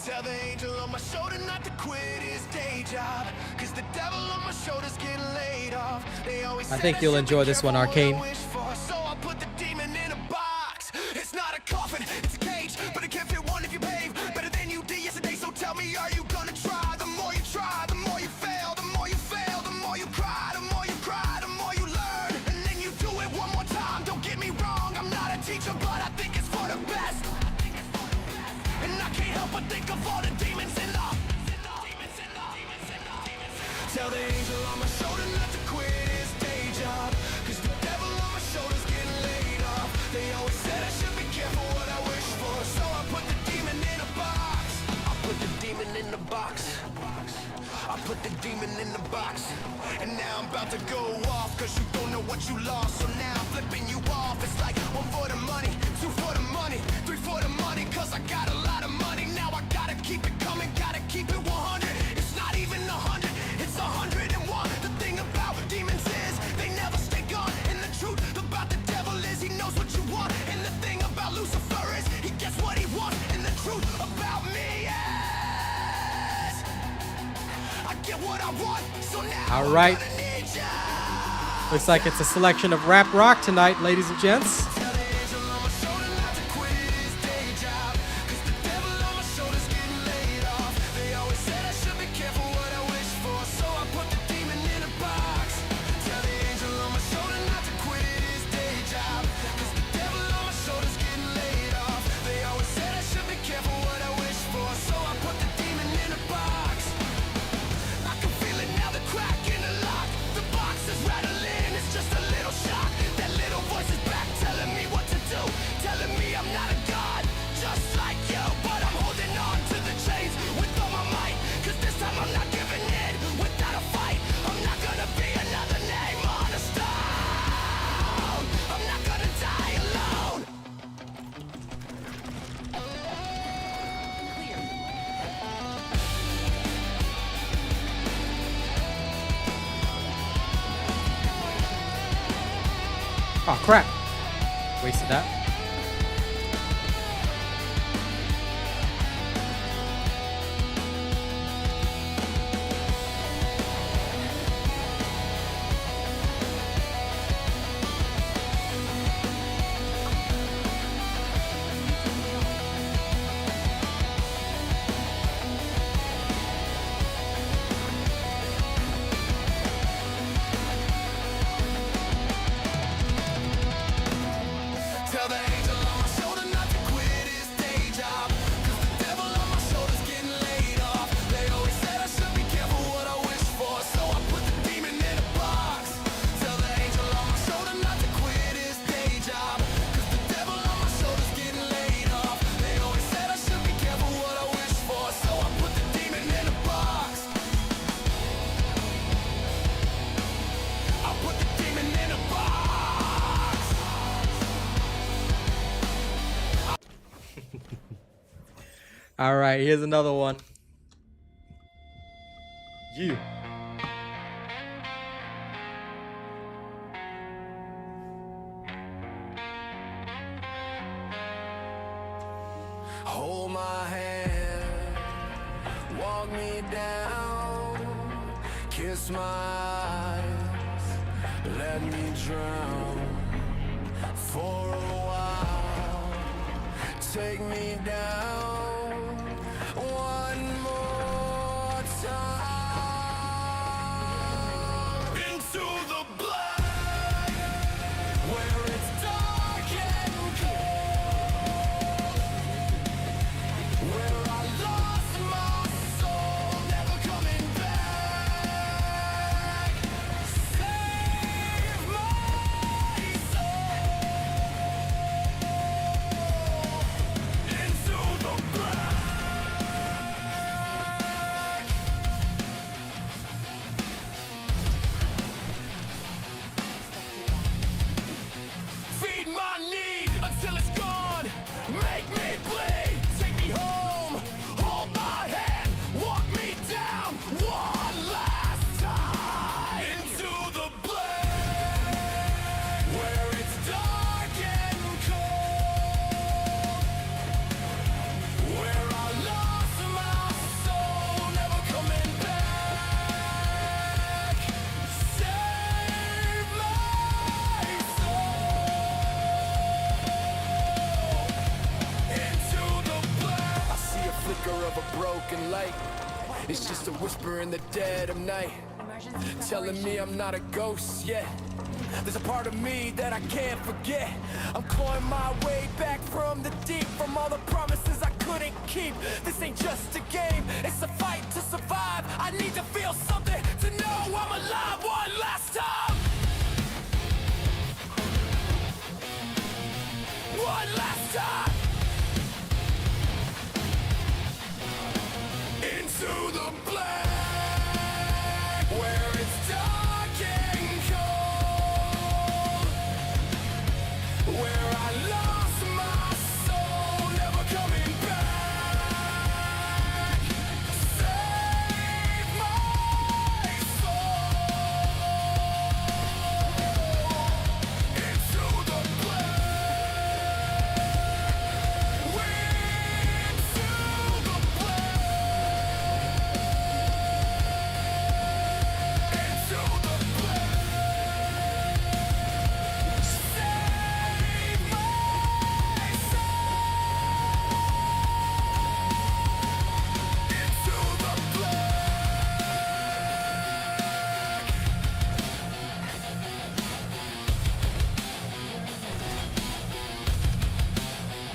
Tell the angel on my shoulder not to quit his day job, cause the devil on my shoulder's getting laid off. They always I think you'll enjoy this one, Arcane. So I put the demon in a box. It's not a coffin, it's a cage, but it can't fit one if you behave better than you did yesterday. So tell me, are you gonna try? The more you try, the more you fail. The more you fail, the more you cry. The more you cry, the more you learn. And then you do it one more time. Don't get me wrong, I'm not a teacher, but I think it's for the best. And I can't help but think of all the demons in the Tell the angel on my shoulder not to quit his day job, cause the devil on my shoulder's getting laid off. They always said I should be careful what I wish for, so I put the demon in a box. I put the demon in the box. I put the demon in the box. And now I'm about to go off, cause you don't know what you lost. So now I'm flipping you off. It's like 1 for the money, 2 for the money, 3 for the money, cause I got a lot of money. Now I gotta keep it coming, gotta keep it 100. It's not even 100, it's 101. The thing about demons is they never stay gone. And the truth about the devil is he knows what you want. And the thing about Lucifer is he gets what he wants. And the truth about me is I get what I want. So now all right. Looks like it's a selection of rap rock tonight, ladies and gents. They always said I should be careful what I wish for, so I put the Oh crap. Wasted that. Tell the angel on my shoulder not to quit his day job, 'cause the devil on my shoulder's getting laid off. They always said I should be careful what I wish for, so I put the demon in a box. Tell the angel on my shoulder not to quit his day job, 'cause the devil on my shoulder's getting laid off. They always said I should be careful what I wish for, so I put the demon in a box. I put the demon in a box. All right, here's another one. You. Hold my hand, walk me down, kiss my eyes, let me drown for a while. Take me down one more time into the black, where it's dark and cold, where I lost my soul, never coming back. Save my soul into the black. Feed my need until it's gone. Make me bleed. Take me home. Hold my hand. Walk me down one last time into the black, where it's dark and cold, where I lost my soul, never coming back. Save my into the black. I see a flicker of a broken light. It's just a whisper in the dead of night, telling me I'm not a ghost yet. There's a part of me that I can't forget. I'm clawing my way back from the deep, from all the promises I couldn't keep. This ain't just a game, it's a fight to survive. I need to feel something to know I'm alive one last time. One last time. Into the black, where it's dark and cold, where I lost my soul, never coming back. Save my soul into the black. Into the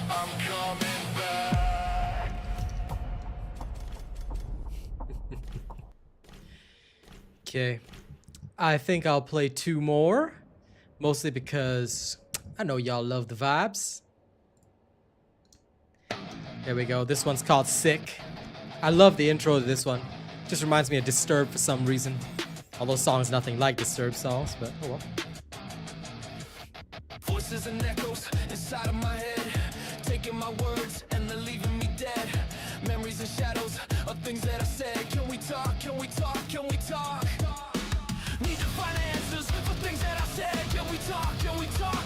I'm coming back. Okay. I think I'll play two more. Mostly because I know y'all love the vibes. There we go. This one's called Sick. I love the intro to this one. Just reminds me of Disturbed for some reason. Although song's nothing like Disturbed songs, but oh well. Voices and echoes inside of my head, taking my words and they're leaving me dead. Memories and shadows of things that I said. Can we talk? Can we talk? Can we talk? Need to find answers for things that I said. Can we talk? Can we talk?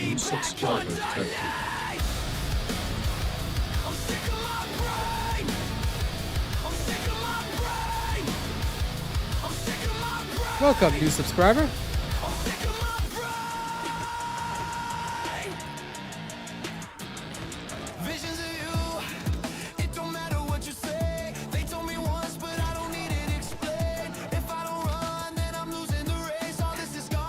New subscriber detected. Welcome, new subscriber. Visions of you, it don't matter what you say. They told me once, but I don't need it explained. If I don't run, then I'm losing the race. All this is gone.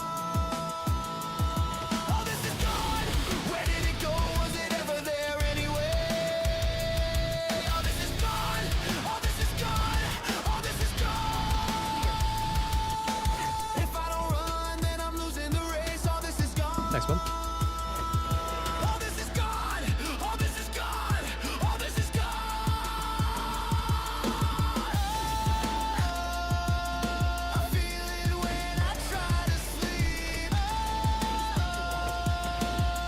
All this is gone. Where did it go? Was it ever there anyway? All this is gone. All this is gone. All this is gone. If I don't run, then I'm losing the race. All this is gone. Next one. All this is gone. All this is gone. All this is gone. I feel it when I try to sleep.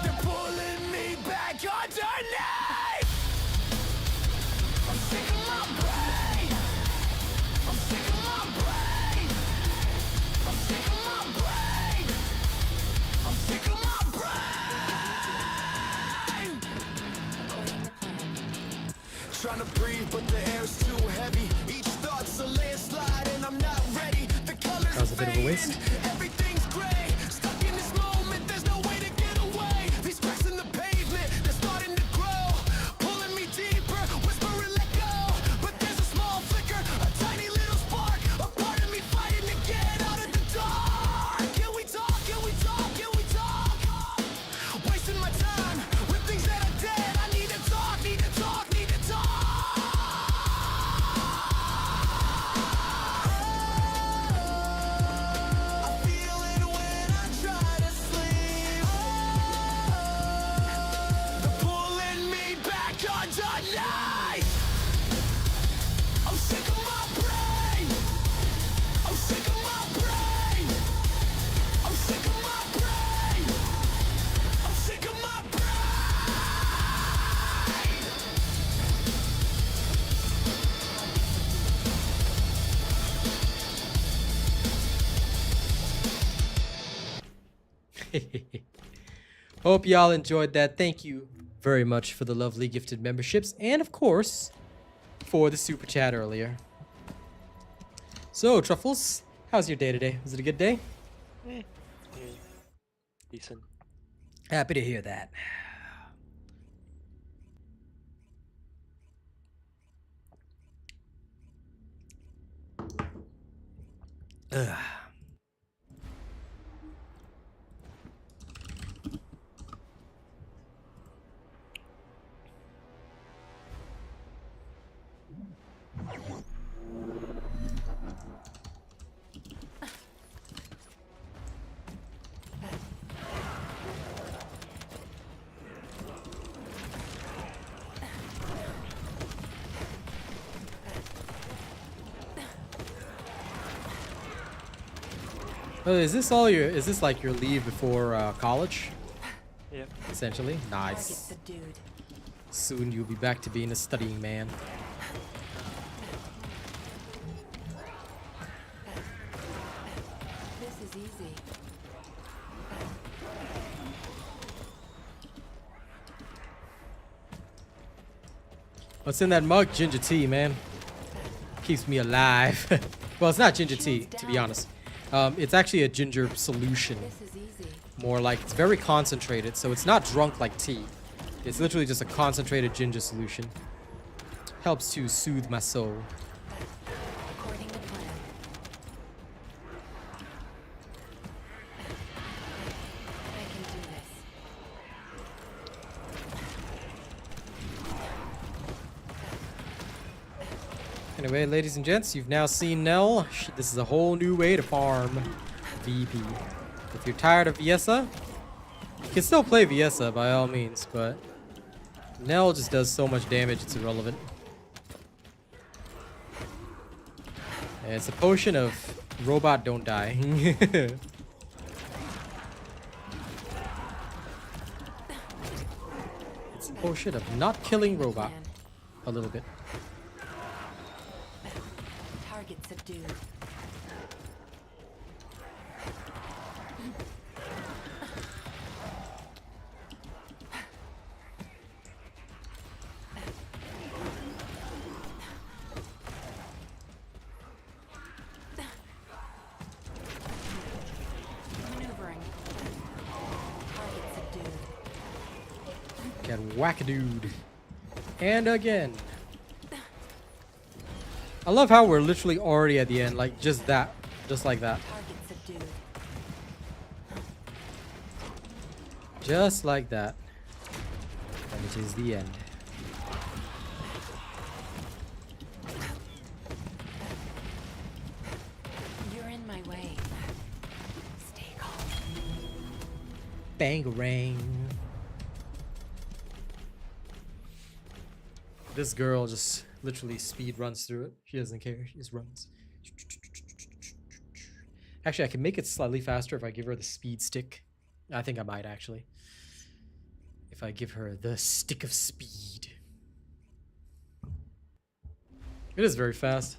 They're pulling me back underneath. I'm sick of my brain. I'm sick of my brain. I'm sick of my brain. I'm sick of my brain. Trying to breathe, but the air's too heavy. Each thought's a landslide, and I'm not ready. The colors That was a bit of a waste. fading, everything's gray. Stuck in this moment, there's no way to get away. These cracks in the pavement, they're starting to grow, pulling me deeper, whispering let go. But there's a small flicker, a tiny little spark, a part of me fighting to get out of the dark. Can we talk? Can we talk? Can we talk? Wasting my time with things that are dead. I need to talk, need to talk, need to talk. I feel it when I try to sleep. They're pulling me back underneath. I'm sick of my brain. I'm sick of my brain. I'm sick of my brain. I'm sick of my brain. Hope y'all enjoyed that. Thank you very much for the lovely gifted memberships, and of course, for the super chat earlier. So, Truffles, how's your day today? Was it a good day? Decent. Happy to hear that. Ugh. Oh, is this all your? Is this like your leave before college? Yep. Essentially, nice. Subdued. Soon you'll be back to being a studying man. This is easy. What's in that mug? Ginger tea, man. Keeps me alive. Well, it's not ginger tea, to be honest. It's actually a ginger solution. This is easy. More like, it's very concentrated, so it's not drunk like tea. It's literally just a concentrated ginger solution. Helps to soothe my soul. According to plan. I can do this. Anyway, ladies and gents, you've now seen Nell. This is a whole new way to farm VP. If you're tired of Viessa, you can still play Viessa by all means, but Nell just does so much damage, it's irrelevant. And it's a potion of robot don't die. It's a potion of not killing robot. A little bit. Target subdued. Can whack a dude. And again. I love how we're literally already at the end. Like, just that. Just like that. Target subdued. Just like that. And it is the end. You're in my way. Stay calm. Bangarang. This girl just literally speed runs through it. She doesn't care. She just runs. Actually, I can make it slightly faster if I give her the speed stick. I think I might actually. If I give her the stick of speed. It is very fast.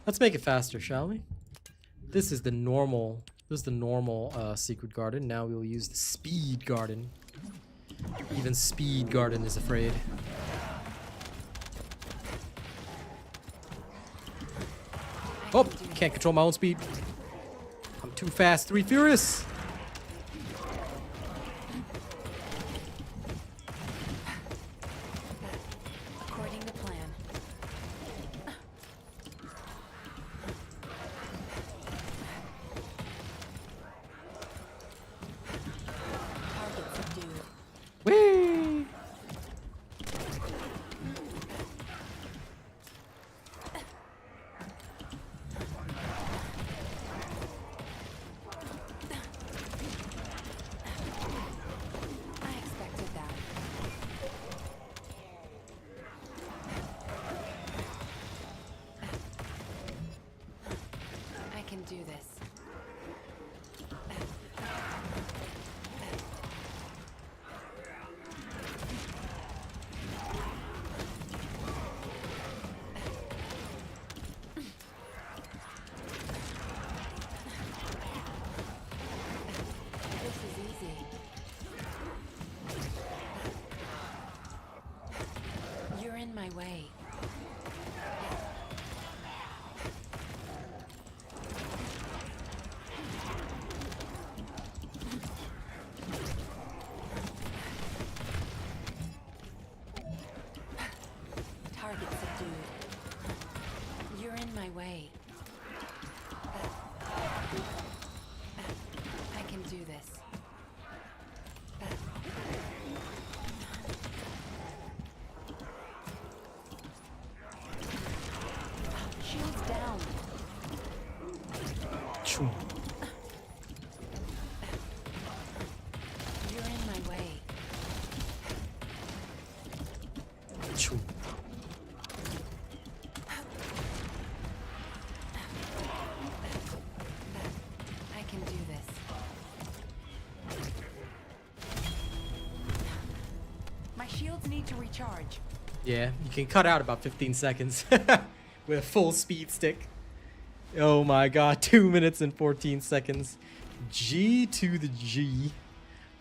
Let's make it faster, shall we? This is the normal. This is the normal secret garden. Now we will use the speed garden. Even speed garden is afraid. Oh, can't control my own speed. I'm too fast, 3 furious. According to plan. Target subdued. Whee! I expected that. I can do this. This is easy. You're in my way. Target subdued. You're in my way. I can do this. Shields down. Choo. You're in my way. Choo. I can do this. My shields need to recharge. Yeah, you can cut out about 15 seconds with a full speed stick. Oh my god, 2 minutes and 14 seconds. G to the G.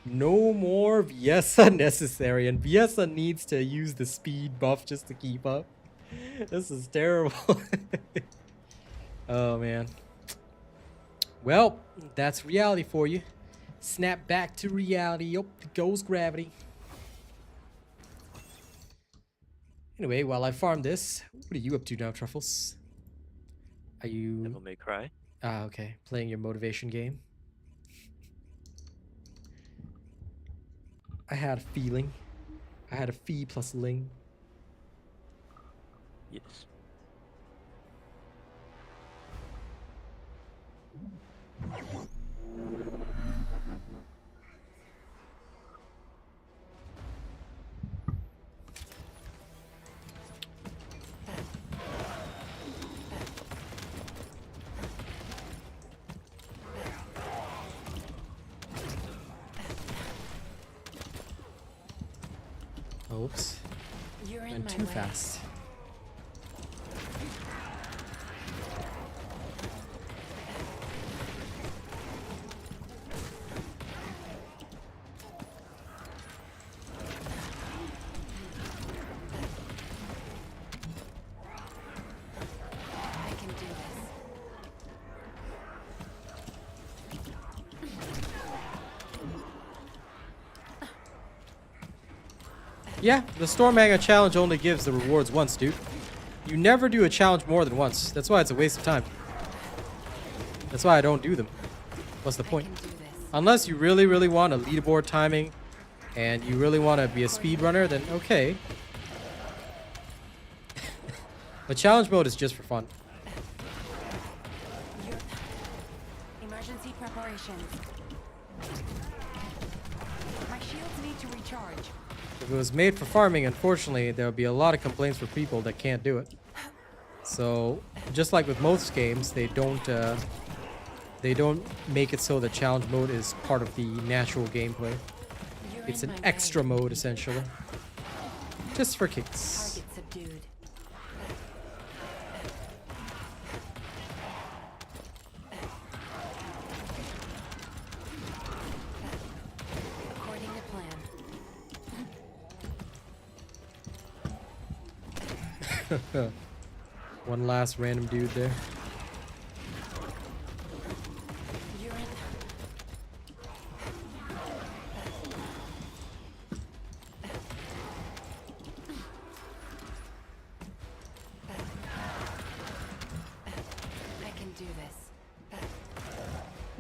No more Viesa necessary, and Viesa needs to use the speed buff just to keep up. This is terrible. Oh man. Well, that's reality for you. Snap back to reality. Yup, goes gravity. Anyway, while I farm this, what are you up to now, Truffles? Are you... Devil May Cry. Ah, okay. Playing your motivation game? I had a feeling. I had a fee plus ling. Yes. Oops. You're in Went my too way. fast. I can do this. Yeah, the Stormhanger challenge only gives the rewards once, dude. You never do a challenge more than once. That's why it's a waste of time. That's why I don't do them. What's the point? Unless you really, really want a leaderboard timing and you really want to be a speedrunner, then okay. But challenge mode is just for fun. Emergency preparations. My shields need to recharge. If it was made for farming, unfortunately, there would be a lot of complaints for people that can't do it. So, just like with most games, they don't make it so the challenge mode is part of the natural gameplay. It's an extra mode, essentially. Just for kicks. Target subdued. According to plan. One last random dude there.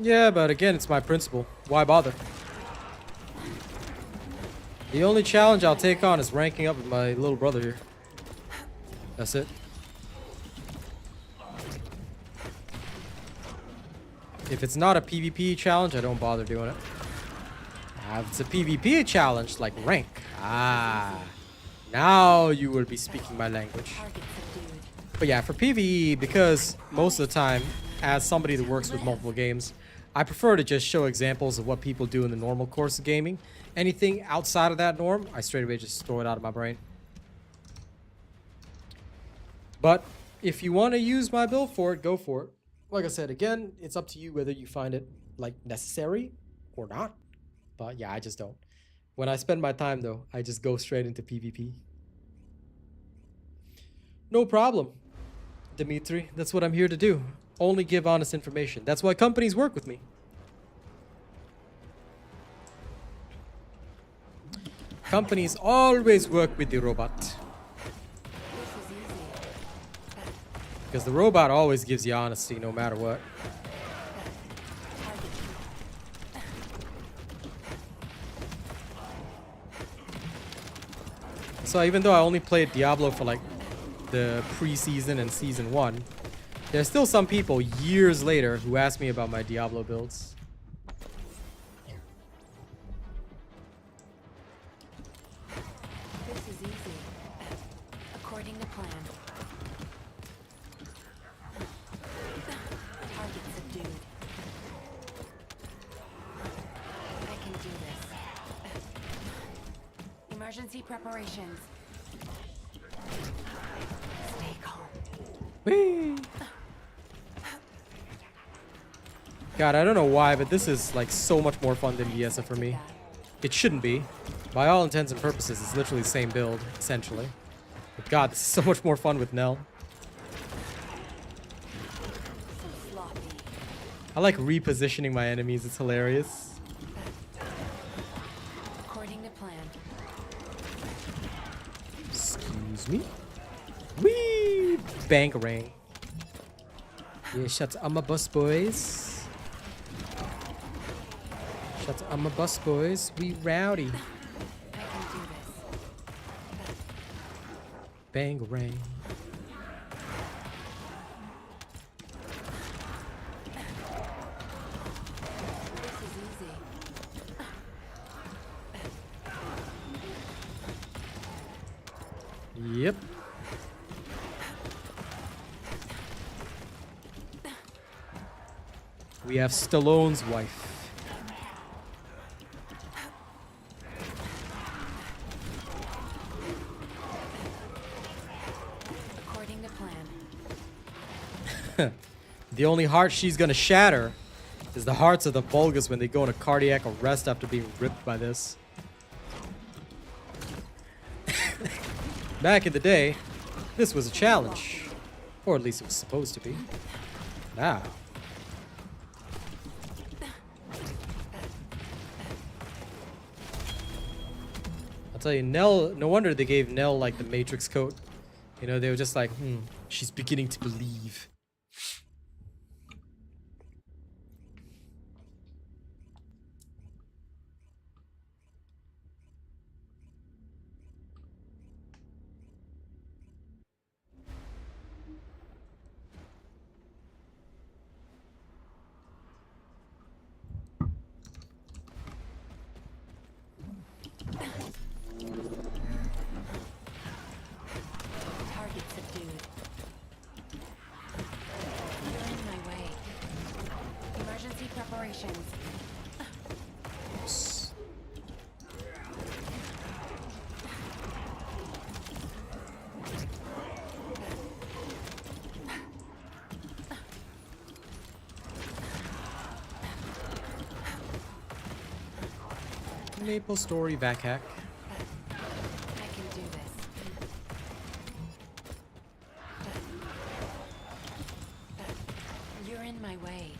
Yeah, but again, it's my principle. Why bother? The only challenge I'll take on is ranking up with my little brother here. That's it. If it's not a PvP challenge, I don't bother doing it. If it's a PvP challenge, like rank, now you will be speaking my language. But yeah, for PvE, because most of the time, as somebody that works with multiple games, I prefer to just show examples of what people do in the normal course of gaming. Anything outside of that norm, I straight away just throw it out of my brain. But if you want to use my build for it, go for it. Like I said, again, it's up to you whether you find it like necessary or not. But yeah, I just don't. When I spend my time though, I just go straight into PvP. No problem, Dimitri. That's what I'm here to do. Only give honest information. That's why companies work with me. Companies always work with the robot. Because the robot always gives you honesty no matter what. So even though I only played Diablo for like the pre-season and season 1, there's still some people years later who ask me about my Diablo builds. This is easy. According to plan. Target subdued. I can do this. Emergency preparations. Stay calm. Whee! God, I don't know why, but this is like so much more fun than ESA for me. It shouldn't be. By all intents and purposes, it's literally the same build, essentially. But God, this is so much more fun with Nell. I like repositioning my enemies, it's hilarious. According to plan. Excuse me? Whee! Bangarang. Yeah, shut up, my bus boys. Shut up, my bus boys. We rowdy. I can do this. Bangarang. This is easy. Yep. We have Stallone's wife. According to plan. The only heart she's gonna shatter is the hearts of the Vulgus when they go into cardiac arrest after being ripped by this. Back in the day, this was a challenge. Or at least it was supposed to be. Now. tell you, Nell, no wonder they gave Nell like the Matrix coat. You know, they were just like, she's beginning to believe. Target subdued. You're in my way. Emergency preparations. Oops. Maple Story vac hack. I can do this. You're in my way.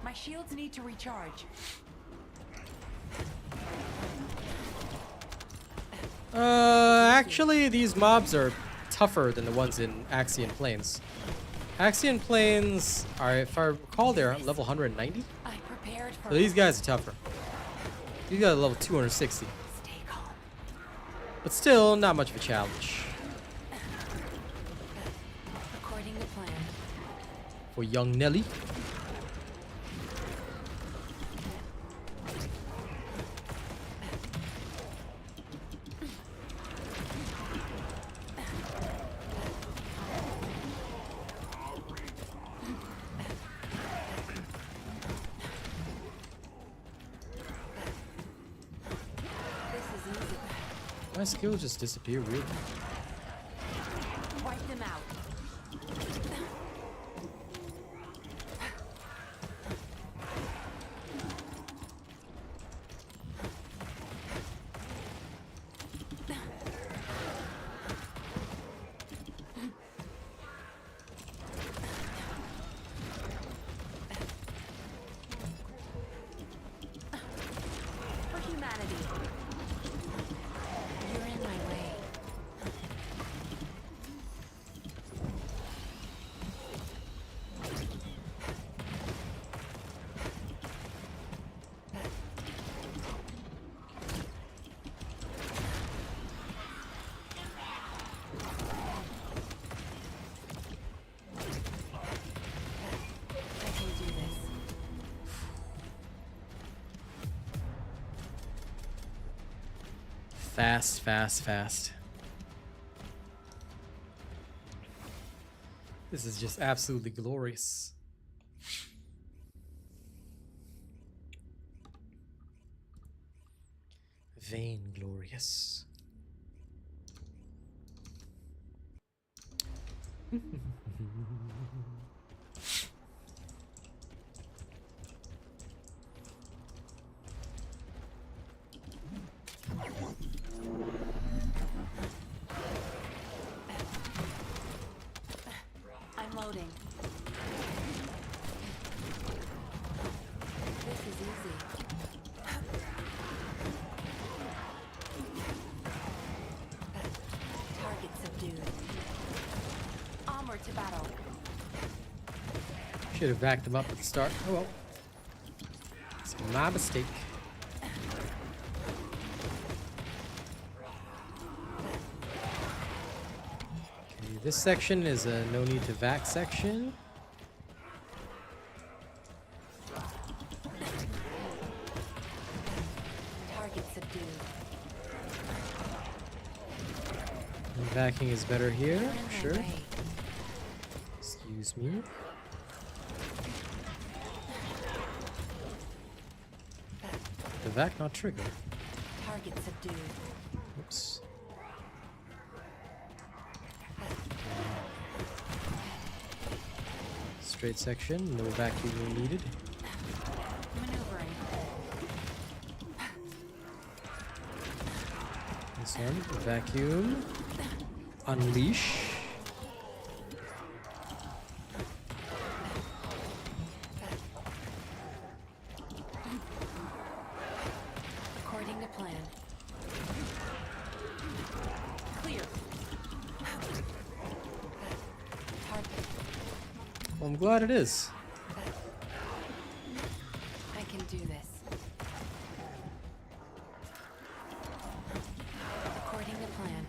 My shields need to recharge. Actually, these mobs are tougher than the ones in Axion Plains. Axion Plains are, if I recall, they're level 190. I prepared for So these guys are tougher. These guys are level 260. Stay calm. But still, not much of a challenge According to plan. for young Nelly. This is easy. My skills just disappear weird. Wipe them out. For humanity. You're in my way. I can do this. Fast, fast, fast. This is just absolutely glorious. Vainglorious. I'm loading. This is easy. Target subdued. Onward to battle. Should have backed them up at the start. Oh well. It's my mistake. Okay, this section is a no need to vac section. Target subdued. Vacuing is better here, You're in my sure. way. Excuse me. The vac not trigger. Target subdued. Oops. Straight section, no vacuum needed. Maneuvering. This one, vacuum. Unleash. According to plan. I'm glad it is. I can do this. According to plan.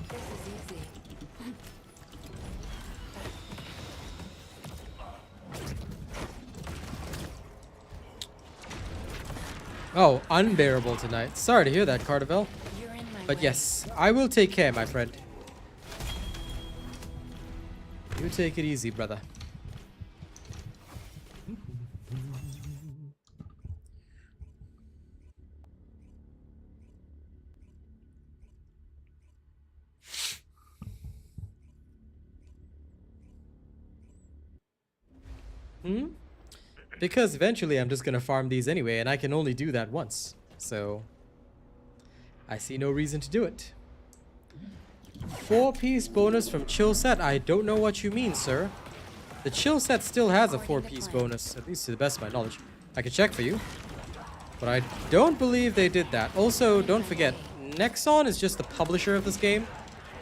This is easy. Oh, unbearable tonight. Sorry to hear that, Cardavel. You're in my But way. yes, I will take care, my friend. You take it easy, brother. Because eventually I'm just gonna farm these anyway, and I can only do that once. So I see no reason to do it. 4-piece bonus from chill set? I don't know what you mean, sir. The chill set still has a 4-piece bonus, at least to the best of my knowledge. I can check for you. But I don't believe they did that. Also, don't forget, Nexon is just the publisher of this game.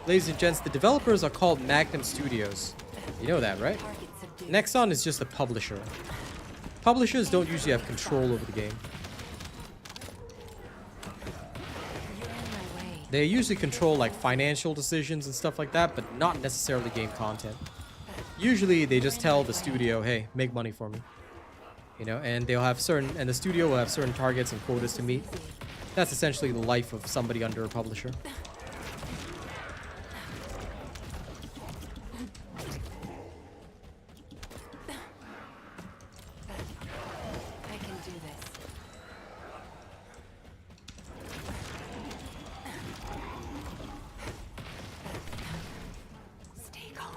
Ladies and gents, the developers are called Magnum Studios. You know that, right? Nexon is just a publisher. Publishers don't usually have control over the game. You're in my way. They usually control like financial decisions and stuff like that, but not necessarily game content. Usually they just tell the studio, hey, make money for me. You know, and they'll have and the studio will have certain targets and quotas to meet. That's essentially the life of somebody under a publisher. I can do this. Stay calm.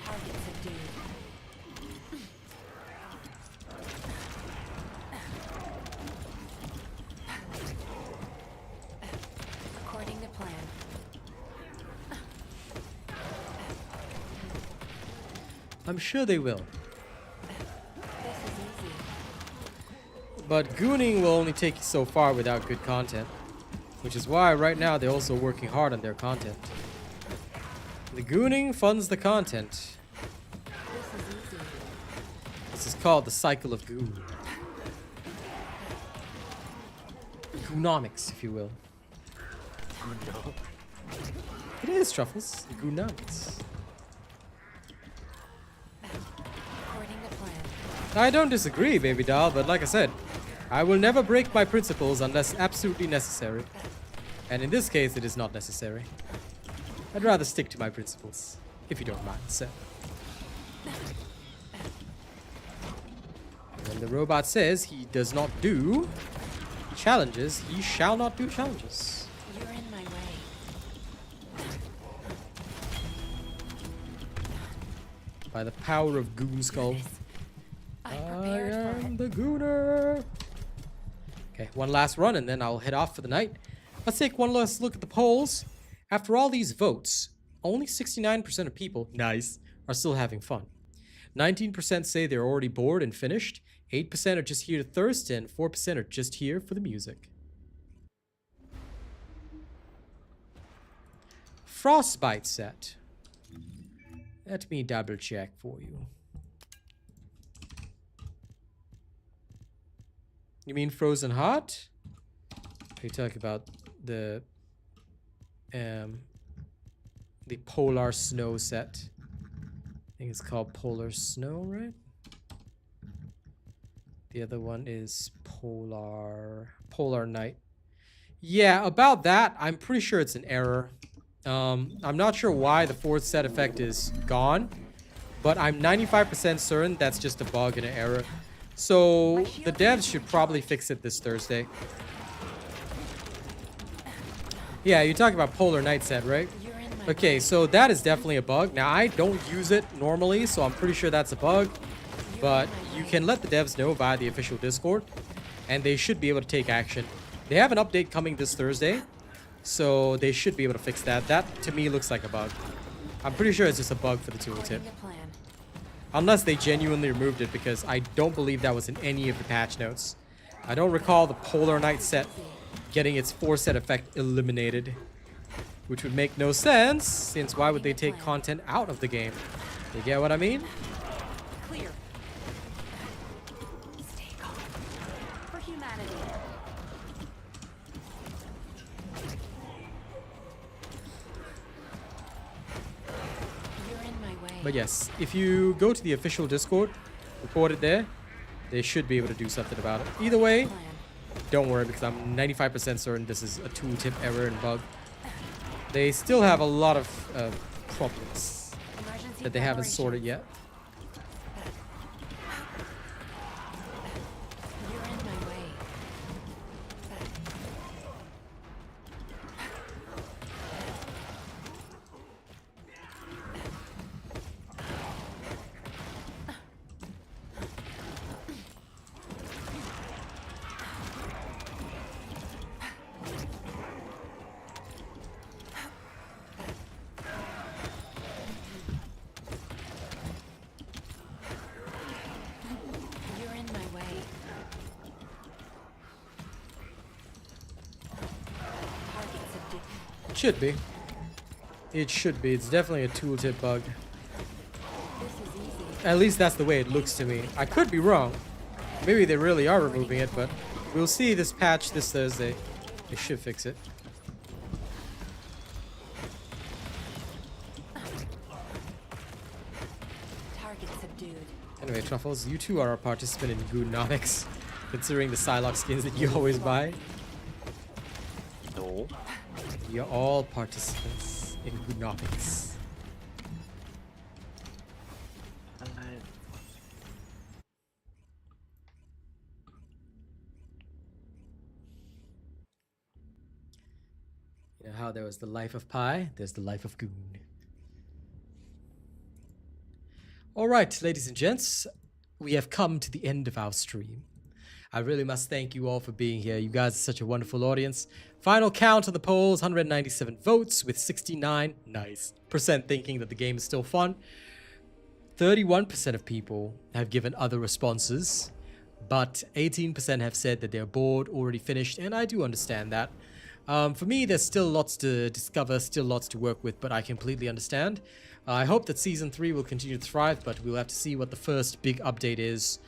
Target subdued. According to plan. I'm sure they will. This is easy. But gooning will only take you so far without good content. Which is why right now they're also working hard on their content. The gooning funds the content. This is easy. This is called the cycle of goon. Goonomics, if you will. It is, Truffles. Goonomics. According to plan. I don't disagree, baby doll, but like I said, I will never break my principles unless absolutely necessary. And in this case, it is not necessary. I'd rather stick to my principles, if you don't mind, sir. When the robot says he does not do challenges, he shall not do challenges. You're in my way. By the power of Goon Skull. I I prepared for am it. the Gooner. Okay, one last run and then I'll head off for the night. Let's take one last look at the polls. After all these votes, only 69% of people, nice, are still having fun. 19% say they're already bored and finished. 8% are just here to thirst, and 4% are just here for the music. Frostbite set. Let me double check for you. You mean Frozen Heart? Are you talking about the Polar Snow set? I think it's called Polar Snow, right? The other one is Polar Night. Yeah, about that, I'm pretty sure it's an error. I'm not sure why the fourth set effect is gone, but I'm 95% certain that's just a bug and an error. So the devs should probably fix it this Thursday. Yeah, you're talking about Polar Night set, right? Okay, so that is definitely a bug. Now, I don't use it normally, so I'm pretty sure that's a bug. But you can let the devs know via the official Discord, and they should be able to take action. They have an update coming this Thursday, so they should be able to fix that. That, to me, looks like a bug. I'm pretty sure it's just a bug for the tooltip. According to plan. Unless they genuinely removed it, because I don't believe that was in any of the patch notes. I don't recall the Polar Knight set getting its 4-set effect eliminated. Which would make no sense, since why would they take content out of the game? You get what I mean? Clear. Stay calm. For humanity. You're in my way. But yes, if you go to the official Discord, report it there, they should be able to do something about it. Either way, Plan. don't worry, because I'm 95% certain this is a tooltip error and bug. They still have a lot of problems Emergency that they haven't preparation. sorted yet. You're in my way. You're in my way. Target subdued. It should be. It should be. It's definitely a tooltip bug. This is easy. At least that's the way it looks to me. I could be wrong. Maybe they really are removing it, but we'll see this patch this Thursday. They should fix it. Target subdued. Anyway, Truffles, you too are a participant in Goonomics, considering the Psylocke skins that you always buy. No. You're all participants in Goonomics. You know how there was the life of Pi, there's the life of Goon. Alright, ladies and gents, we have come to the end of our stream. I really must thank you all for being here. You guys are such a wonderful audience. Final count on the polls, 197 votes with 69% thinking that the game is still fun. 31% of people have given other responses, but 18% have said that they're bored, already finished, and I do understand that. For me, there's still lots to discover, still lots to work with, but I completely understand. I hope that Season 3 will continue to thrive, but we'll have to see what the first big update is.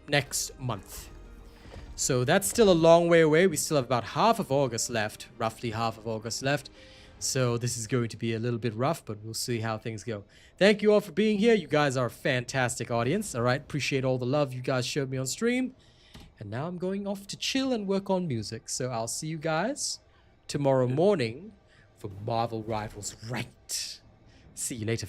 Next month. So that's still a long way away. We still have about half of August left, roughly half of August left. So this is going to be a little bit rough, but we'll see how things go. Thank you all for being here. You guys are a fantastic audience. All right, appreciate all the love you guys showed me on stream. And now I'm going off to chill and work on music. So I'll see you guys tomorrow morning for Marvel Rivals Ranked. See you later, friends.